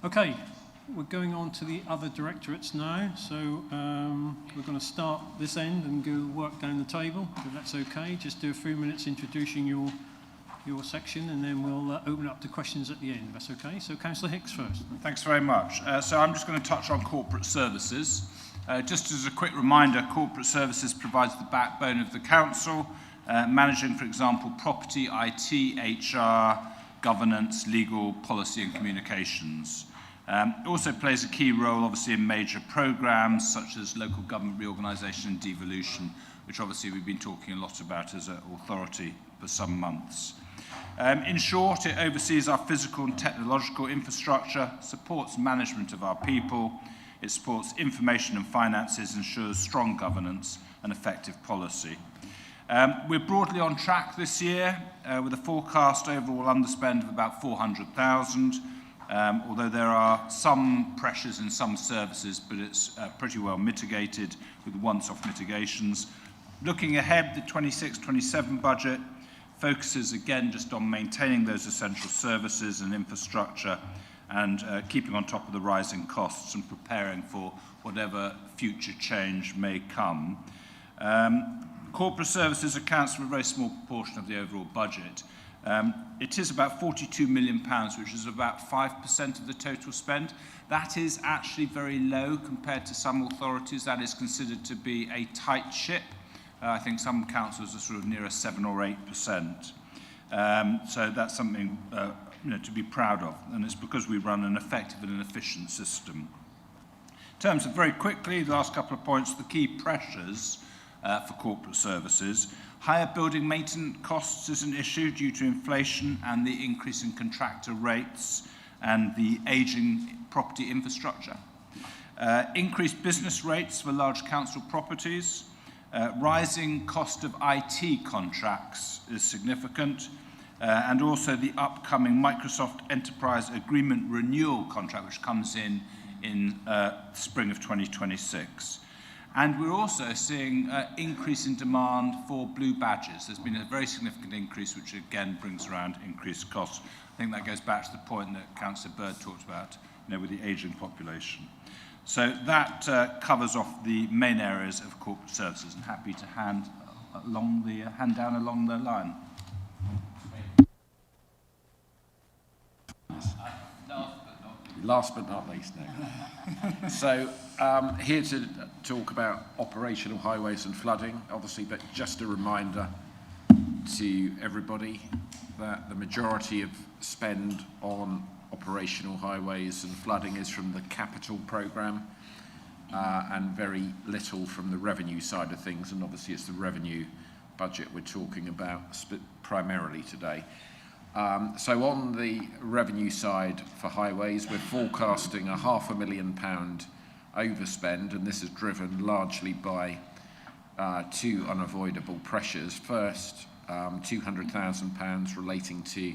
Okay, we're going on to the other directorates now, so we're going to start this end and go work down the table, if that's okay. Just do a few minutes introducing your section, and then we'll open up to questions at the end, if that's okay. So Councillor Hicks first. Thanks very much. So I'm just going to touch on corporate services. Just as a quick reminder, corporate services provides the backbone of the council, managing, for example, property, IT, HR, governance, legal, policy and communications. It also plays a key role, obviously, in major programmes such as local government reorganisation and devolution, which obviously we've been talking a lot about as an authority for some months. In short, it oversees our physical and technological infrastructure, supports management of our people, it supports information and finances, ensures strong governance and effective policy. We're broadly on track this year with a forecast overall underspend of about 400,000, although there are some pressures in some services, but it's pretty well mitigated with once-off mitigations. Looking ahead, the 26-27 budget focuses again just on maintaining those essential services and infrastructure and keeping on top of the rising costs and preparing for whatever future change may come. Corporate services accounts for a very small proportion of the overall budget. It is about £42 million, which is about 5% of the total spend. That is actually very low compared to some authorities. That is considered to be a tight ship. I think some councils are sort of nearer 7 or 8%. So that's something to be proud of, and it's because we run an effective and an efficient system. In terms of, very quickly, the last couple of points, the key pressures for corporate services. Higher building maintenance costs is an issue due to inflation and the increase in contractor rates and the ageing property infrastructure. Increased business rates for large council properties. Rising cost of IT contracts is significant, and also the upcoming Microsoft Enterprise Agreement renewal contract, which comes in spring of 2026. And we're also seeing increase in demand for blue badges. There's been a very significant increase, which again brings around increased costs. I think that goes back to the point that Councillor Bird talked about, with the ageing population. So that covers off the main areas of corporate services, and happy to hand down along the line. Last but not Last but not least, no. So, here to talk about operational highways and flooding, obviously, but just a reminder to everybody that the majority of spend on operational highways and flooding is from the capital programme, and very little from the revenue side of things, and obviously it's the revenue budget we're talking about primarily today. So on the revenue side for highways, we're forecasting a £500,000 overspend, and this is driven largely by two unavoidable pressures. First, £200,000 relating to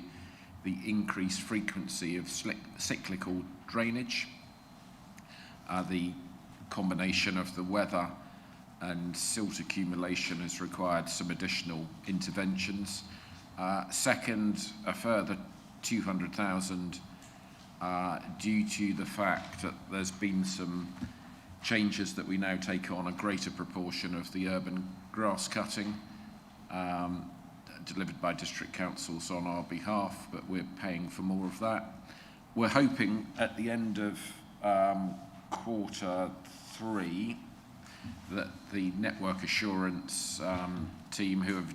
the increased frequency of cyclical drainage. The combination of the weather and silt accumulation has required some additional interventions. Second, a further 200,000 due to the fact that there's been some changes that we now take on a greater proportion of the urban grass cutting delivered by district councils on our behalf, but we're paying for more of that. We're hoping at the end of quarter 3 that the network assurance team, who have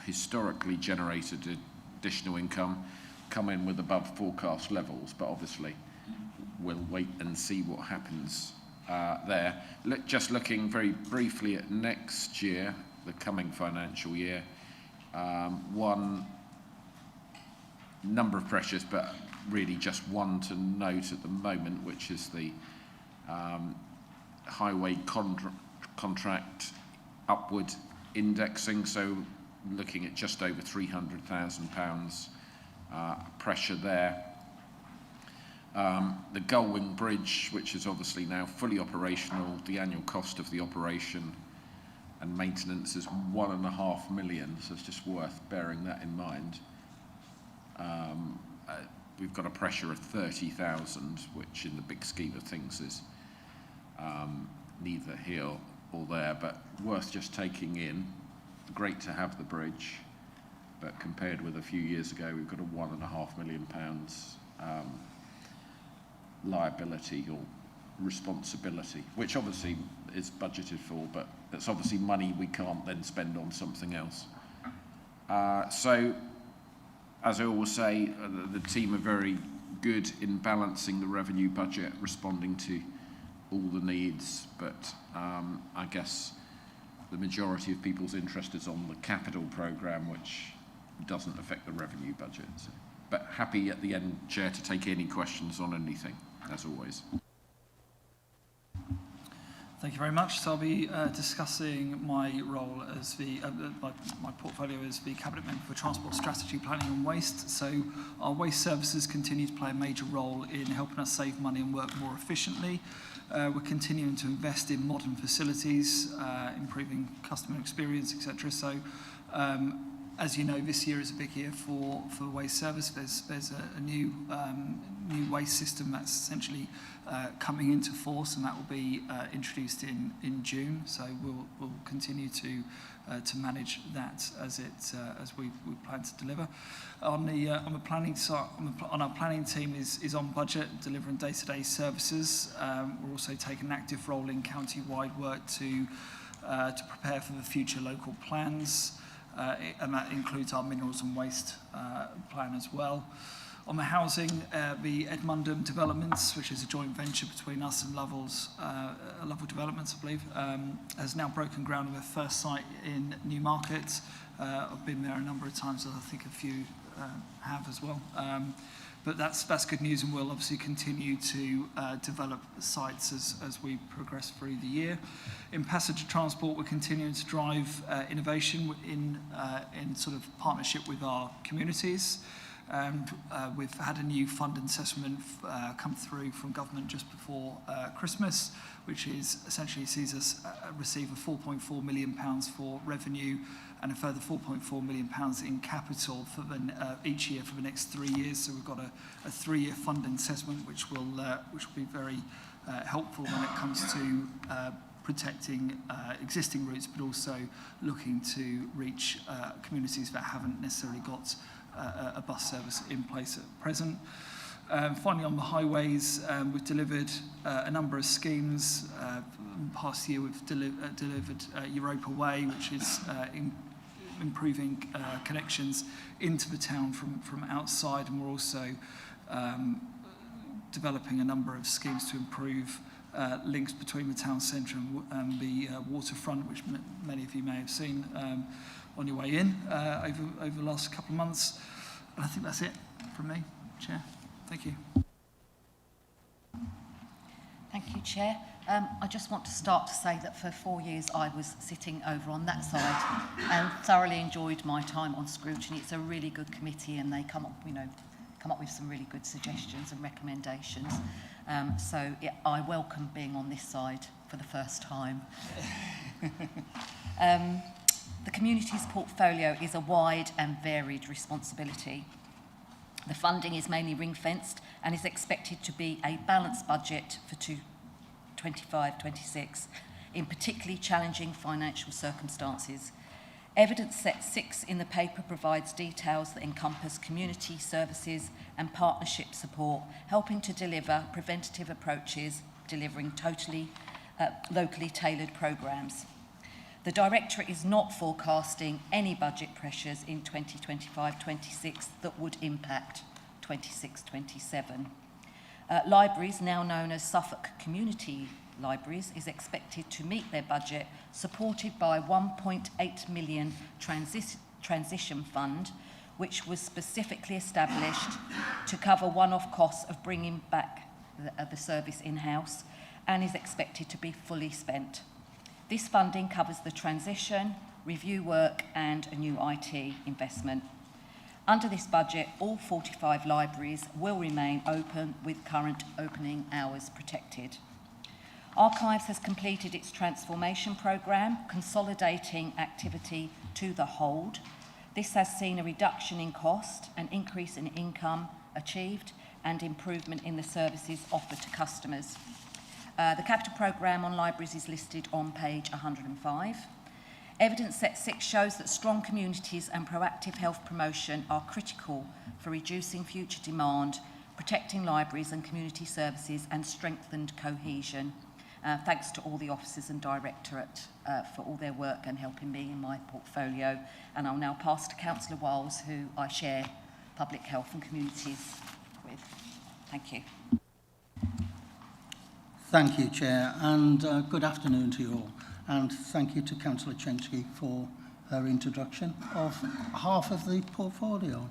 historically generated additional income, come in with above forecast levels, but obviously we'll wait and see what happens there. Just looking very briefly at next year, the coming financial year, one number of pressures, but really just one to note at the moment, which is the highway contract upward indexing, so looking at just over £300,000 pressure there. The Gullwing Bridge, which is obviously now fully operational, the annual cost of the operation and maintenance is £1.5 million, so it's just worth bearing that in mind. We've got a pressure of 30,000, which in the big scheme of things is neither here or there, but worth just taking in. Great to have the bridge, but compared with a few years ago, we've got a £1.5 million liability or responsibility, which obviously is budgeted for, but it's obviously money we can't then spend on something else. So, as I always say, the team are very good in balancing the revenue budget, responding to all the needs, but I guess the majority of people's interest is on the capital programme, which doesn't affect the revenue budget. So. But happy at the end, Chair, to take any questions on anything, as always. Thank you very much. So I'll be discussing my role as the, my portfolio as the Cabinet Member for Transport Strategy, Planning and Waste. So our waste services continue to play a major role in helping us save money and work more efficiently. We're continuing to invest in modern facilities, improving customer experience, etc. So as you know, this year is a big year for the waste service. There's a new waste system that's essentially coming into force, and that will be introduced in June. So we'll continue to manage that as we plan to deliver. On the planning side, on our planning team is on budget, delivering day-to-day services. We're also taking an active role in county-wide work to prepare for the future local plans. And that includes our minerals and waste plan as well. On the housing, the Edmundham Developments, which is a joint venture between us and Lovell Developments, I believe, has now broken ground on their first site in Newmarket. I've been there a number of times, and I think a few have as well. But that's good news, and we'll obviously continue to develop sites as we progress through the year. In passenger transport, we're continuing to drive innovation in sort of partnership with our communities. And we've had a new fund assessment come through from government just before Christmas, which is essentially sees us receive a £4.4 million for revenue and a further £4.4 million in capital for each year for the next 3 years. So we've got a 3-year fund assessment, which will be very helpful when it comes to protecting existing routes, but also looking to reach communities that haven't necessarily got a bus service in place at present. Finally, on the highways, we've delivered a number of schemes. Past year, we've delivered Europa Way, which is improving connections into the town from outside, and we're also developing a number of schemes to improve links between the town centre and the waterfront, which many of you may have seen on your way in over the last couple of months. And I think that's it from me, Chair. Thank you. Thank you, Chair. I just want to start to say that for 4 years I was sitting over on that side and thoroughly enjoyed my time on Scrutiny. It's a really good committee, and they come up with some really good suggestions and recommendations. So yeah, I welcome being on this side for the first time. The community's portfolio is a wide and varied responsibility. The funding is mainly ring-fenced and is expected to be a balanced budget for 25-26 in particularly challenging financial circumstances. Evidence set 6 in the paper provides details that encompass community services and partnership support, helping to deliver preventative approaches, delivering locally tailored programmes. The Directorate is not forecasting any budget pressures in 2025-26 that would impact 26-27. Libraries, now known as Suffolk Community Libraries, is expected to meet their budget, supported by £1.8 million transition fund, which was specifically established to cover one-off costs of bringing back the service in-house, and is expected to be fully spent. This funding covers the transition, review work, and a new IT investment. Under this budget, all 45 libraries will remain open with current opening hours protected. Archives has completed its transformation programme, consolidating activity to the hold. This has seen a reduction in cost, an increase in income achieved, and improvement in the services offered to customers. The capital programme on libraries is listed on page 105. Evidence set 6 shows that strong communities and proactive health promotion are critical for reducing future demand, protecting libraries and community services, and strengthened cohesion. Thanks to all the officers and Directorate for all their work and helping me in my portfolio. And I'll now pass to Councillor Wiles, who I share public health and communities with. Thank you. Thank you, Chair, and good afternoon to you all. And thank you to Councillor Chensky for her introduction of half of the portfolio.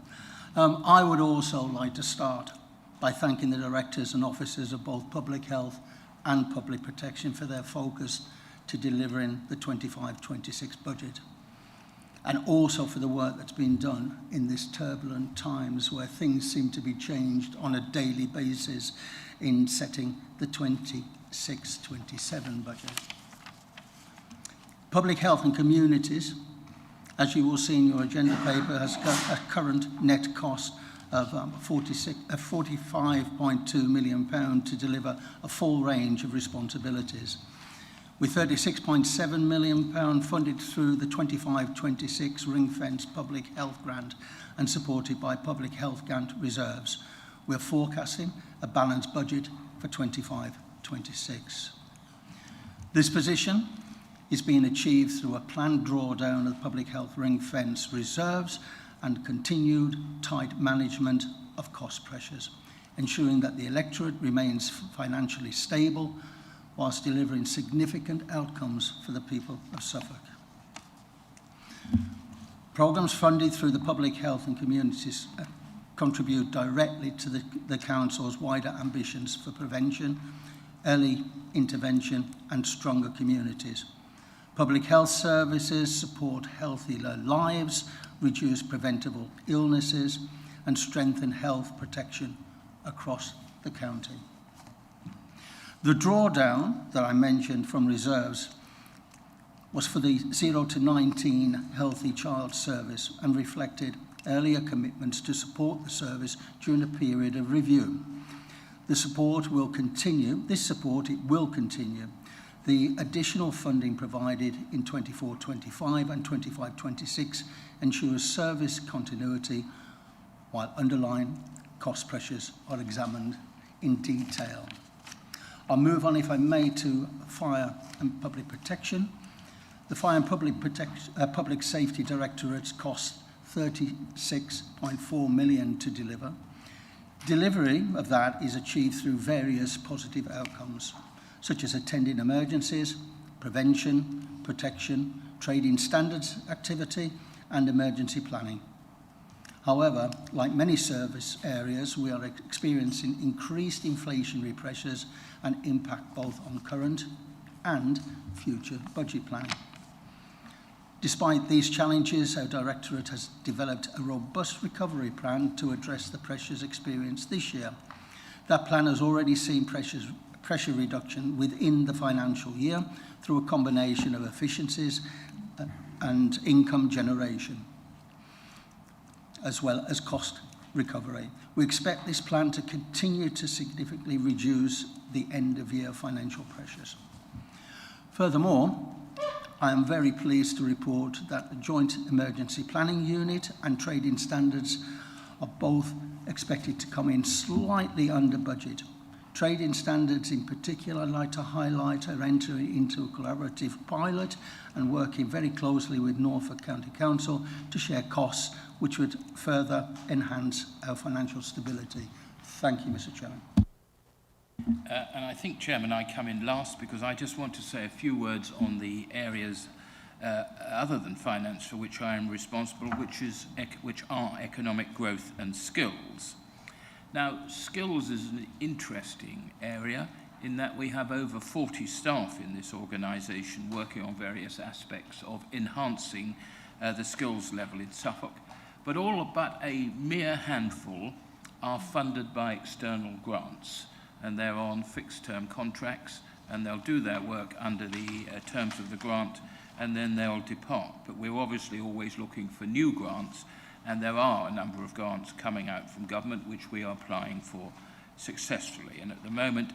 I would also like to start by thanking the directors and officers of both public health and public protection for their focus to delivering the 25-26 budget, and also for the work that's been done in this turbulent times where things seem to be changed on a daily basis in setting the 26-27 budget. Public health and communities, as you will see in your agenda paper, has got a current net cost of £45.2 million to deliver a full range of responsibilities, with £36.7 million funded through the 25-26 ring-fence public health grant and supported by public health grant reserves. We're forecasting a balanced budget for 25-26. This position is being achieved through a planned drawdown of public health ring-fence reserves and continued tight management of cost pressures, ensuring that the electorate remains financially stable whilst delivering significant outcomes for the people of Suffolk. Programmes funded through the public health and communities contribute directly to the Council's wider ambitions for prevention, early intervention and stronger communities. Public health services support healthier lives, reduce preventable illnesses and strengthen health protection across the county. The drawdown that I mentioned from reserves was for the 0 to 19 Healthy Child Service and reflected earlier commitments to support the service during a period of review. This support will continue. The additional funding provided in 24-25 and 25-26 ensures service continuity while underlying cost pressures are examined in detail. I'll move on, if I may, to fire and public protection. The Fire and Public Safety Directorate's cost £36.4 million to deliver. Delivery of that is achieved through various positive outcomes, such as attending emergencies, prevention, protection, trading standards activity, and emergency planning. However, like many service areas, we are experiencing increased inflationary pressures and impact both on current and future budget planning. Despite these challenges, our Directorate has developed a robust recovery plan to address the pressures experienced this year. That plan has already seen pressure reduction within the financial year through a combination of efficiencies and income generation, as well as cost recovery. We expect this plan to continue to significantly reduce the end-of-year financial pressures. Furthermore, I am very pleased to report that the Joint Emergency Planning Unit and Trading Standards are both expected to come in slightly under budget. Trading Standards in particular, I'd like to highlight, are entering into a collaborative pilot and working very closely with Norfolk County Council to share costs which would further enhance our financial stability. Thank you, Mr. Chairman. And I think, Chairman, I come in last because I just want to say a few words on the areas other than finance for which I am responsible, which are economic growth and skills. Now, skills is an interesting area in that we have over 40 staff in this organisation working on various aspects of enhancing the skills level in Suffolk, but all but a mere handful are funded by external grants, and they're on fixed-term contracts, and they'll do their work under the terms of the grant, and then they'll depart. But we're obviously always looking for new grants, and there are a number of grants coming out from government which we are applying for successfully. And at the moment,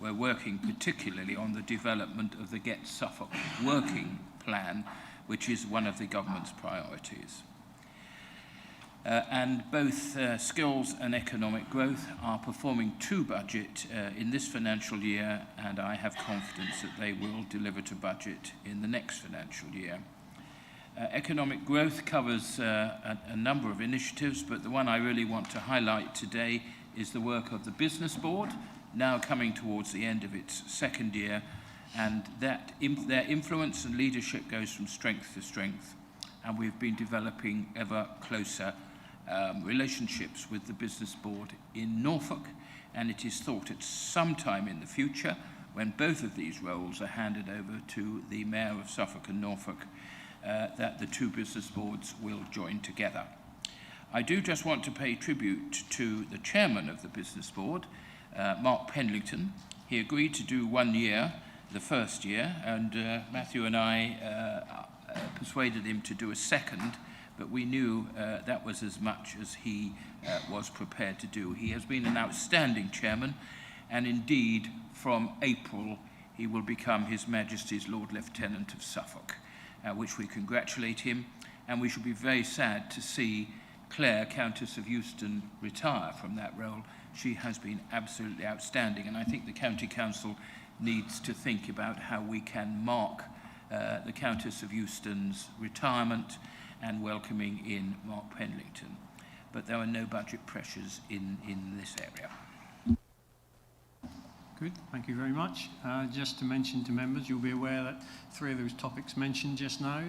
we're working particularly on the development of the Get Suffolk working plan, which is one of the government's priorities. And both skills and economic growth are performing to budget in this financial year, and I have confidence that they will deliver to budget in the next financial year. Economic growth covers a number of initiatives, but the one I really want to highlight today is the work of the Business Board, now coming towards the end of its second year, and that their influence and leadership goes from strength to strength, and we've been developing ever closer relationships with the Business Board in Norfolk, and it is thought at some time in the future, when both of these roles are handed over to the Mayor of Suffolk and Norfolk, that the two business boards will join together. I do just want to pay tribute to the chairman of the Business Board, Mark Pendleton. He agreed to do 1 year, the first year, and Matthew and I persuaded him to do a second, but we knew that was as much as he was prepared to do. He has been an outstanding chairman, and indeed, from April, he will become His Majesty's Lord Lieutenant of Suffolk, which we congratulate him, and we shall be very sad to see Claire, Countess of Euston, retire from that role. She has been absolutely outstanding, and I think the County Council needs to think about how we can mark the Countess of Euston's retirement and welcoming in Mark Pendleton. But there are no budget pressures in this area. Good, thank you very much. Just to mention to members, you'll be aware that 3 of those topics mentioned just now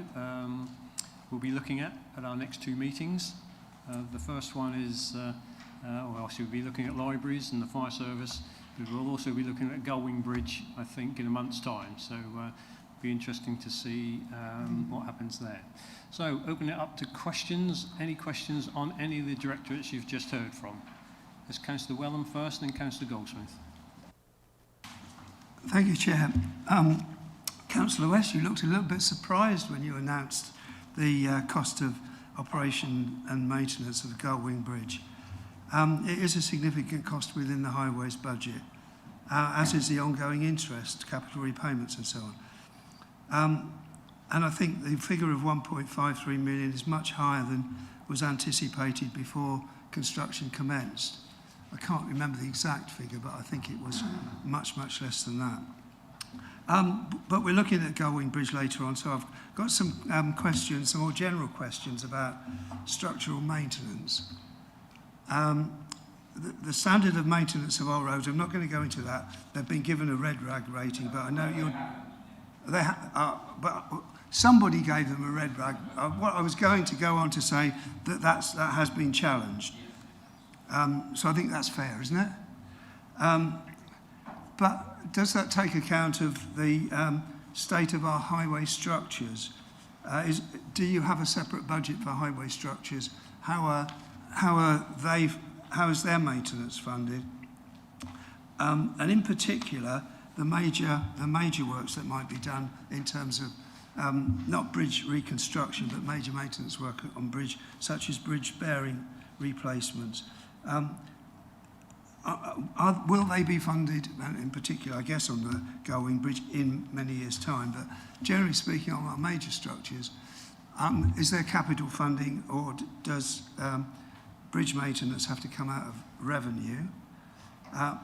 we'll be looking at our next 2 meetings. The first one is, we'll be looking at libraries and the fire service. We'll also be looking at Golwyn Bridge, I think, in a month's time. So it'll be interesting to see what happens there. So open it up to questions. Any questions on any of the directorates you've just heard from? There's Councillor Welham first, and then Councillor Goldsmith. Thank you, Chair. Councillor West, you looked a little bit surprised when you announced the cost of operation and maintenance of the Golwyn Bridge. It is a significant cost within the highways budget, as is the ongoing interest, capital repayments and so on. And I think the figure of 1.53 million is much higher than was anticipated before construction commenced. I can't remember the exact figure, but I think it was much, much less than that. But we're looking at Goldwing Bridge later on, so I've got some questions, some more general questions about structural maintenance. The standard of maintenance of our roads, I'm not going to go into that. They've been given a red rag rating, but I know but somebody gave them a red rag. What I was going to go on to say that has been challenged. So I think that's fair, isn't it? But does that take account of the state of our highway structures? Do you have a separate budget for highway structures? How is their maintenance funded? And in particular, the major works that might be done in terms of not bridge reconstruction, but major maintenance work on bridge, such as bridge bearing replacements. Will they be funded, and in particular, I guess, on the Goldwing Bridge in many years' time? But generally speaking, on our major structures, is there capital funding, or does bridge maintenance have to come out of revenue?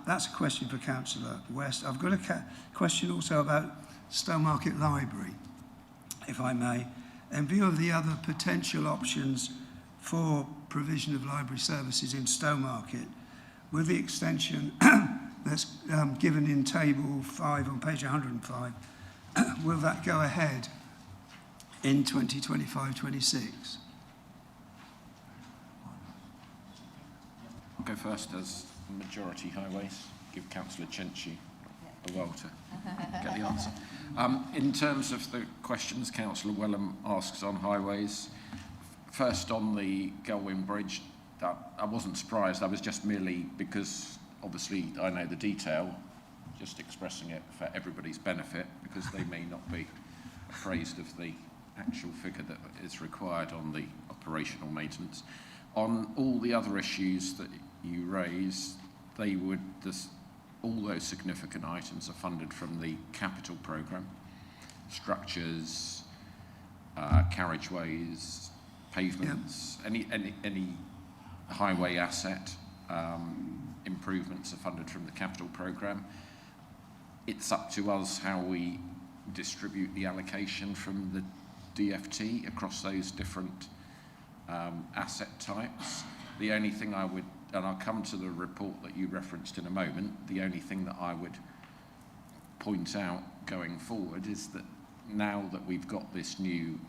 That's a question for Councillor West. I've got a question also about Stowmarket Library, if I may. In view of the other potential options for provision of library services in Stowmarket, with the extension that's given in table 5 on page 105, will that go ahead in 2025-26? I'll go first as majority highways, give Councillor Chenchi a while to get the answer. In terms of the questions Councillor Welham asks on highways, first on the Goldwing Bridge, I wasn't surprised. I was just merely, because obviously I know the detail, just expressing it for everybody's benefit, because they may not be appraised of the actual figure that is required on the operational maintenance. On all the other issues that you raise, all those significant items are funded from the capital programme. Structures, carriageways, pavements, any highway asset improvements are funded from the capital programme. It's up to us how we distribute the allocation from the DFT across those different asset types. The only thing I would, and I'll come to the report that you referenced in a moment, the only thing that I would point out going forward is that now that we've got this new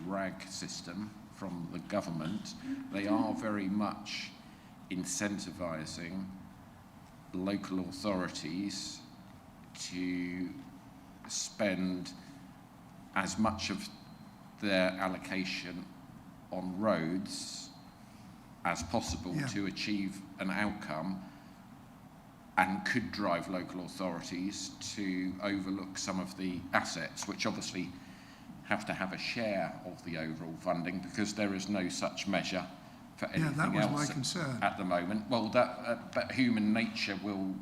RAG system from the government, they are very much incentivising local authorities to spend as much of their allocation on roads as possible to achieve an outcome, and could drive local authorities to overlook some of the assets, which obviously have to have a share of the overall funding, because there is no such measure for anything else at the moment. Well, but human nature will,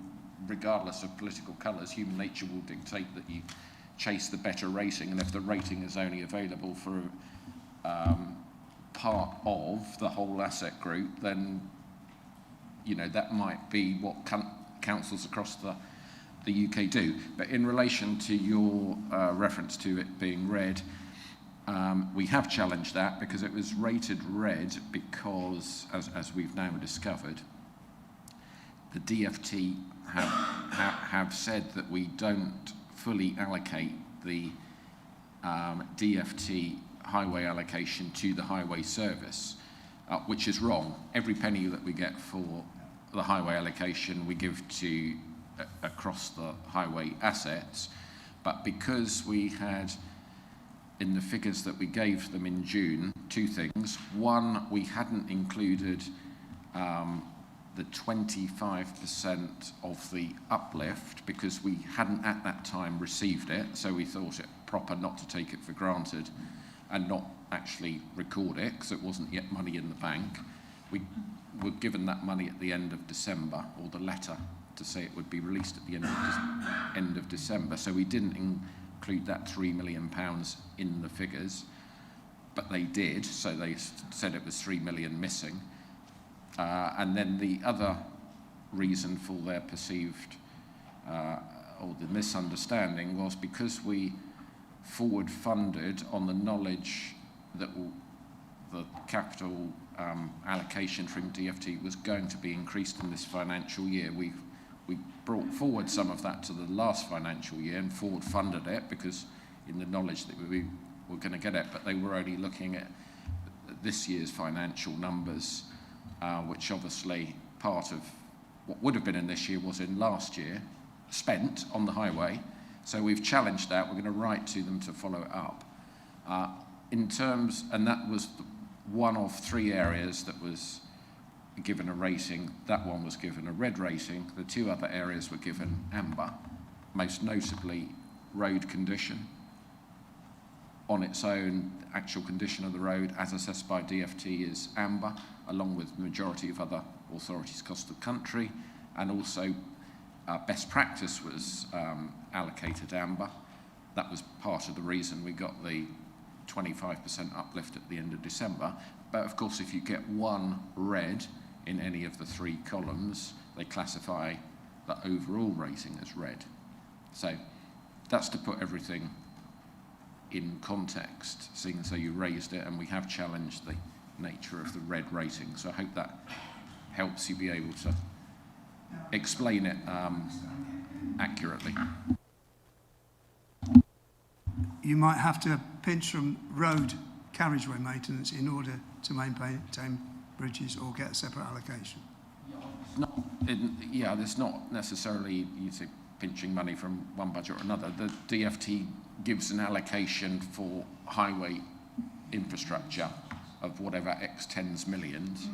regardless of political colours, human nature will dictate that you chase the better rating, and if the rating is only available for part of the whole asset group, then that might be what councils across the UK do. But in relation to your reference to it being red, we have challenged that, because it was rated red because, as we've now discovered, the DFT have said that we don't fully allocate the DFT highway allocation to the highway service, which is wrong. Every penny that we get for the highway allocation we give to across the highway assets, but because we had, in the figures that we gave them in June, two things. One, we hadn't included the 25% of the uplift, because we hadn't at that time received it, so we thought it proper not to take it for granted and not actually record it, because it wasn't yet money in the bank. We were given that money at the end of December, or the letter to say it would be released at the end of December, so we didn't include that £3 million in the figures, but they did, so they said it was 3 million missing. And then the other reason for their perceived or the misunderstanding was because we forward funded on the knowledge that the capital allocation from DFT was going to be increased in this financial year. We brought forward some of that to the last financial year and forward funded it because in the knowledge that we were going to get it, but they were only looking at this year's financial numbers, which obviously part of what would have been in this year was in last year, spent on the highway. So we've challenged that. We're going to write to them to follow it up. In terms, and that was one of 3 areas that was given a rating. That one was given a red rating. The 2 other areas were given amber, most notably road condition. On its own, actual condition of the road, as assessed by DFT, is amber, along with the majority of other authorities across the country, and also best practice was allocated amber. That was part of the reason we got the 25% uplift at the end of December. But of course, if you get 1 red in any of the 3 columns, they classify the overall rating as red. So that's to put everything in context, seeing as though you raised it, and we have challenged the nature of the red rating. So I hope that helps you be able to explain it accurately. You might have to pinch from road carriageway maintenance in order to maintain bridges or get a separate allocation. There's not necessarily you say pinching money from one budget or another. The DFT gives an allocation for highway infrastructure of whatever X tens millions,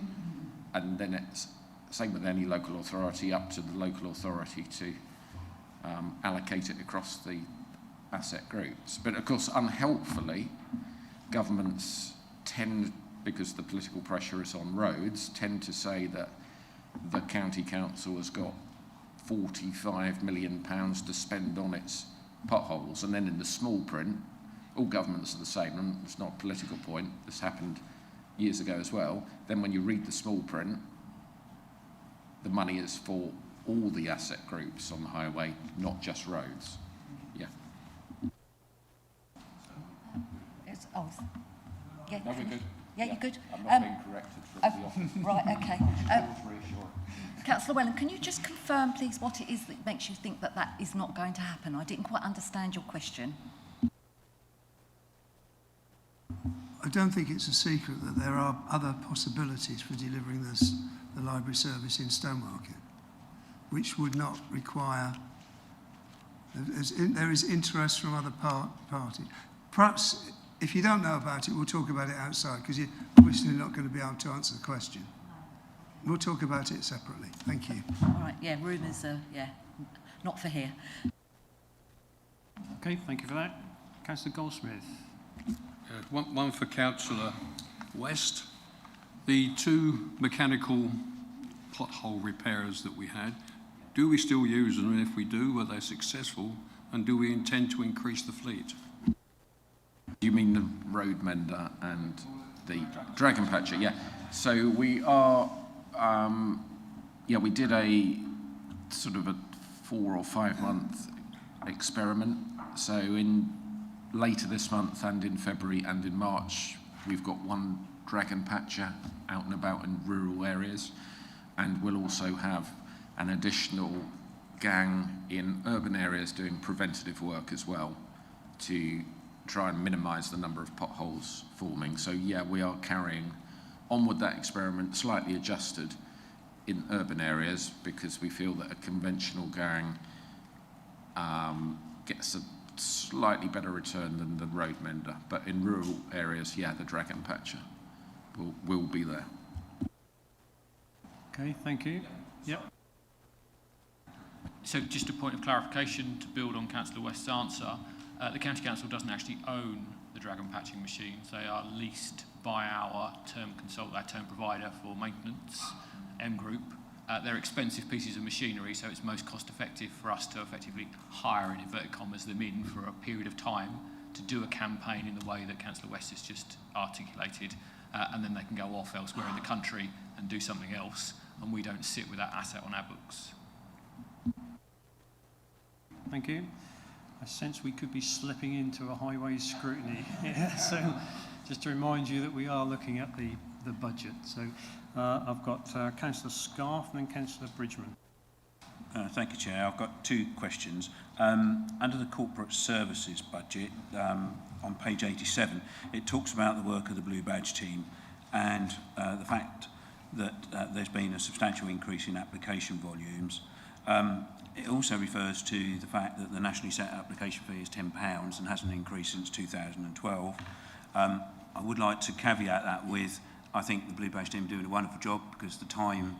and then it's same with any local authority, up to the local authority to allocate it across the asset groups. But of course, unhelpfully, governments tend, because the political pressure is on roads, tend to say that the county council has got £45 million to spend on its potholes, and then in the small print, all governments are the same, and it's not a political point, this happened years ago as well. Then when you read the small print, the money is for all the asset groups on the highway, not just roads. Yeah. Yeah. No, we're good. Yeah, you're good. I'm not being corrected from the office. Right, okay. Reassuring. Councillor Welham, can you just confirm, please, what it is that makes you think that that is not going to happen? I didn't quite understand your question. I don't think it's a secret that there are other possibilities for delivering the library service in Stowmarket, which would not require... There is interest from other parties. Perhaps, if you don't know about it, we'll talk about it outside, because you're obviously not going to be able to answer the question. We'll talk about it separately. Thank you. All right, yeah, rumours are, not for here. Okay, thank you for that. Councillor Goldsmith. One for Councillor West. The 2 mechanical pothole repairers that we had, do we still use them? And if we do, were they successful? And do we intend to increase the fleet? You mean the road mender and the dragon patcher? Yeah. So we are, we did a sort of a 4 or 5 month experiment. So in later this month and in February and in March, we've got 1 dragon patcher out and about in rural areas, and we'll also have an additional gang in urban areas doing preventative work as well to try and minimise the number of potholes forming. So yeah, we are carrying on with that experiment, slightly adjusted in urban areas, because we feel that a conventional gang gets a slightly better return than the road mender. But in rural areas, yeah, the dragon patcher will be there. Okay, thank you. Yep. So just a point of clarification to build on Councillor West's answer, the County Council doesn't actually own the dragon patching machines. They are leased by our term provider for maintenance, M Group. They're expensive pieces of machinery, so it's most cost effective for us to effectively hire, in inverted commas, them in for a period of time to do a campaign in the way that Councillor West has just articulated, and then they can go off elsewhere in the country and do something else. and we don't sit with that asset on our books. Thank you. I sense we could be slipping into a highways scrutiny. Yeah, so just to remind you that we are looking at the budget. So I've got Councillor Scarff and then Councillor Bridgeman. Thank you, Chair. I've got two questions. Under the corporate services budget, on page 87, it talks about the work of the Blue Badge team and the fact that there's been a substantial increase in application volumes. It also refers to the fact that the nationally set application fee is £10 and hasn't increased since 2012. I would like to caveat that with, I think the Blue Badge team are doing a wonderful job, because the time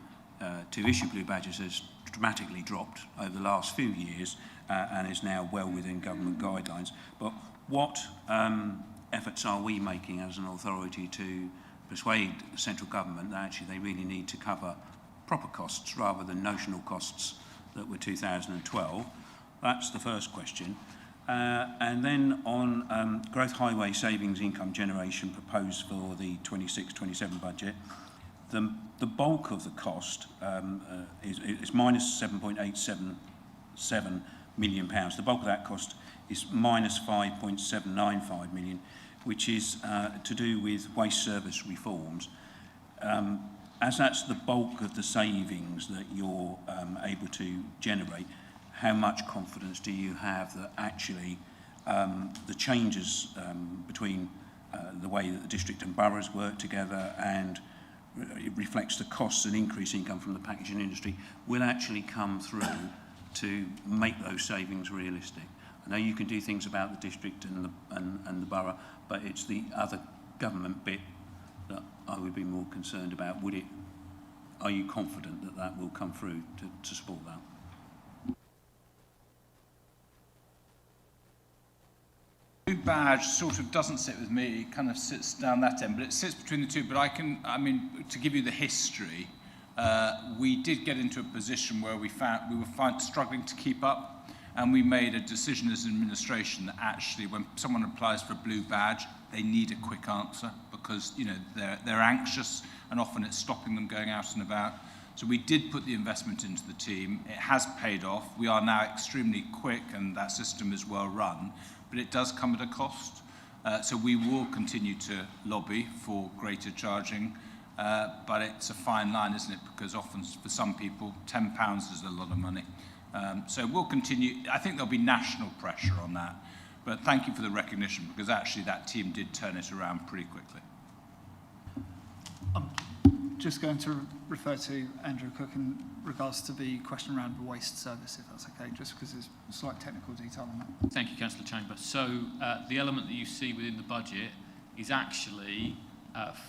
to issue Blue Badges has dramatically dropped over the last few years and is now well within government guidelines. But what efforts are we making as an authority to persuade the central government that actually they really need to cover proper costs rather than notional costs that were 2012? That's the first question. And then on growth highway savings income generation proposed for the 26-27 budget, the bulk of the cost is minus £7.877 million. The bulk of that cost is minus £5.795 million, which is to do with waste service reforms. As that's the bulk of the savings that you're able to generate, how much confidence do you have that actually the changes between the way that the district and boroughs work together and it reflects the costs and increased income from the packaging industry will actually come through to make those savings realistic? I know you can do things about the district and the borough, but it's the other government bit that I would be more concerned about. Are you confident that that will come through to support that? Blue Badge sort of doesn't sit with me, it kind of sits down that end, but it sits between the two. But to give you the history, we did get into a position where we were struggling to keep up, and we made a decision as an administration that actually when someone applies for a Blue Badge, they need a quick answer, because they're anxious and often it's stopping them going out and about. So we did put the investment into the team. It has paid off. We are now extremely quick and that system is well run, but it does come at a cost. So we will continue to lobby for greater charging, but it's a fine line, isn't it? Because often for some people, £10 is a lot of money. So we'll continue. I think there'll be national pressure on that. But thank you for the recognition, because actually that team did turn it around pretty quickly. I'm just going to refer to Andrew Cook in regards to the question around the waste service, if that's okay, just because there's a slight technical detail on that. Thank you, Councillor Chamber. So the element that you see within the budget is actually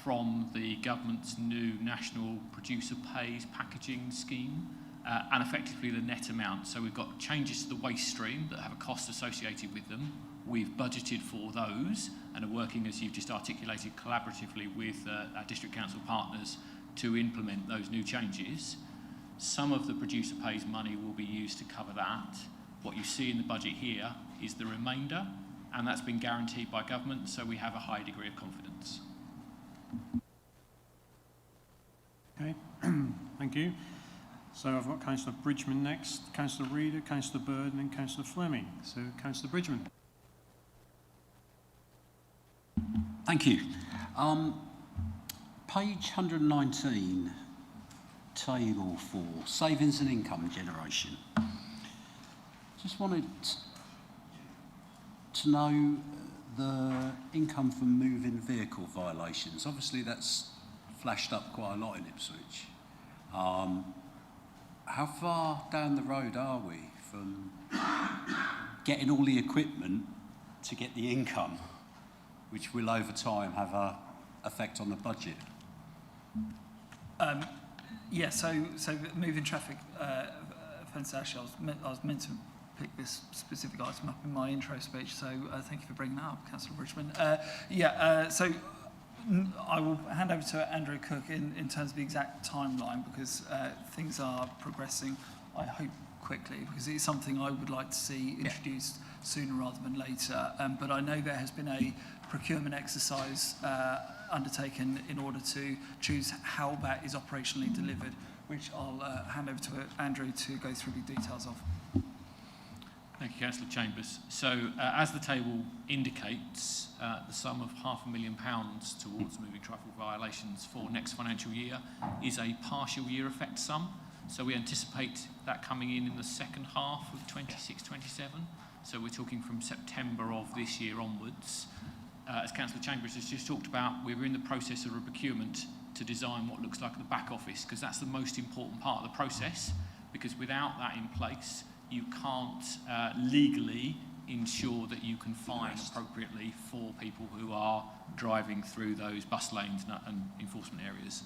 from the government's new national producer pays packaging scheme, and effectively the net amount. So we've got changes to the waste stream that have a cost associated with them. We've budgeted for those and are working, as you've just articulated, collaboratively with our district council partners to implement those new changes. Some of the producer pays money will be used to cover that. What you see in the budget here is the remainder, and that's been guaranteed by government, so we have a high degree of confidence. Okay, thank you. So I've got Councillor Bridgeman next, Councillor Reader, Councillor Bird, and then Councillor Fleming. So Councillor Bridgeman. Thank you. Page 119, table 4, savings and income generation. Just wanted to know the income from moving vehicle violations. Obviously that's flashed up quite a lot in Ipswich. How far down the road are we from getting all the equipment to get the income, which will over time have an effect on the budget? Yeah, so moving traffic offence, actually, I was meant to pick this specific item up in my intro speech, so thank you for bringing that up, Councillor Bridgeman. So I will hand over to Andrew Cook in terms of the exact timeline, because things are progressing, I hope, quickly, because it's something I would like to see introduced sooner rather than later. But I know there has been a procurement exercise undertaken in order to choose how that is operationally delivered which I'll hand over to Andrew to go through the details of. Thank you, Councillor Chambers. So, as the table indicates, the sum of £500,000 towards moving traffic violations for next financial year is a partial year effect sum. So we anticipate that coming in the second half of 26-27. So we're talking from September of this year onwards. As Councillor Chambers has just talked about, we're in the process of a procurement to design what looks like the back office, because that's the most important part of the process, because without that in place, you can't legally ensure that you can fine appropriately for people who are driving through those bus lanes and enforcement areas.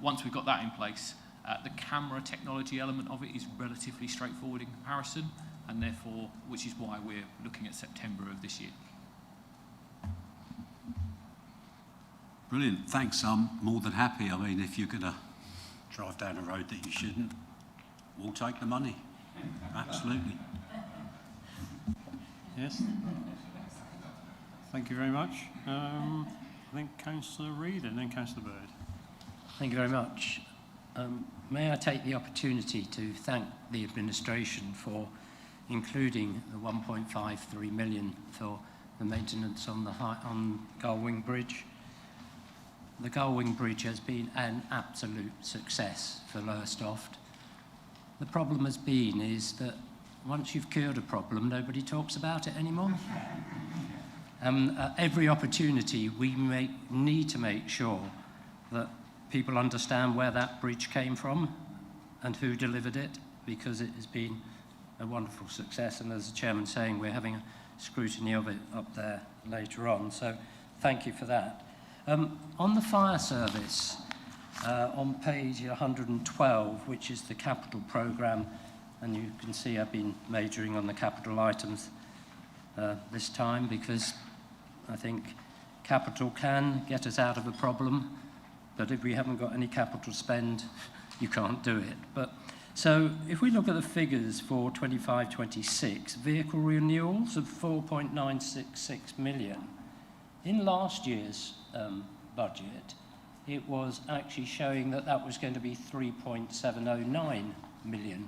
Once we've got that in place, the camera technology element of it is relatively straightforward in comparison, and therefore, which is why we're looking at September of this year. Brilliant, thanks. I'm more than happy. I mean, if you're going to drive down a road that you shouldn't, we'll take the money. Absolutely. Yes. Thank you very much. I think Councillor Reid and then Councillor Bird. Thank you very much. May I take the opportunity to thank the administration for including the 1.53 million for the maintenance on on Gullwing Bridge. The Gullwing Bridge has been an absolute success for Lowestoft. The problem has been is that once you've cured a problem, nobody talks about it anymore. At every opportunity, we need to make sure that people understand where that bridge came from and who delivered it, because it has been a wonderful success. And as the chairman's saying, we're having a scrutiny of it up there later on. So thank you for that. On the fire service, on page 112, which is the capital programme, and you can see I've been majoring on the capital items this time, because I think capital can get us out of a problem, but if we haven't got any capital spend, you can't do it. But so if we look at the figures for 25-26, vehicle renewals of 4.966 million. In last year's budget, it was actually showing that that was going to be 3.709 million.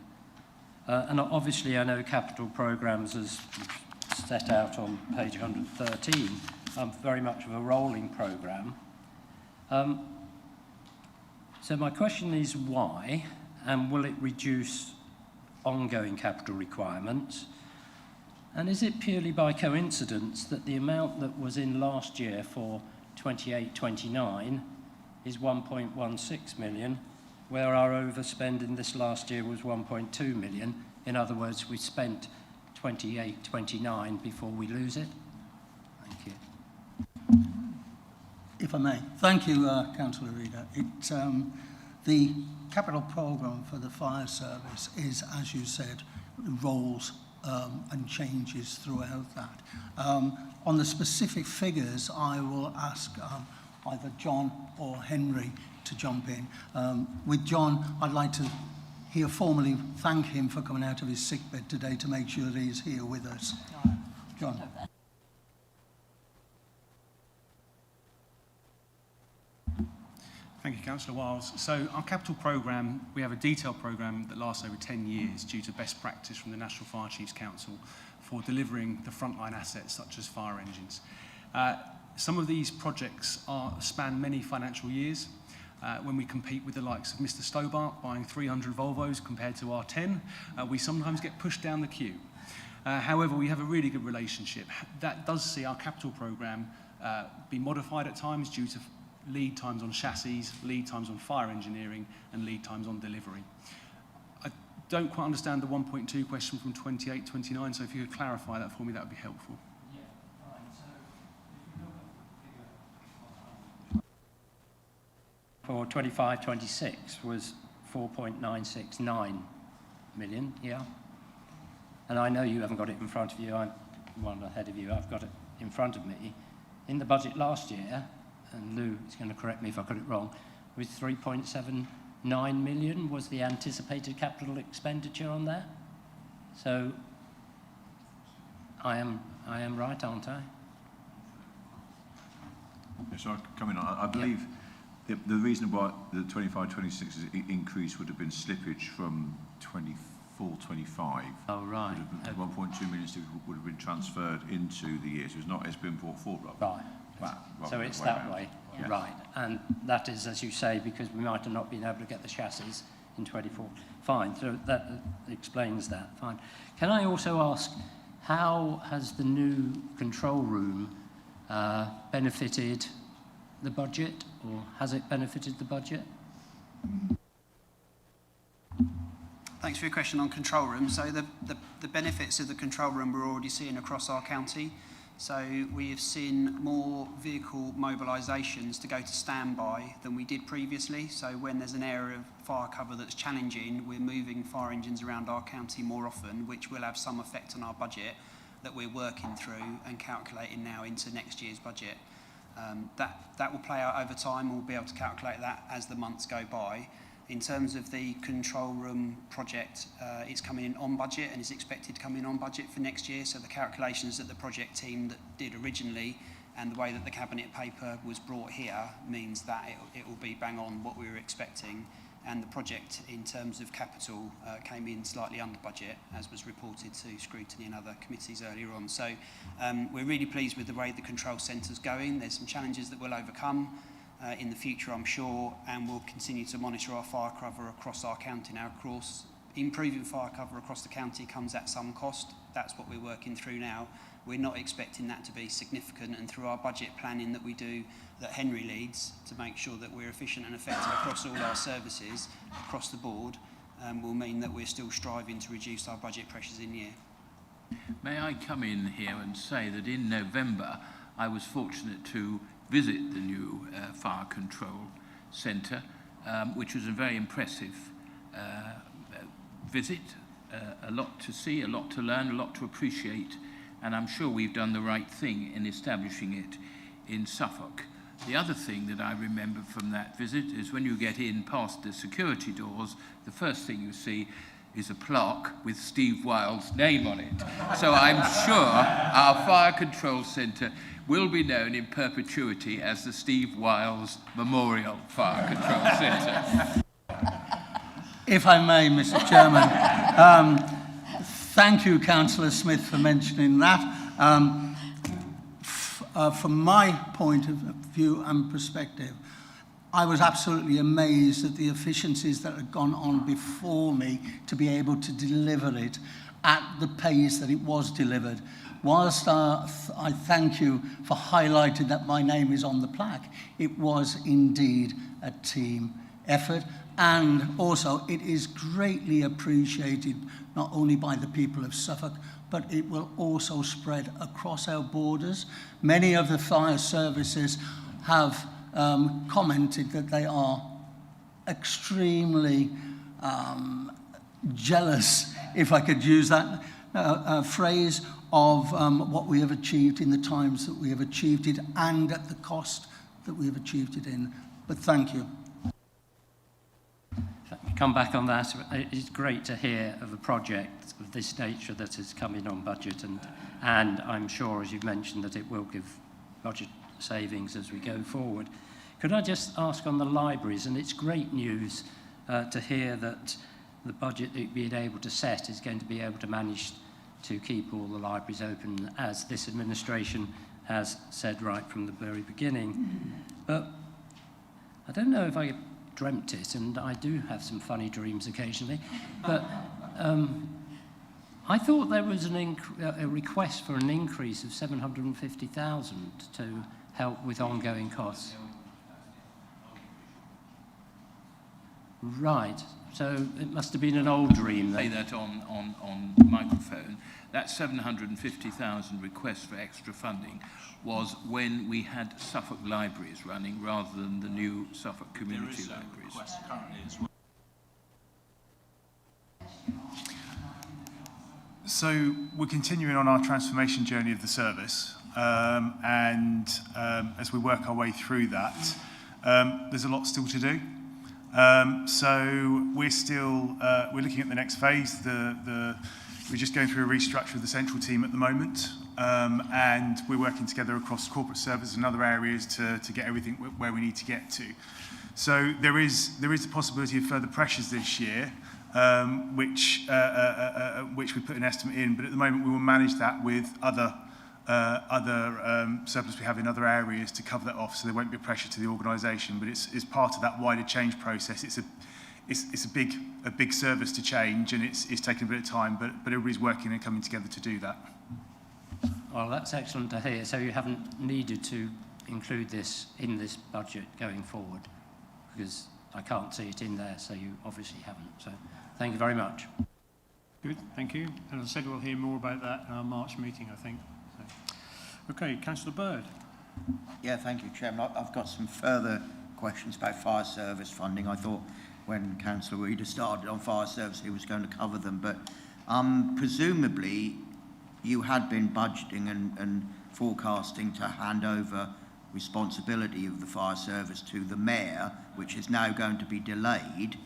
And obviously I know capital programmes, as set out on page 113, very much of a rolling programme. So my question is why, and will it reduce ongoing capital requirements? And is it purely by coincidence that the amount that was in last year for 28-29 is 1.16 million, where our overspend in this last year was 1.2 million? In other words, we spent 28-29 before we lose it. Thank you. If I may. Thank you, Councillor Reader. The capital programme for the fire service is, as you said, rolls and changes throughout that. On the specific figures, I will ask either John or Henry to jump in. With John, I'd like to formally thank him for coming out of his sickbed today to make sure that he's here with us. John. Thank you, Councillor Wiles. So our capital programme, we have a detailed programme that lasts over 10 years due to best practice from the National Fire Chiefs Council for delivering the frontline assets such as fire engines. Some of these projects span many financial years. When we compete with the likes of Mr. Stobart buying 300 Volvos compared to our 10, we sometimes get pushed down the queue. However, we have a really good relationship. That does see our capital programme be modified at times due to lead times on chassis, lead times on fire engineering, and lead times on delivery. I don't quite understand the 1.2 question from 28-29, so if you could clarify that for me, that would be helpful. Yeah, right. So if you look at the figure for 25-26 was 4.969 million, yeah. And I know you haven't got it in front of you, I'm one ahead of you, I've got it in front of me. In the budget last year, and Lou is going to correct me if I got it wrong, with 3.79 million was the anticipated capital expenditure on that. So I am right, aren't I? Yes, so I come in. I believe The reason why the 25-26 increase would have been slippage from 24-25. Oh, right. 1.2 million would have been transferred into the year, so it's been brought forward. Right. So it's that way. Yeah. Right. And that is, as you say, because we might have not been able to get the chassis in 24. Fine. So that explains that. Fine. Can I also ask, how has the new control room benefited the budget, or has it benefited the budget? Thanks for your question on control room. So the benefits of the control room we're already seeing across our county. So we have seen more vehicle mobilisations to go to standby than we did previously. So when there's an area of fire cover that's challenging, we're moving fire engines around our county more often, which will have some effect on our budget that we're working through and calculating now into next year's budget. That will play out over time. We'll be able to calculate that as the months go by. In terms of the control room project, it's coming in on budget and is expected to come in on budget for next year. So the calculations that the project team that did originally and the way that the cabinet paper was brought here means that it will be bang on what we were expecting. And the project, in terms of capital, came in slightly under budget, as was reported to Scrutiny and other committees earlier on. So we're really pleased with the way the control centre's going. There's some challenges that we'll overcome in the future, I'm sure, and we'll continue to monitor our fire cover across our county. Now, of course, improving fire cover across the county comes at some cost. That's what we're working through now. We're not expecting that to be significant, and through our budget planning that we do, that Henry leads, to make sure that we're efficient and effective across all our services, across the board, will mean that we're still striving to reduce our budget pressures in year. May I come in here and say that in November I was fortunate to visit the new fire control centre, which was a very impressive visit, a lot to see, a lot to learn, a lot to appreciate, and I'm sure we've done the right thing in establishing it in Suffolk. The other thing that I remember from that visit is when you get in past the security doors, the first thing you see is a plaque with Steve Wilde's name on it. So I'm sure our fire control centre will be known in perpetuity as the Steve Wiles Memorial Fire Control Centre. If I may, Mr. Chairman, thank you, Councillor Smith, for mentioning that. From my point of view and perspective, I was absolutely amazed at the efficiencies that had gone on before me to be able to deliver it at the pace that it was delivered. Whilst I thank you for highlighting that my name is on the plaque, it was indeed a team effort, and also it is greatly appreciated not only by the people of Suffolk, but it will also spread across our borders. Many of the fire services have commented that they are extremely jealous, if I could use that phrase, of what we have achieved in the times that we have achieved it and at the cost that we have achieved it in. But thank you. Come back on that. It's great to hear of a project of this nature that has come in on budget, and I'm sure, as you've mentioned, that it will give budget savings as we go forward. Could I just ask on the libraries, and it's great news to hear that the budget that you've been able to set is going to be able to manage to keep all the libraries open, as this administration has said right from the very beginning. But I don't know if I dreamt it, and I do have some funny dreams occasionally, but I thought there was a request for an increase of 750,000 to help with ongoing costs. Right, so it must have been an old dream then. Say that on microphone. That 750,000 request for extra funding was when we had Suffolk libraries running rather than the new Suffolk community libraries. Currently as well. So we're continuing on our transformation journey of the service, and as we work our way through that, there's a lot still to do. So we're still we're looking at the next phase. We're just going through a restructure of the central team at the moment, and we're working together across corporate services and other areas to get everything where we need to get to. So there is the possibility of further pressures this year, which we put an estimate in, but at the moment we will manage that with other surplus we have in other areas to cover that off, so there won't be a pressure to the organisation. But it's part of that wider change process. It's a big service to change, and it's taken a bit of time, but everybody's working and coming together to do that. Well, that's excellent to hear. So you haven't needed to include this in this budget going forward, because I can't see it in there, so you obviously haven't. So thank you very much. Good, thank you. And as I said, we'll hear more about that in our March meeting, I think. So. Okay, Councillor Bird. Yeah, thank you, Chairman. I've got some further questions about fire service funding. I thought when Councillor Reader started on fire service, he was going to cover them, but presumably you had been budgeting and forecasting to hand over responsibility of the fire service to the Mayor, which is now going to be delayed.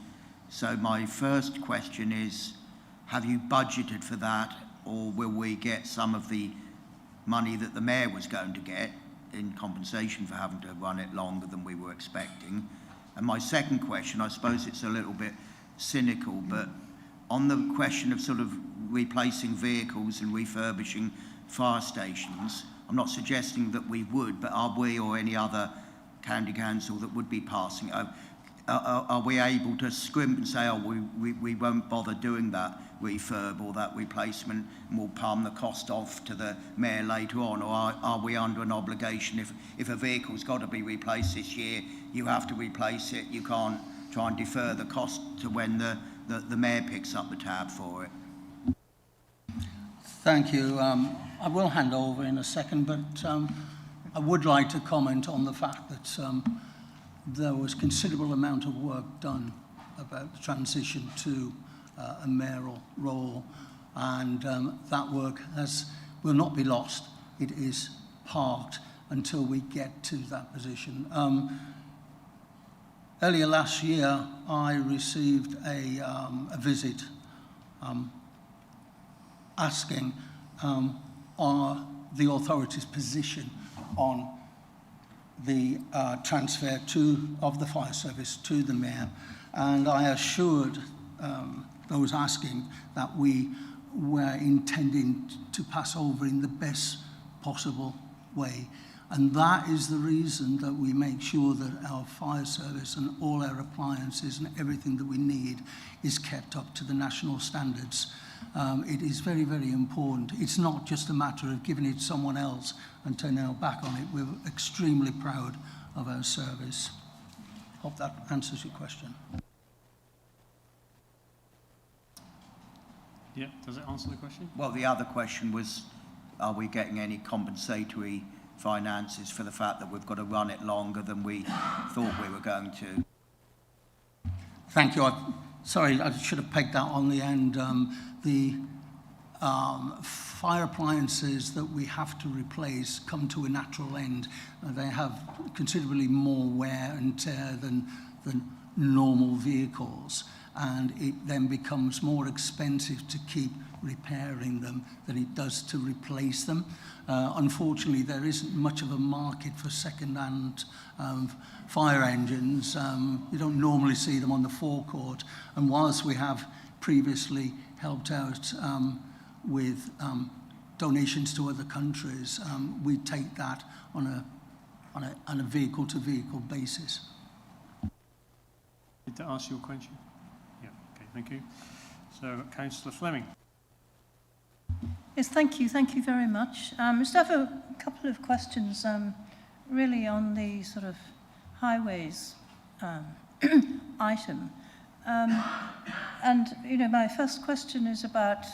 So my first question is, have you budgeted for that, or will we get some of the money that the Mayor was going to get in compensation for having to run it longer than we were expecting? And my second question, I suppose it's a little bit cynical, but on the question of sort of replacing vehicles and refurbishing fire stations, I'm not suggesting that we would, but are we or any other county council that would be passing, are we able to scrimp and say, oh, we won't bother doing that refurb or that replacement, and we'll palm the cost off to the Mayor later on? Or are we under an obligation, if a vehicle's got to be replaced this year, you have to replace it, you can't try and defer the cost to when the Mayor picks up the tab for it? Thank you. I will hand over in a second, but I would like to comment on the fact that there was considerable amount of work done about the transition to a mayoral role, and that work will not be lost. It is parked until we get to that position. Earlier last year, I received a visit asking the authority's position on the transfer of the fire service to the Mayor, and I assured those asking that we were intending to pass over in the best possible way. And that is the reason that we make sure that our fire service and all our appliances and everything that we need is kept up to the national standards. It is very, very important. It's not just a matter of giving it to someone else and turning our back on it. We're extremely proud of our service. Hope that answers your question. Yeah, does it answer the question? Well, the other question was, are we getting any compensatory finances for the fact that we've got to run it longer than we thought we were going to? Thank you. Sorry, I should have pegged that on the end. The fire appliances that we have to replace come to a natural end. They have considerably more wear and tear than normal vehicles, and it then becomes more expensive to keep repairing them than it does to replace them. Unfortunately, there isn't much of a market for second-hand fire engines. You don't normally see them on the forecourt, and whilst we have previously helped out with donations to other countries, we take that on a vehicle-to-vehicle basis. Did that answer your question? Yeah, okay, thank you. So, Councillor Fleming. Yes, thank you. Thank you very much. Just have a couple of questions, really on the sort of highways item. And, you know, my first question is about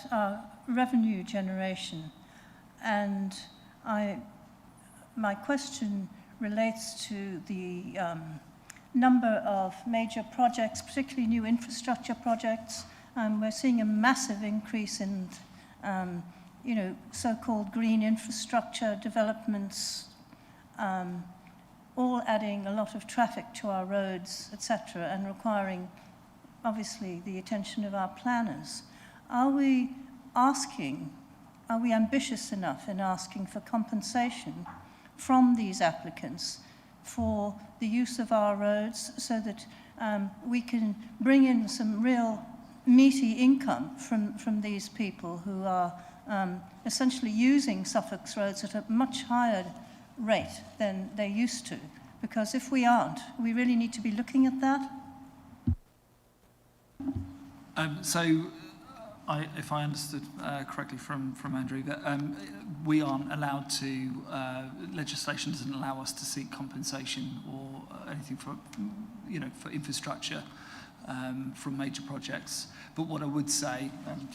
revenue generation. And my question relates to the number of major projects, particularly new infrastructure projects. We're seeing a massive increase in you know, so-called green infrastructure developments, all adding a lot of traffic to our roads, etc., and requiring, obviously, the attention of our planners. Are we ambitious enough in asking for compensation from these applicants for the use of our roads so that we can bring in some real meaty income from these people who are essentially using Suffolk's roads at a much higher rate than they used to. Because if we aren't, we really need to be looking at that. If I understood correctly from Andrew, that we aren't allowed to, legislation doesn't allow us to seek compensation or anything for infrastructure from major projects. But what I would say, and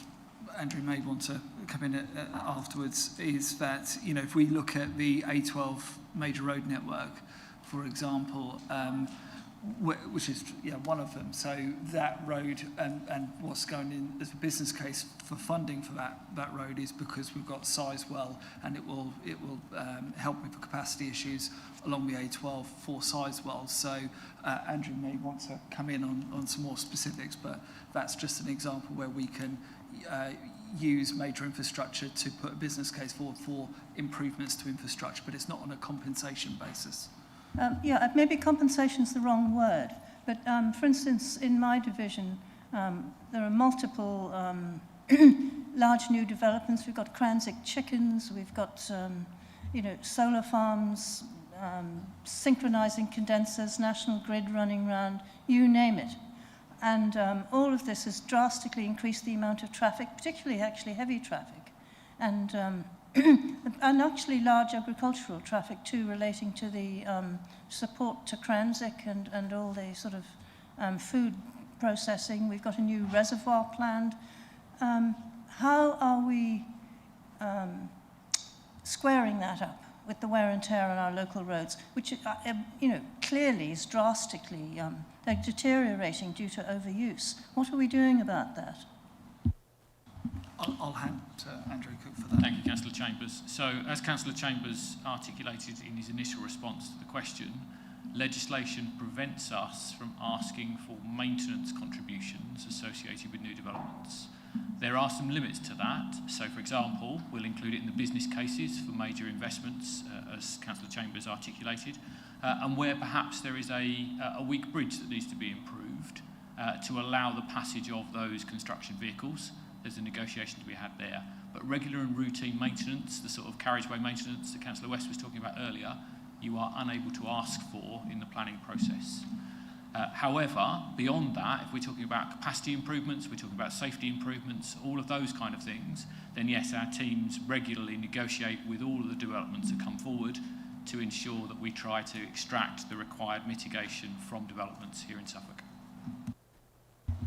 Andrew may want to come in afterwards, is that, if we look at the A12 major road network, for example, which is one of them. So that road and what's going in as a business case for funding for that road is because we've got Sizewell, and it will help with the capacity issues along the A12 for Sizewell. So Andrew may want to come in on some more specifics, but that's just an example where we can use major infrastructure to put a business case forward for improvements to infrastructure, but it's not on a compensation basis. Maybe compensation is the wrong word, but for instance, in my division, there are multiple large new developments. We've got Cranswick chickens, we've got solar farms, synchronizing condensers, national grid running round, you name it. And all of this has drastically increased the amount of traffic, particularly actually heavy traffic, and actually large agricultural traffic too, relating to the support to Cranswick and all the sort of food processing. We've got a new reservoir planned. How are we squaring that up with the wear and tear on our local roads, which clearly is drastically they're deteriorating due to overuse? What are we doing about that? I'll hand to Andrew Cook for that. Thank you, Councillor Chambers. So, as Councillor Chambers articulated in his initial response to the question, legislation prevents us from asking for maintenance contributions associated with new developments. There are some limits to that. So, for example, we'll include it in the business cases for major investments, as Councillor Chambers articulated, and where perhaps there is a weak bridge that needs to be improved to allow the passage of those construction vehicles. There's a negotiation to be had there. But regular and routine maintenance, the sort of carriageway maintenance that Councillor West was talking about earlier, you are unable to ask for in the planning process. However, beyond that, if we're talking about capacity improvements, we're talking about safety improvements, all of those kind of things, then yes, our teams regularly negotiate with all of the developments that come forward to ensure that we try to extract the required mitigation from developments here in Suffolk.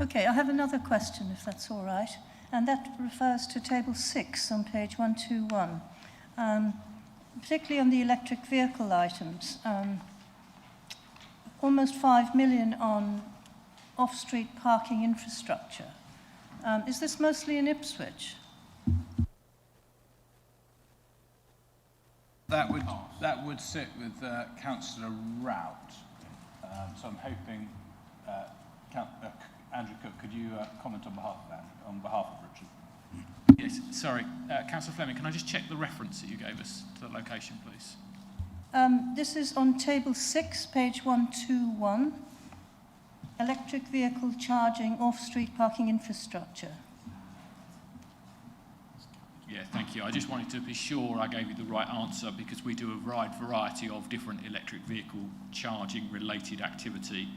Okay, I have another question, if that's all right, and that refers to Table 6 on page 121, particularly on the electric vehicle items. Almost 5 million on off-street parking infrastructure. Is this mostly in Ipswich? That would sit with Councillor Rout. So I'm hoping, Andrew Cook, could you comment on behalf of that, on behalf of Richard? Yes, sorry. Councillor Fleming, can I just check the reference that you gave us to the location, please? This is on Table 6, page 121, electric vehicle charging off-street parking infrastructure. Yeah, thank you. I just wanted to be sure I gave you the right answer, because we do a wide variety of different electric vehicle charging related activity.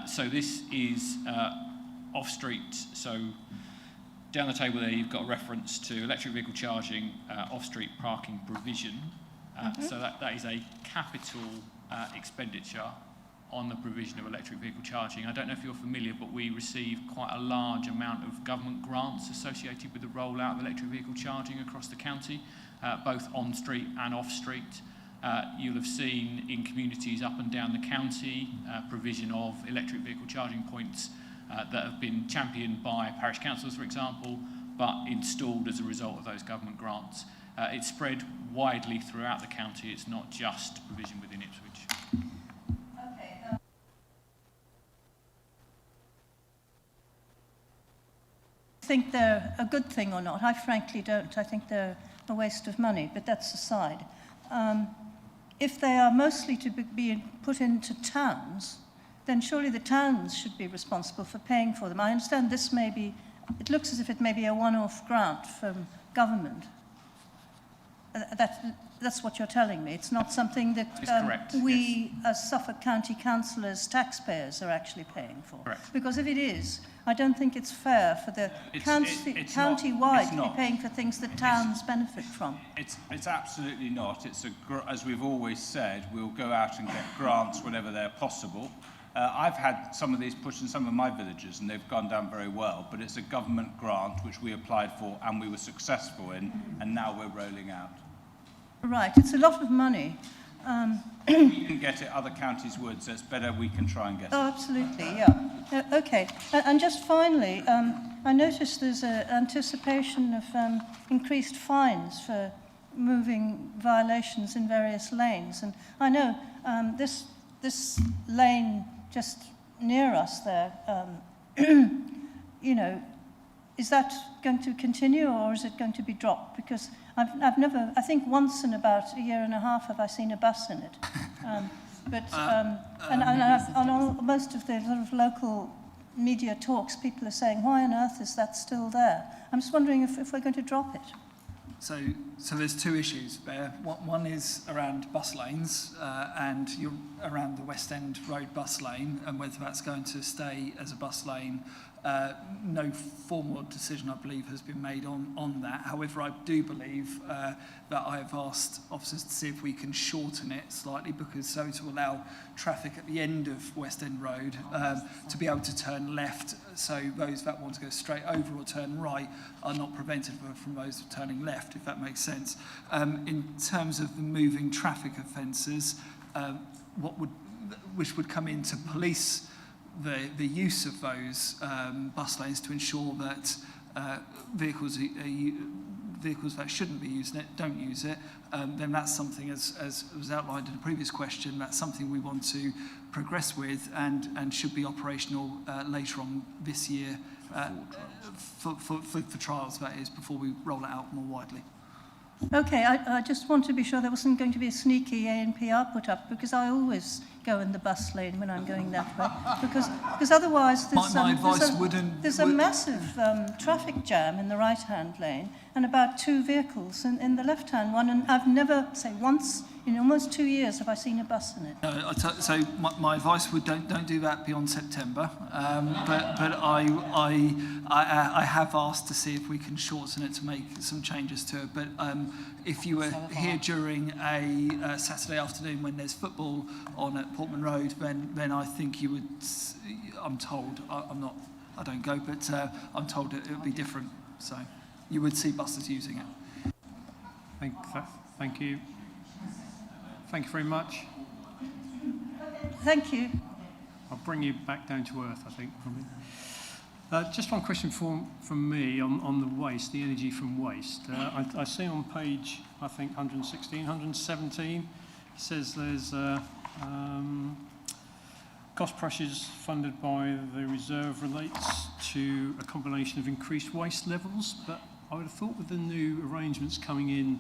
So this is off-street. So down the table there, you've got a reference to electric vehicle charging, off-street parking provision. So that is a capital expenditure on the provision of electric vehicle charging. I don't know if you're familiar, but we receive quite a large amount of government grants associated with the rollout of electric vehicle charging across the county, both on-street and off-street. You'll have seen in communities up and down the county provision of electric vehicle charging points that have been championed by parish councils, for example, but installed as a result of those government grants. It's spread widely throughout the county. It's not just provision within Ipswich. Okay. Think they're a good thing or not? I frankly don't. I think they're a waste of money, but that's aside. if they are mostly to be put into towns, then surely the towns should be responsible for paying for them. I understand this may be, it looks as if it may be a one-off grant from government. That's what you're telling me. It's not something that correct, we, as Suffolk County councillors, taxpayers, are actually paying for. Correct. Because if it is, I don't think it's fair for the county-wide to be paying for things that towns benefit from. It's absolutely not. As we've always said, we'll go out and get grants whenever they're possible. I've had some of these pushed in some of my villages and they've gone down very well, but it's a government grant which we applied for and we were successful in, and now we're rolling out. Right, it's a lot of money. We can get it, other counties would, so it's better we can try and get it. Oh, absolutely, yeah. Okay, and just finally, I noticed there's an anticipation of increased fines for moving violations in various lanes. And I know this lane just near us there, you know, is that going to continue or is it going to be dropped? Because I've never, I think once in about a year and a half have I seen a bus in it. On most of the sort of local media talks, people are saying, why on earth is that still there? I'm just wondering if we're going to drop it. So there's two issues there. One is around bus lanes and you're around the West End Road bus lane and whether that's going to stay as a bus lane. No formal decision, I believe, has been made on that. However, I do believe that I have asked officers to see if we can shorten it slightly because so to allow traffic at the end of West End Road to be able to turn left so those that want to go straight over or turn right are not prevented from those turning left, if that makes sense. In terms of the moving traffic offences, which would come into police the use of those bus lanes to ensure that vehicles that shouldn't be using it don't use it, then that's something, as was outlined in a previous question, that's something we want to progress with and should be operational later on this year for trials, that is, before we roll it out more widely. Okay, I just want to be sure there wasn't going to be a sneaky ANPR put up because I always go in the bus lane when I'm going that way because otherwise there's a massive traffic jam in the right-hand lane and about 2 vehicles in the left-hand one, and I've never, say once in almost 2 years have I seen a bus in it. So my advice would don't do that beyond September, but I have asked to see if we can shorten it to make some changes to it. But if you were here during a Saturday afternoon when there's football on at Portman Road, then I think you would. I'm told I don't go, but I'm told it would be different. So you would see buses using it. Thank you. Thank you very much. Thank you. I'll bring you back down to earth, I think. Just one question from me on the waste, the energy from waste. I see on page, I think, 116, 117, it says there's cost pressures funded by the reserve relates to a combination of increased waste levels, but I would have thought with the new arrangements coming in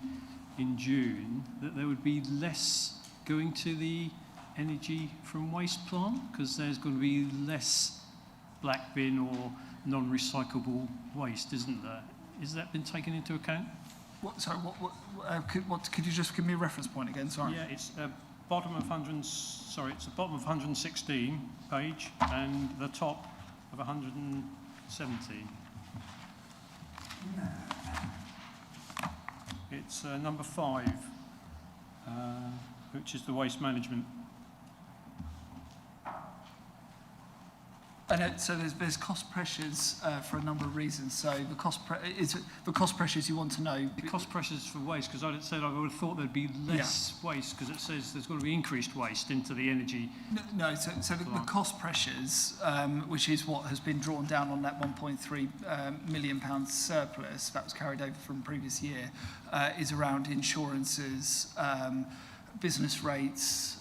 June that there would be less going to the energy from waste plant because there's going to be less black bin or non-recyclable waste, isn't there? Has that been taken into account? Could you just give me a reference point again? Sorry. Yeah, it's bottom of 116 page and the top of 117. It's number 5, which is the waste management. And so there's cost pressures for a number of reasons. So the cost pressures you want to know. The cost pressures for waste, because I said I would have thought there'd be less waste, because it says there's going to be increased waste into the energy. No, so the cost pressures, which is what has been drawn down on that £1.3 million surplus that was carried over from previous year, is around insurances, business rates,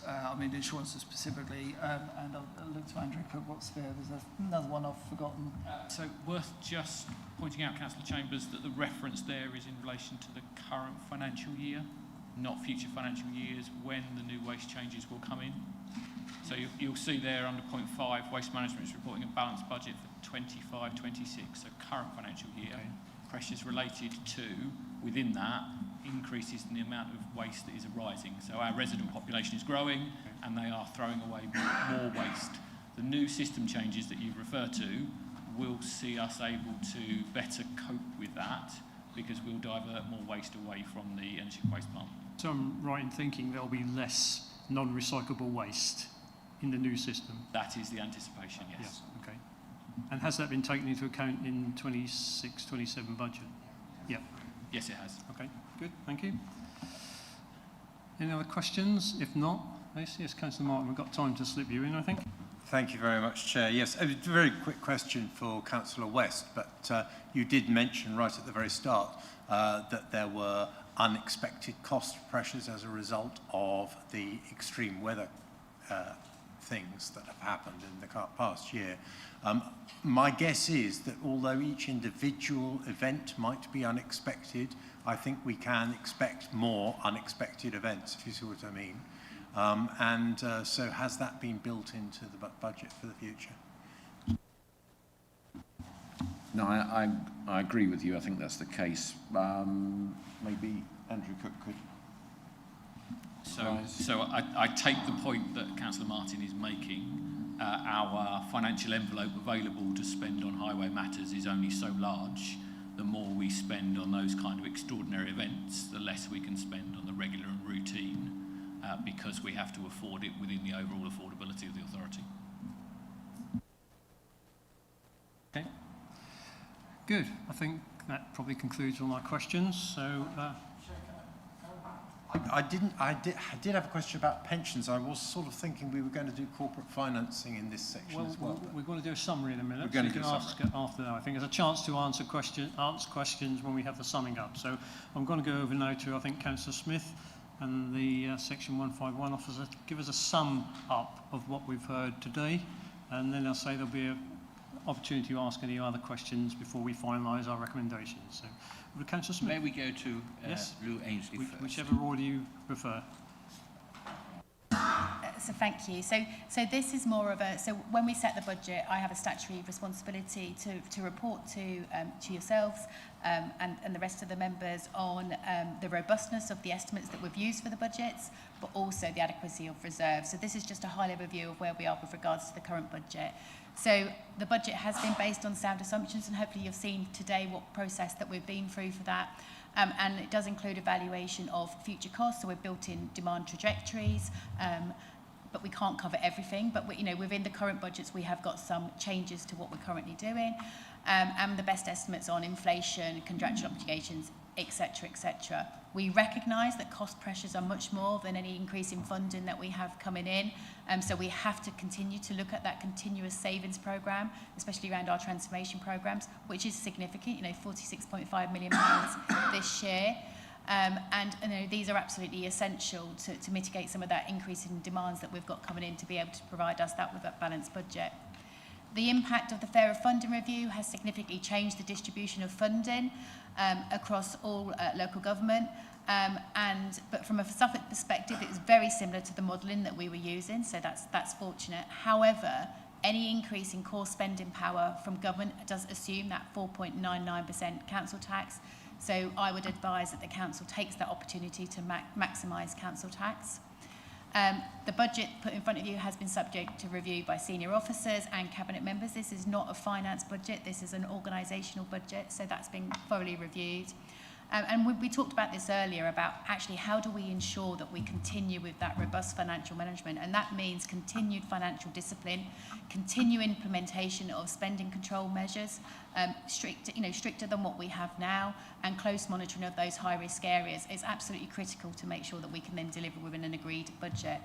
insurances specifically, and I'll look to Andrew for what's there. There's another one I've forgotten. So worth just pointing out, Councillor Chambers, that the reference there is in relation to the current financial year. not future financial years, when the new waste changes will come in. So you'll see there under point 5, waste management is reporting a balanced budget for 25-26, so current financial year. Okay. Pressures related to, within that, increases in the amount of waste that is arising. So our resident population is growing, and they are throwing away more waste. The new system changes that you've referred to will see us able to better cope with that, because we'll divert more waste away from the energy waste plant. So I'm right in thinking there'll be less non-recyclable waste in the new system? That is the anticipation, yes. Yeah, okay. And has that been taken into account in 26-27 budget? Yeah. Yes, it has. Okay, good, thank you. Any other questions? If not, yes, Councillor Martin, we've got time to slip you in, I think. Thank you very much, Chair. Yes, a very quick question for Councillor West, but you did mention right at the very start that there were unexpected cost pressures as a result of the extreme weather things that have happened in the past year. My guess is that although each individual event might be unexpected, I think we can expect more unexpected events, if you see what I mean. So has that been built into the budget for the future? No, I agree with you. I think that's the case. Maybe Andrew Cook could. So I take the point that Councillor Martin is making. Our financial envelope available to spend on highway matters is only so large. The more we spend on those kind of extraordinary events, the less we can spend on the regular and routine, because we have to afford it within the overall affordability of the authority. Okay. Good. I think that probably concludes all my questions. So. I did have a question about pensions. I was sort of thinking we were going to do corporate financing in this section as well. We're going to do a summary in a minute. We're going to do a summary after that. I think there's a chance to answer questions when we have the summing up. So I'm going to go over now to, I think, Councillor Smith and the Section 151 officer. Give us a sum up of what we've heard today, and then I'll say there'll be an opportunity to ask any other questions before we finalise our recommendations. So, Councillor Smith. May we go to Lou Ainsley first? Whichever order you prefer. So thank you. So this is more of a, so when we set the budget, I have a statutory responsibility to report to yourselves and the rest of the members on the robustness of the estimates that we've used for the budgets, but also the adequacy of reserves. So this is just a high-level view of where we are with regards to the current budget. So the budget has been based on sound assumptions, and hopefully you've seen today what process that we've been through for that. And it does include evaluation of future costs, so we've built in demand trajectories, but we can't cover everything. But within the current budgets, we have got some changes to what we're currently doing, and the best estimates on inflation, contractual obligations, etc., etc. We recognise that cost pressures are much more than any increase in funding that we have coming in, so we have to continue to look at that continuous savings programme, especially around our transformation programmes, which is significant, £46.5 million this year. And these are absolutely essential to mitigate some of that increase in demands that we've got coming in to be able to provide us that with that balanced budget. The impact of the fairer funding review has significantly changed the distribution of funding across all local government. But from a Suffolk perspective, it was very similar to the modelling that we were using, so that's fortunate. However, any increase in core spending power from government does assume that 4.99% council tax. So I would advise that the council takes that opportunity to maximise council tax. The budget put in front of you has been subject to review by senior officers and cabinet members. This is not a finance budget, this is an organisational budget, so that's been thoroughly reviewed. And we talked about this earlier about actually how do we ensure that we continue with that robust financial management, and that means continued financial discipline, continued implementation of spending control measures, stricter than what we have now, and close monitoring of those high-risk areas is absolutely critical to make sure that we can then deliver within an agreed budget.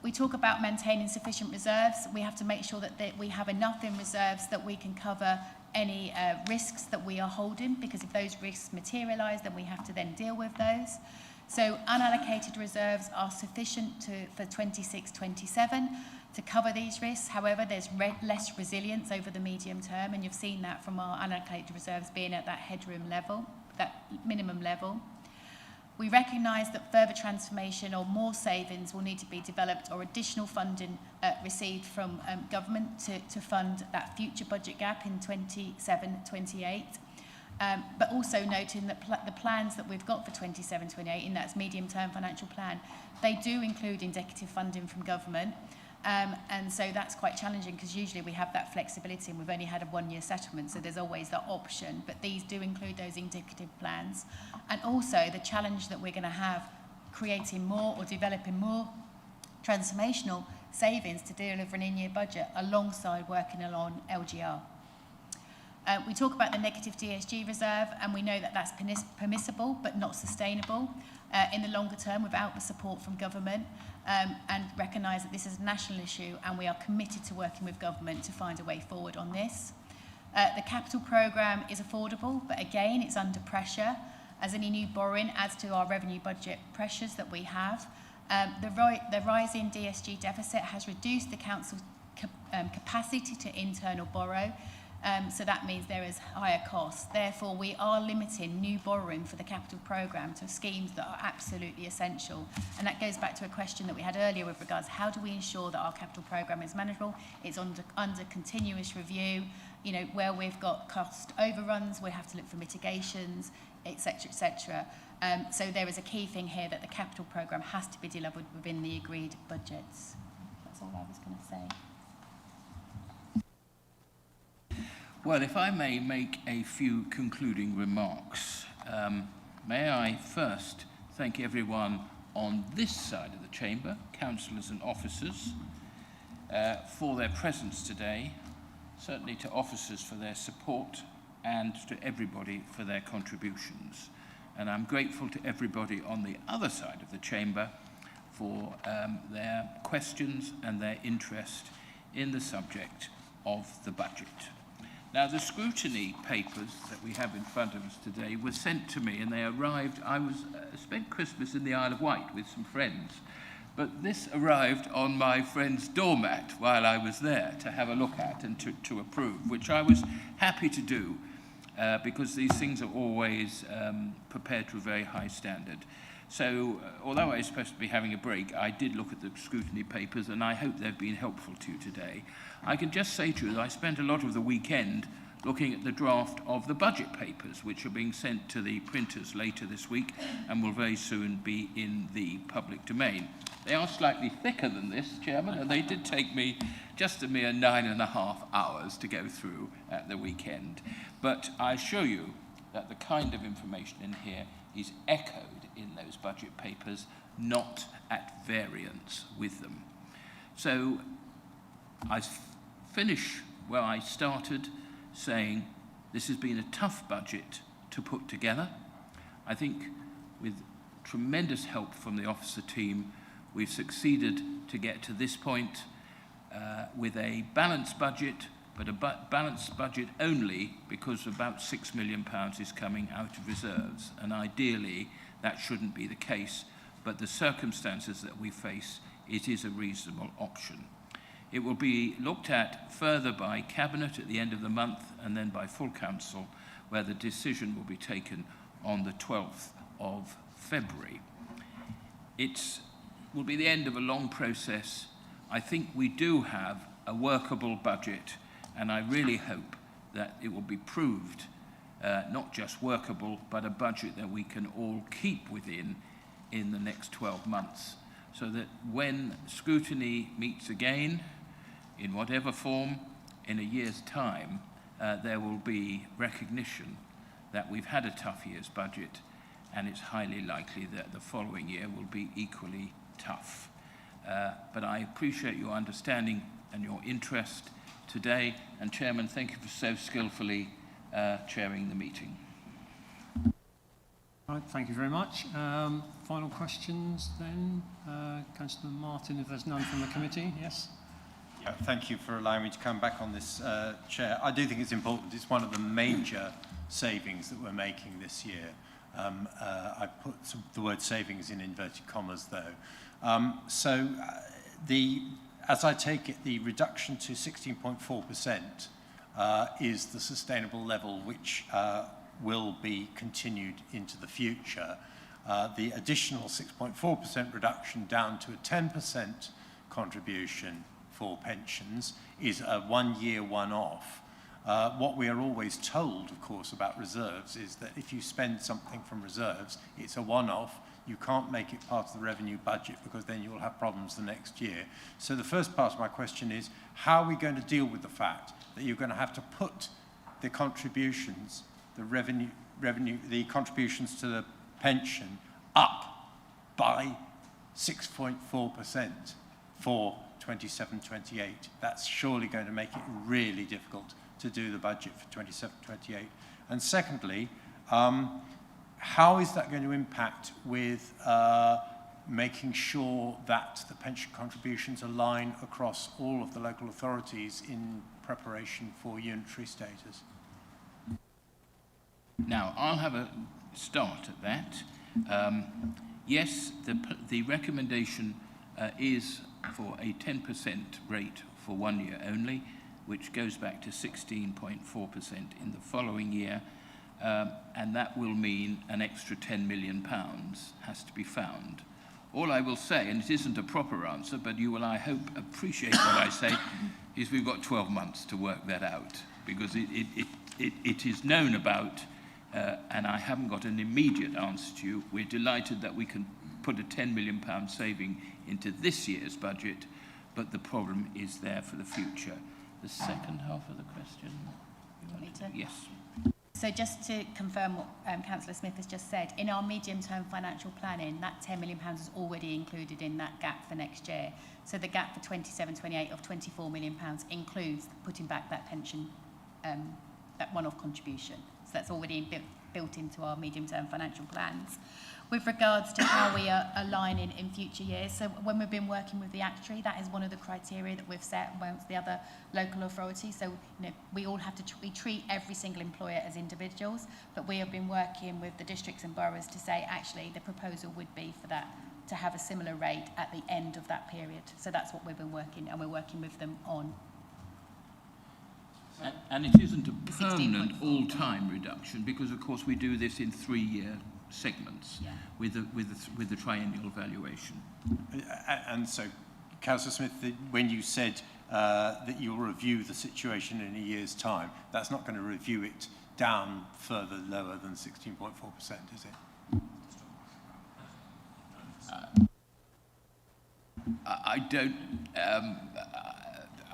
We talk about maintaining sufficient reserves. We have to make sure that we have enough in reserves that we can cover any risks that we are holding, because if those risks materialise, then we have to then deal with those. So unallocated reserves are sufficient for 26-27 to cover these risks. However, there's less resilience over the medium term, and you've seen that from our unallocated reserves being at that headroom level, that minimum level. We recognise that further transformation or more savings will need to be developed or additional funding received from government to fund that future budget gap in 27-28. But also noting that the plans that we've got for 27-28, in that's medium-term financial plan, they do include indicative funding from government. And so that's quite challenging because usually we have that flexibility and we've only had a one-year settlement, so there's always that option. But these do include those indicative plans. And also the challenge that we're going to have creating more or developing more transformational savings to deliver an in-year budget alongside working along LGR. We talk about the negative DSG reserve, and we know that that's permissible but not sustainable in the longer term without the support from government, and recognise that this is a national issue and we are committed to working with government to find a way forward on this. The capital programme is affordable, but again it's under pressure as any new borrowing adds to our revenue budget pressures that we have. The rising DSG deficit has reduced the council's capacity to internal borrow. So that means there is higher costs. Therefore, we are limiting new borrowing for the capital programme to schemes that are absolutely essential. And that goes back to a question that we had earlier with regards, how do we ensure that our capital programme is manageable? It's under continuous review. You know, where we've got cost overruns, we have to look for mitigations, etc., etc. So there is a key thing here that the capital programme has to be delivered within the agreed budgets. That's all I was going to say. Well, if I may make a few concluding remarks, may I first thank everyone on this side of the chamber, councillors and officers, for their presence today, certainly to officers for their support and to everybody for their contributions. And I'm grateful to everybody on the other side of the chamber for their questions and their interest in the subject of the budget. Now, the scrutiny papers that we have in front of us today were sent to me and they arrived. I spent Christmas in the Isle of Wight with some friends, but this arrived on my friend's doormat while I was there to have a look at and to approve, which I was happy to do because these things are always prepared to a very high standard. So, although I was supposed to be having a break, I did look at the scrutiny papers and I hope they've been helpful to you today. I can just say to you that I spent a lot of the weekend looking at the draft of the budget papers, which are being sent to the printers later this week and will very soon be in the public domain. They are slightly thicker than this, Chairman, and they did take me just a mere 9.5 hours to go through at the weekend. But I assure you that the kind of information in here is echoed in those budget papers, not at variance with them. So I finish where I started, saying this has been a tough budget to put together. I think with tremendous help from the officer team, we've succeeded to get to this point with a balanced budget, but a balanced budget only because about £6 million is coming out of reserves. And ideally, that shouldn't be the case, but the circumstances that we face, it is a reasonable option. It will be looked at further by Cabinet at the end of the month and then by full council, where the decision will be taken on the 12th of February. It will be the end of a long process. I think we do have a workable budget, and I really hope that it will be proved not just workable, but a budget that we can all keep within in the next 12 months, so that when scrutiny meets again, in whatever form, in a year's time, there will be recognition that we've had a tough year's budget, and it's highly likely that the following year will be equally tough. But I appreciate your understanding and your interest today, and Chairman, thank you for so skillfully chairing the meeting. Right, thank you very much. Final questions then? Councillor Martin, if there's none from the committee, yes? Yeah, thank you for allowing me to come back on this, Chair. I do think it's important. It's one of the major savings that we're making this year. I put the word savings in inverted commas, though. As I take it, the reduction to 16.4% is the sustainable level which will be continued into the future. the additional 6.4% reduction down to a 10% contribution for pensions is a one-year one-off. What we are always told, of course, about reserves is that if you spend something from reserves, it's a one-off. You can't make it part of the revenue budget because then you will have problems the next year. So the first part of my question is, how are we going to deal with the fact that you're going to have to put the contributions, the contributions to the pension up by 6.4% for 27-28? That's surely going to make it really difficult to do the budget for 27-28. And secondly, how is that going to impact with making sure that the pension contributions align across all of the local authorities in preparation for unitary status? Now, I'll have a start at that. Yes, the recommendation is for a 10% rate for 1 year only, which goes back to 16.4% in the following year, and that will mean an extra £10 million has to be found. All I will say, and it isn't a proper answer, but you will, I hope, appreciate what I say, is we've got 12 months to work that out, because it is known about, and I haven't got an immediate answer to you. We're delighted that we can put a £10 million saving into this year's budget, but the problem is there for the future. The second half of the question? You want me to? Yes. So just to confirm what Councillor Smith has just said, in our medium-term financial planning, that £10 million is already included in that gap for next year. So the gap for 27-28 of £24 million includes putting back that pension, that one-off contribution. So that's already built into our medium-term financial plans. With regards to how we are aligning in future years, so when we've been working with the actuary, that is one of the criteria that we've set amongst the other local authorities. So, we all have to we treat every single employer as individuals, but we have been working with the districts and boroughs to say, actually, the proposal would be for that to have a similar rate at the end of that period. So that's what we've been working, and we're working with them on. And it isn't a permanent all-time reduction, because, of course, we do this in 3-year segments, yeah, with the triennial valuation. And so, Councillor Smith, when you said that you'll review the situation in a year's time, that's not going to review it down further lower than 16.4%, is it? I don't.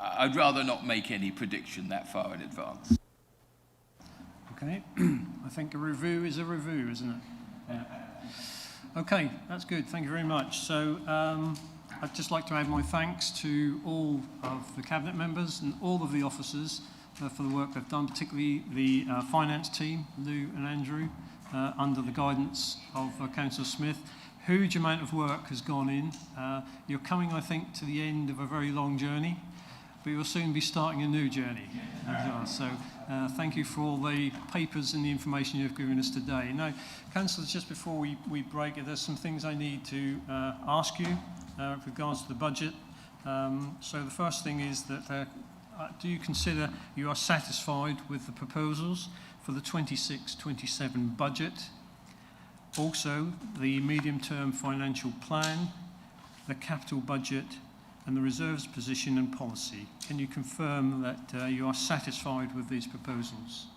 I'd rather not make any prediction that far in advance. Okay, I think a review is a review, isn't it? Yeah. Okay, that's good. Thank you very much. So I'd just like to add my thanks to all of the Cabinet members and all of the officers for the work they've done, particularly the finance team, Lou and Andrew, under the guidance of Councillor Smith. Huge amount of work has gone in. You're coming, I think, to the end of a very long journey, but you'll soon be starting a new journey as well. So thank you for all the papers and the information you've given us today. Now, councillors, just before we break, there's some things I need to ask you with regards to the budget. So the first thing is that do you consider you are satisfied with the proposals for the 26-27 budget? Also, the medium-term financial plan, the capital budget, and the reserves position and policy. Can you confirm that you are satisfied with these proposals?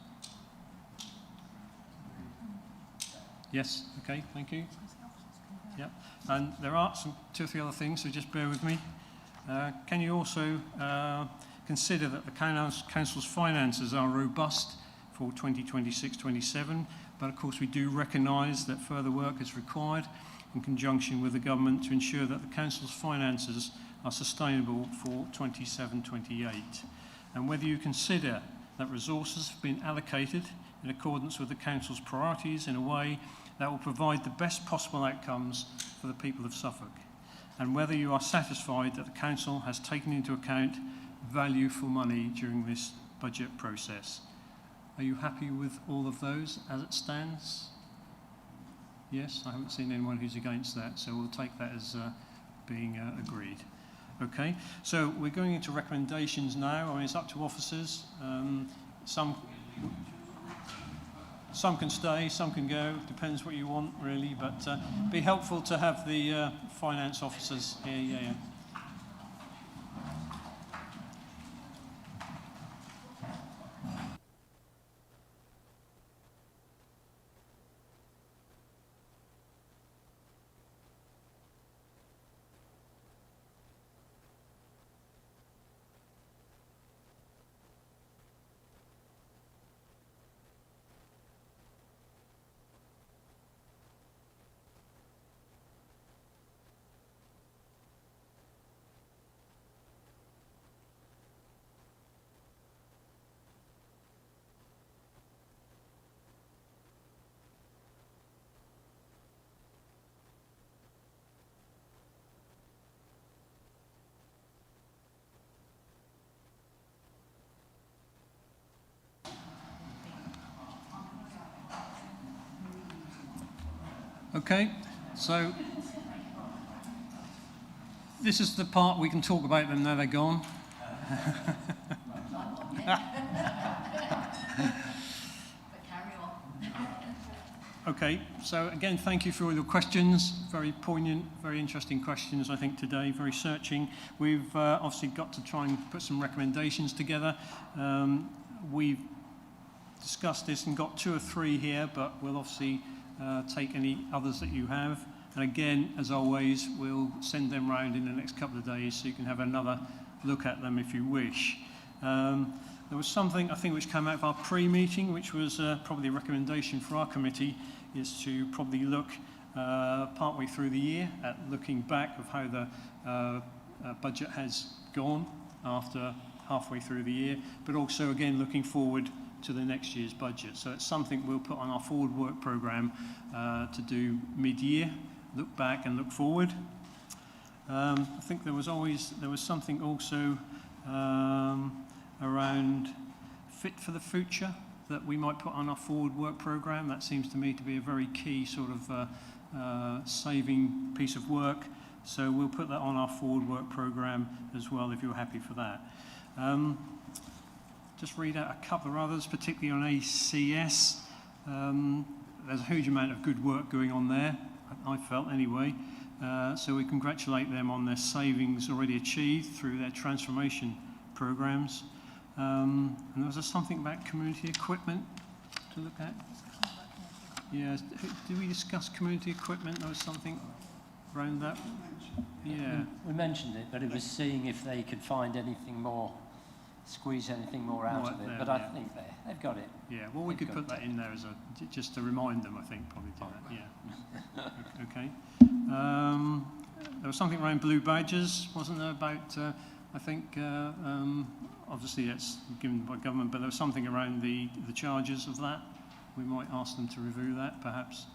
Yes, okay, thank you. Yep. And there are two or three other things, so just bear with me. Can you also consider that the council's finances are robust for 2026-27, but of course we do recognise that further work is required in conjunction with the government to ensure that the council's finances are sustainable for 27-28, and whether you consider that resources have been allocated in accordance with the council's priorities in a way that will provide the best possible outcomes for the people of Suffolk, and whether you are satisfied that the council has taken into account value for money during this budget process. Are you happy with all of those as it stands? Yes, I haven't seen anyone who's against that, so we'll take that as being agreed. Okay, so we're going into recommendations now. I mean, it's up to officers. Some some can stay, some can go, depends what you want really, but be helpful to have the finance officers here. Yeah. Okay, so this is the part we can talk about them, now they're gone. Okay, so again, thank you for all your questions. Very poignant, very interesting questions, I think, today, very searching. We've obviously got to try and put some recommendations together. We've discussed this and got 2 or 3 here, but we'll obviously take any others that you have. And again, as always, we'll send them round in the next couple of days so you can have another look at them if you wish. There was something, I think, which came out of our pre-meeting, which was probably a recommendation for our committee, is to probably look partway through the year at looking back of how the budget has gone after halfway through the year, but also, again, looking forward to the next year's budget. So it's something we'll put on our forward work programme to do mid-year, look back and look forward. I think there was something also around fit for the future that we might put on our forward work programme. That seems to me to be a very key sort of saving piece of work. So we'll put that on our forward work programme as well, if you're happy for that. Just read out a couple of others, particularly on ACS. There's a huge amount of good work going on there, I felt anyway. So we congratulate them on their savings already achieved through their transformation programmes. And there was something about community equipment to look at. Yeah, did we discuss community equipment? There was something around that. Yeah. We mentioned it, but it was seeing if they could find anything more, squeeze anything more out of it. But I think they've got it. Yeah, well, we could put that in there as just to remind them, I think, probably do that. Yeah. Okay. There was something around blue badges, wasn't there, about, I think, obviously it's given by government, but there was something around the charges of that. We might ask them to review that, perhaps.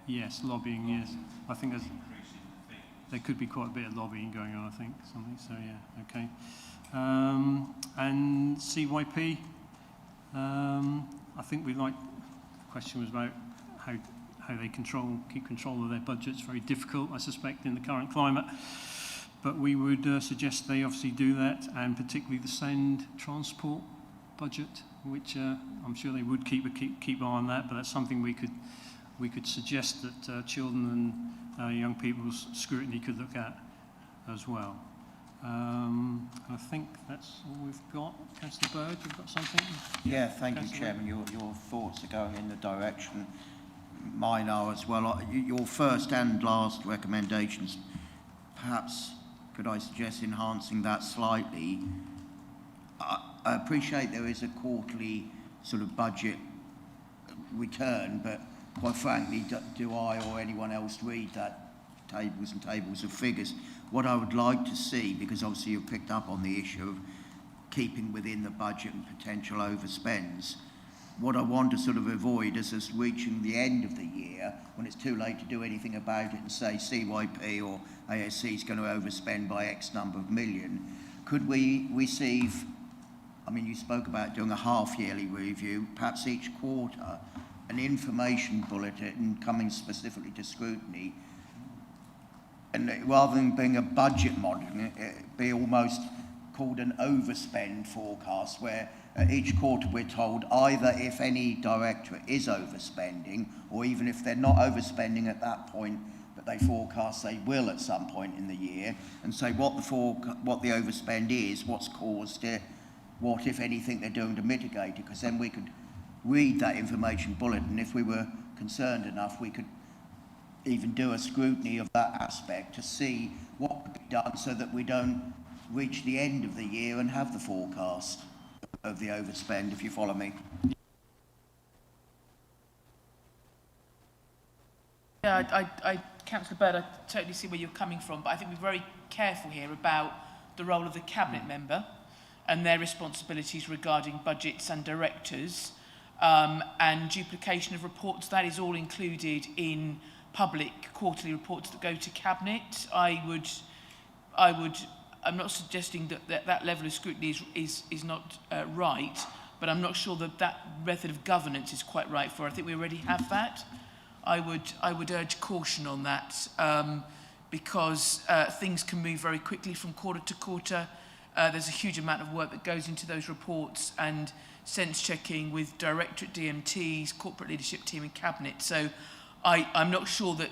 Yes, lobbying, yes. I think there could be quite a bit of lobbying going on, I think, something, so yeah, okay. And CYP, I think the question was about how they keep control of their budgets. Very difficult, I suspect, in the current climate. But we would suggest they obviously do that, and particularly the send transport budget, which I'm sure they would keep eye on that. But that's something we could suggest that children and young people's scrutiny could look at as well. I think that's all we've got. Councillor Bird, you've got something? Yeah, thank you, Chairman. Your thoughts are going in the direction mine are as well. Your first and last recommendations, perhaps could I suggest enhancing that slightly? I appreciate there is a quarterly sort of budget return, but quite frankly, do I or anyone else read that tables and tables of figures? What I would like to see, because obviously you've picked up on the issue of keeping within the budget and potential overspends, what I want to sort of avoid is us reaching the end of the year when it's too late to do anything about it and say CYP or ASC is going to overspend by X number of million. Could we receive, I mean, you spoke about doing a half-yearly review, perhaps each quarter, an information bulletin coming specifically to scrutiny, and rather than being a budget modelling, it be almost called an overspend forecast, where each quarter we're told either if any directorate is overspending, or even if they're not overspending at that point, but they forecast they will at some point in the year, and say what the overspend is, what's caused it, what, if anything, they're doing to mitigate it, because then we could read that information bulletin. If we were concerned enough, we could even do a scrutiny of that aspect to see what could be done so that we don't reach the end of the year and have the forecast of the overspend, if you follow me. Yeah, Councillor Bird, I totally see where you're coming from, but I think we're very careful here about the role of the Cabinet member and their responsibilities regarding budgets and directors, and duplication of reports. That is all included in public quarterly reports that go to Cabinet. I'm not suggesting that level of scrutiny is not right, but I'm not sure that method of governance is quite right for it. I think we already have that. I would urge caution on that, because things can move very quickly from quarter to quarter. There's a huge amount of work that goes into those reports and sense checking with directorate DMTs, corporate leadership team and Cabinet. So I'm not sure that,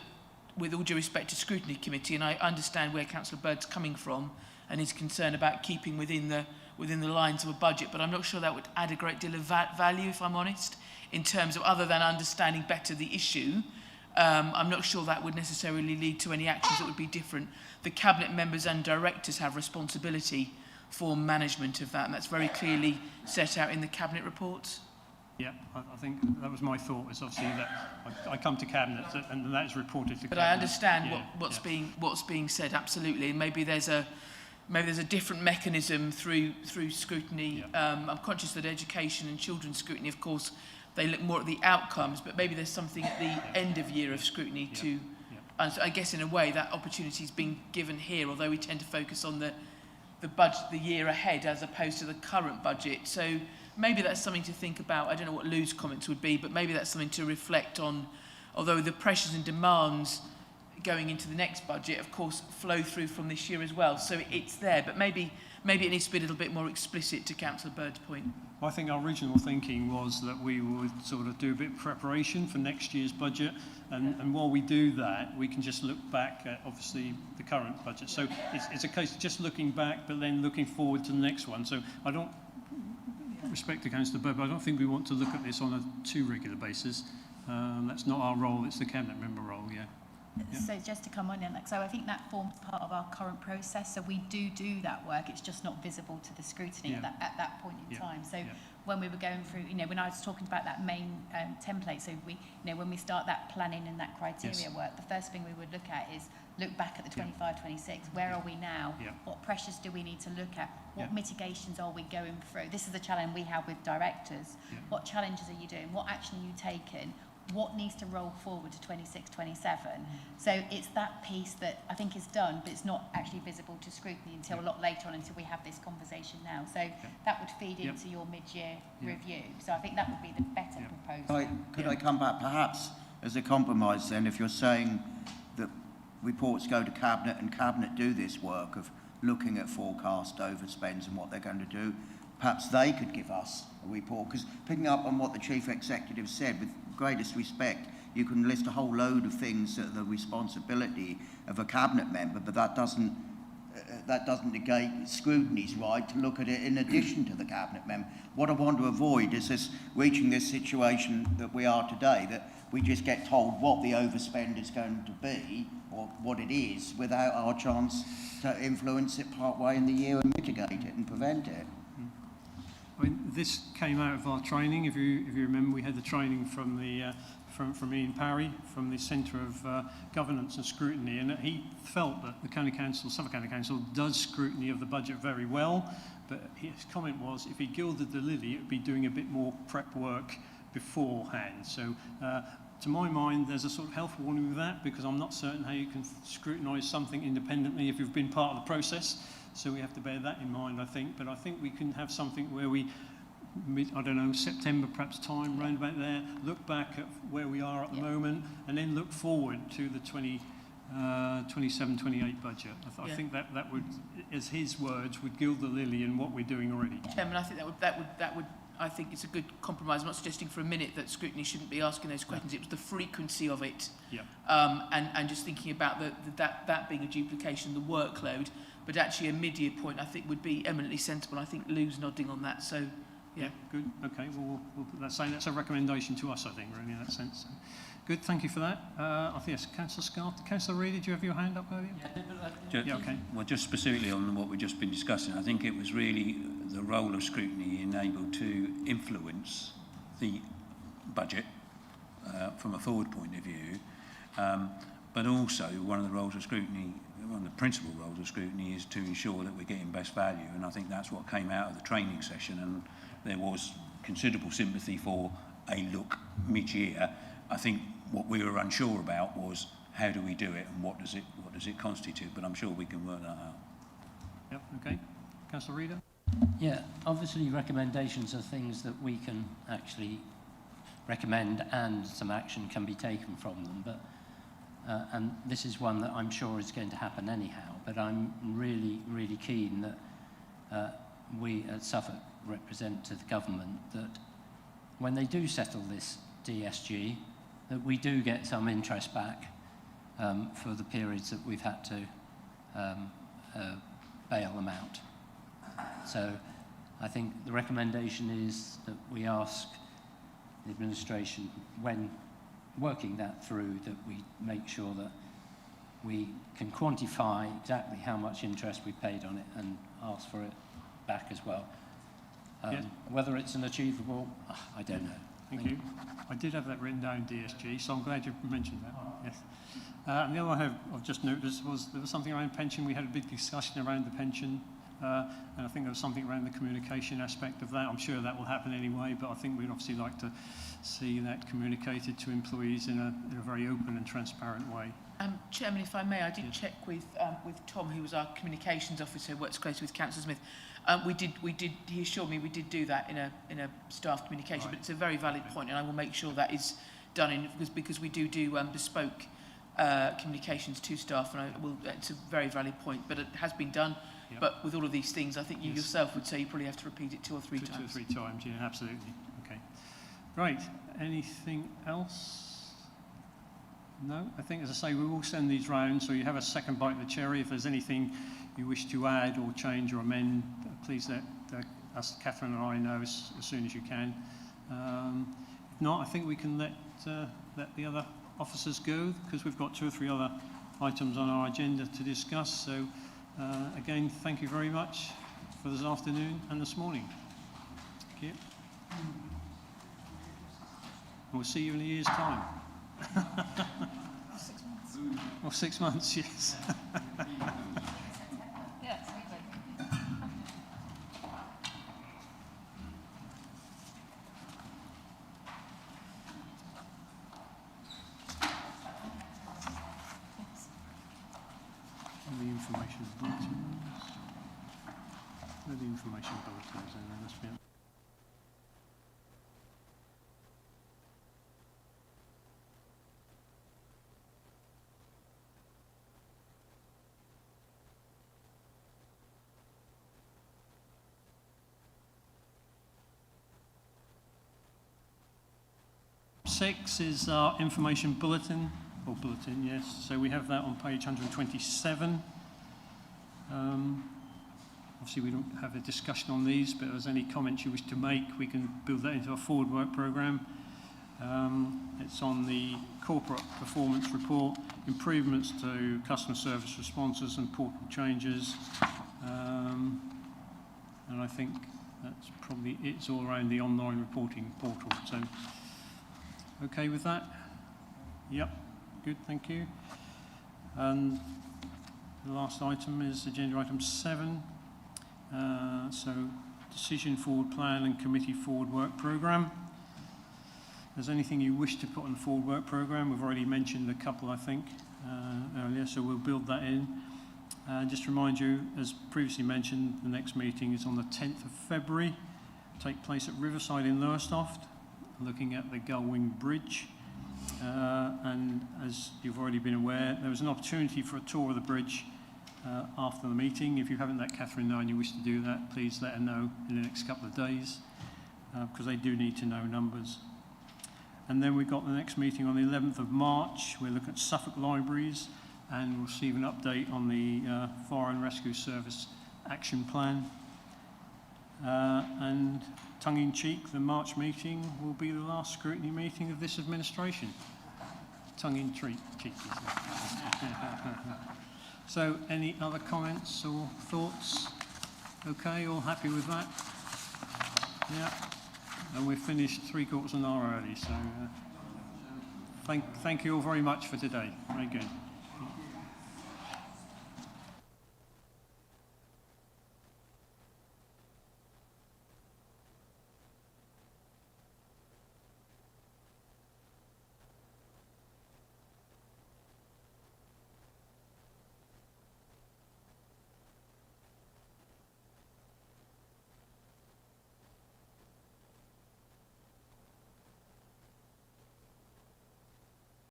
with all due respect to Scrutiny Committee, and I understand where Councillor Bird's coming from and his concern about keeping within the lines of a budget, but I'm not sure that would add a great deal of value, if I'm honest, in terms of other than understanding better the issue. I'm not sure that would necessarily lead to any actions that would be different. The Cabinet members and directors have responsibility for management of that, and that's very clearly set out in the Cabinet reports. Yeah, I think that was my thought, is obviously that I come to Cabinet and that is reported to Cabinet. But I understand what's being said, absolutely, and maybe there's a different mechanism through scrutiny. I'm conscious that education and children's scrutiny, of course, they look more at the outcomes, but maybe there's something at the end of year of scrutiny too. And so I guess in a way that opportunity is being given here, although we tend to focus on the budget, the year ahead, as opposed to the current budget. So maybe that's something to think about. I don't know what Lou's comments would be, but maybe that's something to reflect on, although the pressures and demands going into the next budget, of course, flow through from this year as well. So it's there, but maybe it needs to be a little bit more explicit, to Councillor Bird's point. Well, I think our original thinking was that we would sort of do a bit of preparation for next year's budget, and while we do that, we can just look back at, obviously, the current budget. So it's a case of just looking back, but then looking forward to the next one. So I don't, respect to Councillor Bird, but I don't think we want to look at this on a too regular basis. That's not our role, it's the Cabinet member role, yeah. So just to come on in, so I think that forms part of our current process. So we do that work. It's just not visible to the scrutiny at that point in time. So when we were going through, when I was talking about that main template, so we, when we start that planning and that criteria work, the first thing we would look at is look back at the 25-26. Where are we now? What pressures do we need to look at? What mitigations are we going through? This is the challenge we have with directors. What challenges are you doing? What action are you taking? What needs to roll forward to 26-27? So it's that piece that I think is done, but it's not actually visible to scrutiny until a lot later on, until we have this conversation now. So that would feed into your mid-year review. So I think that would be the better proposal. Could I come back perhaps as a compromise then, if you're saying that reports go to Cabinet and Cabinet do this work of looking at forecast overspends and what they're going to do, perhaps they could give us a report, because picking up on what the Chief Executive said, with greatest respect, you can list a whole load of things that are the responsibility of a Cabinet member, but that doesn't negate scrutiny's right to look at it in addition to the Cabinet member. What I want to avoid is this reaching this situation that we are today, that we just get told what the overspend is going to be, or what it is, without our chance to influence it part way in the year and mitigate it and prevent it. I mean, this came out of our training. If you remember, we had the training from the from Ian Parry, from the Centre of Governance and Scrutiny, and he felt that the County Council, Suffolk County Council, does scrutiny of the budget very well. But his comment was, if he gilded the lily, it would be doing a bit more prep work beforehand. So, to my mind, there's a sort of health warning with that, because I'm not certain how you can scrutinise something independently if you've been part of the process. So we have to bear that in mind, I think. But I think we can have something where we, I don't know, September perhaps time, round about there, look back at where we are at the moment, and then look forward to the 27-28 budget. I Yeah. think that would, as his words, would gild the lily in what we're doing already. Chairman, I think that would I think it's a good compromise. I'm not suggesting for a minute that Scrutiny shouldn't be asking those questions. It was the frequency of it, Yeah. and just thinking about that being a duplication, the workload. But actually, a mid-year point I think would be eminently sensible. I think Lou's nodding on that. So, yeah. Good. Okay. Well, we'll put that. That's a recommendation to us, I think, really, in that sense. Good. Thank you for that. I think yes, Councillor Scarff. Councillor Reid, did you have your hand up earlier? Yeah. Okay. Well, just specifically on what we've just been discussing, I think it was really the role of Scrutiny in able to influence the budget from a forward point of view, but also one of the roles of Scrutiny, one of the principal roles of Scrutiny is to ensure that we're getting best value, and I think that's what came out of the training session, and there was considerable sympathy for a look mid-year. I think what we were unsure about was how do we do it and what does it constitute, but I'm sure we can work that out. Yep. Okay. Councillor Reader. Yeah, obviously recommendations are things that we can actually recommend and some action can be taken from them, but and this is one that I'm sure is going to happen anyhow, but I'm really, really keen that we at Suffolk represent to the government that when they do settle this DSG, that we do get some interest back for the periods that we've had to bail them out. So I think the recommendation is that we ask the administration, when working that through, that we make sure that we can quantify exactly how much interest we paid on it and ask for it back as well. Yes. Whether it's an achievable, I don't know. Thank you. I did have that written down, DSG, so I'm glad you mentioned that. Yes. And the other one I've just noticed was there was something around pension. We had a big discussion around the pension, and I think there was something around the communication aspect of that. I'm sure that will happen anyway, but I think we'd obviously like to see that communicated to employees in a very open and transparent way. Chairman, if I may, I did check with Tom, who was our communications officer, works closely with Councillor Smith. We did. He assured me we did do that in a staff communication, but it's a very valid point, and I will make sure that is done because we do bespoke communications to staff, and it's a very valid point, but it has been done. Yep. But with all of these things, I think you yourself would say you probably have to repeat it two or three times. 2 or 3 times, yeah, absolutely. Okay. Right. Anything else? No? I think, as I say, we will send these round, so you have a second bite of the cherry. If there's anything you wish to add or change or amend, please let us, Catherine and I, know as soon as you can. If not, I think we can let the other officers go, because we've got 2 or 3 other items on our agenda to discuss. So, again, thank you very much for this afternoon and this morning. Thank you. And we'll see you in a year's time. 6 months. Or 6 months, yes. Yes, The information bulletins. Where are the information bulletins? And there must be. Six is our information bulletin, or bulletin, yes. So we have that on page 127. Obviously, we don't have a discussion on these, but if there's any comments you wish to make, we can build that into a forward work programme. It's on the corporate performance report, improvements to customer service responses and portal changes. And I think that's probably it's all around the online reporting portal. So, okay with that? Yep, good, thank you. And the last item is agenda item 7. So, decision forward plan and committee forward work programme. If there's anything you wish to put on the forward work programme, we've already mentioned a couple, I think, earlier, so we'll build that in. Just to remind you, as previously mentioned, the next meeting is on the 10th of February, take place at Riverside in Lowestoft, looking at the Gullwing Bridge. And as you've already been aware, there was an opportunity for a tour of the bridge after the meeting. If you haven't let Catherine know and you wish to do that, please let her know in the next couple of days, because they do need to know numbers. And then we've got the next meeting on the 11th of March. We'll look at Suffolk libraries and we'll receive an update on the Fire and Rescue Service Action Plan. And tongue-in-cheek, the March meeting will be the last scrutiny meeting of this administration. Tongue-in-cheek, isn't it? So, any other comments or thoughts? Okay, all happy with that? Yeah. And we've finished 3/4 of an hour early, so thank you all very much for today. Very good.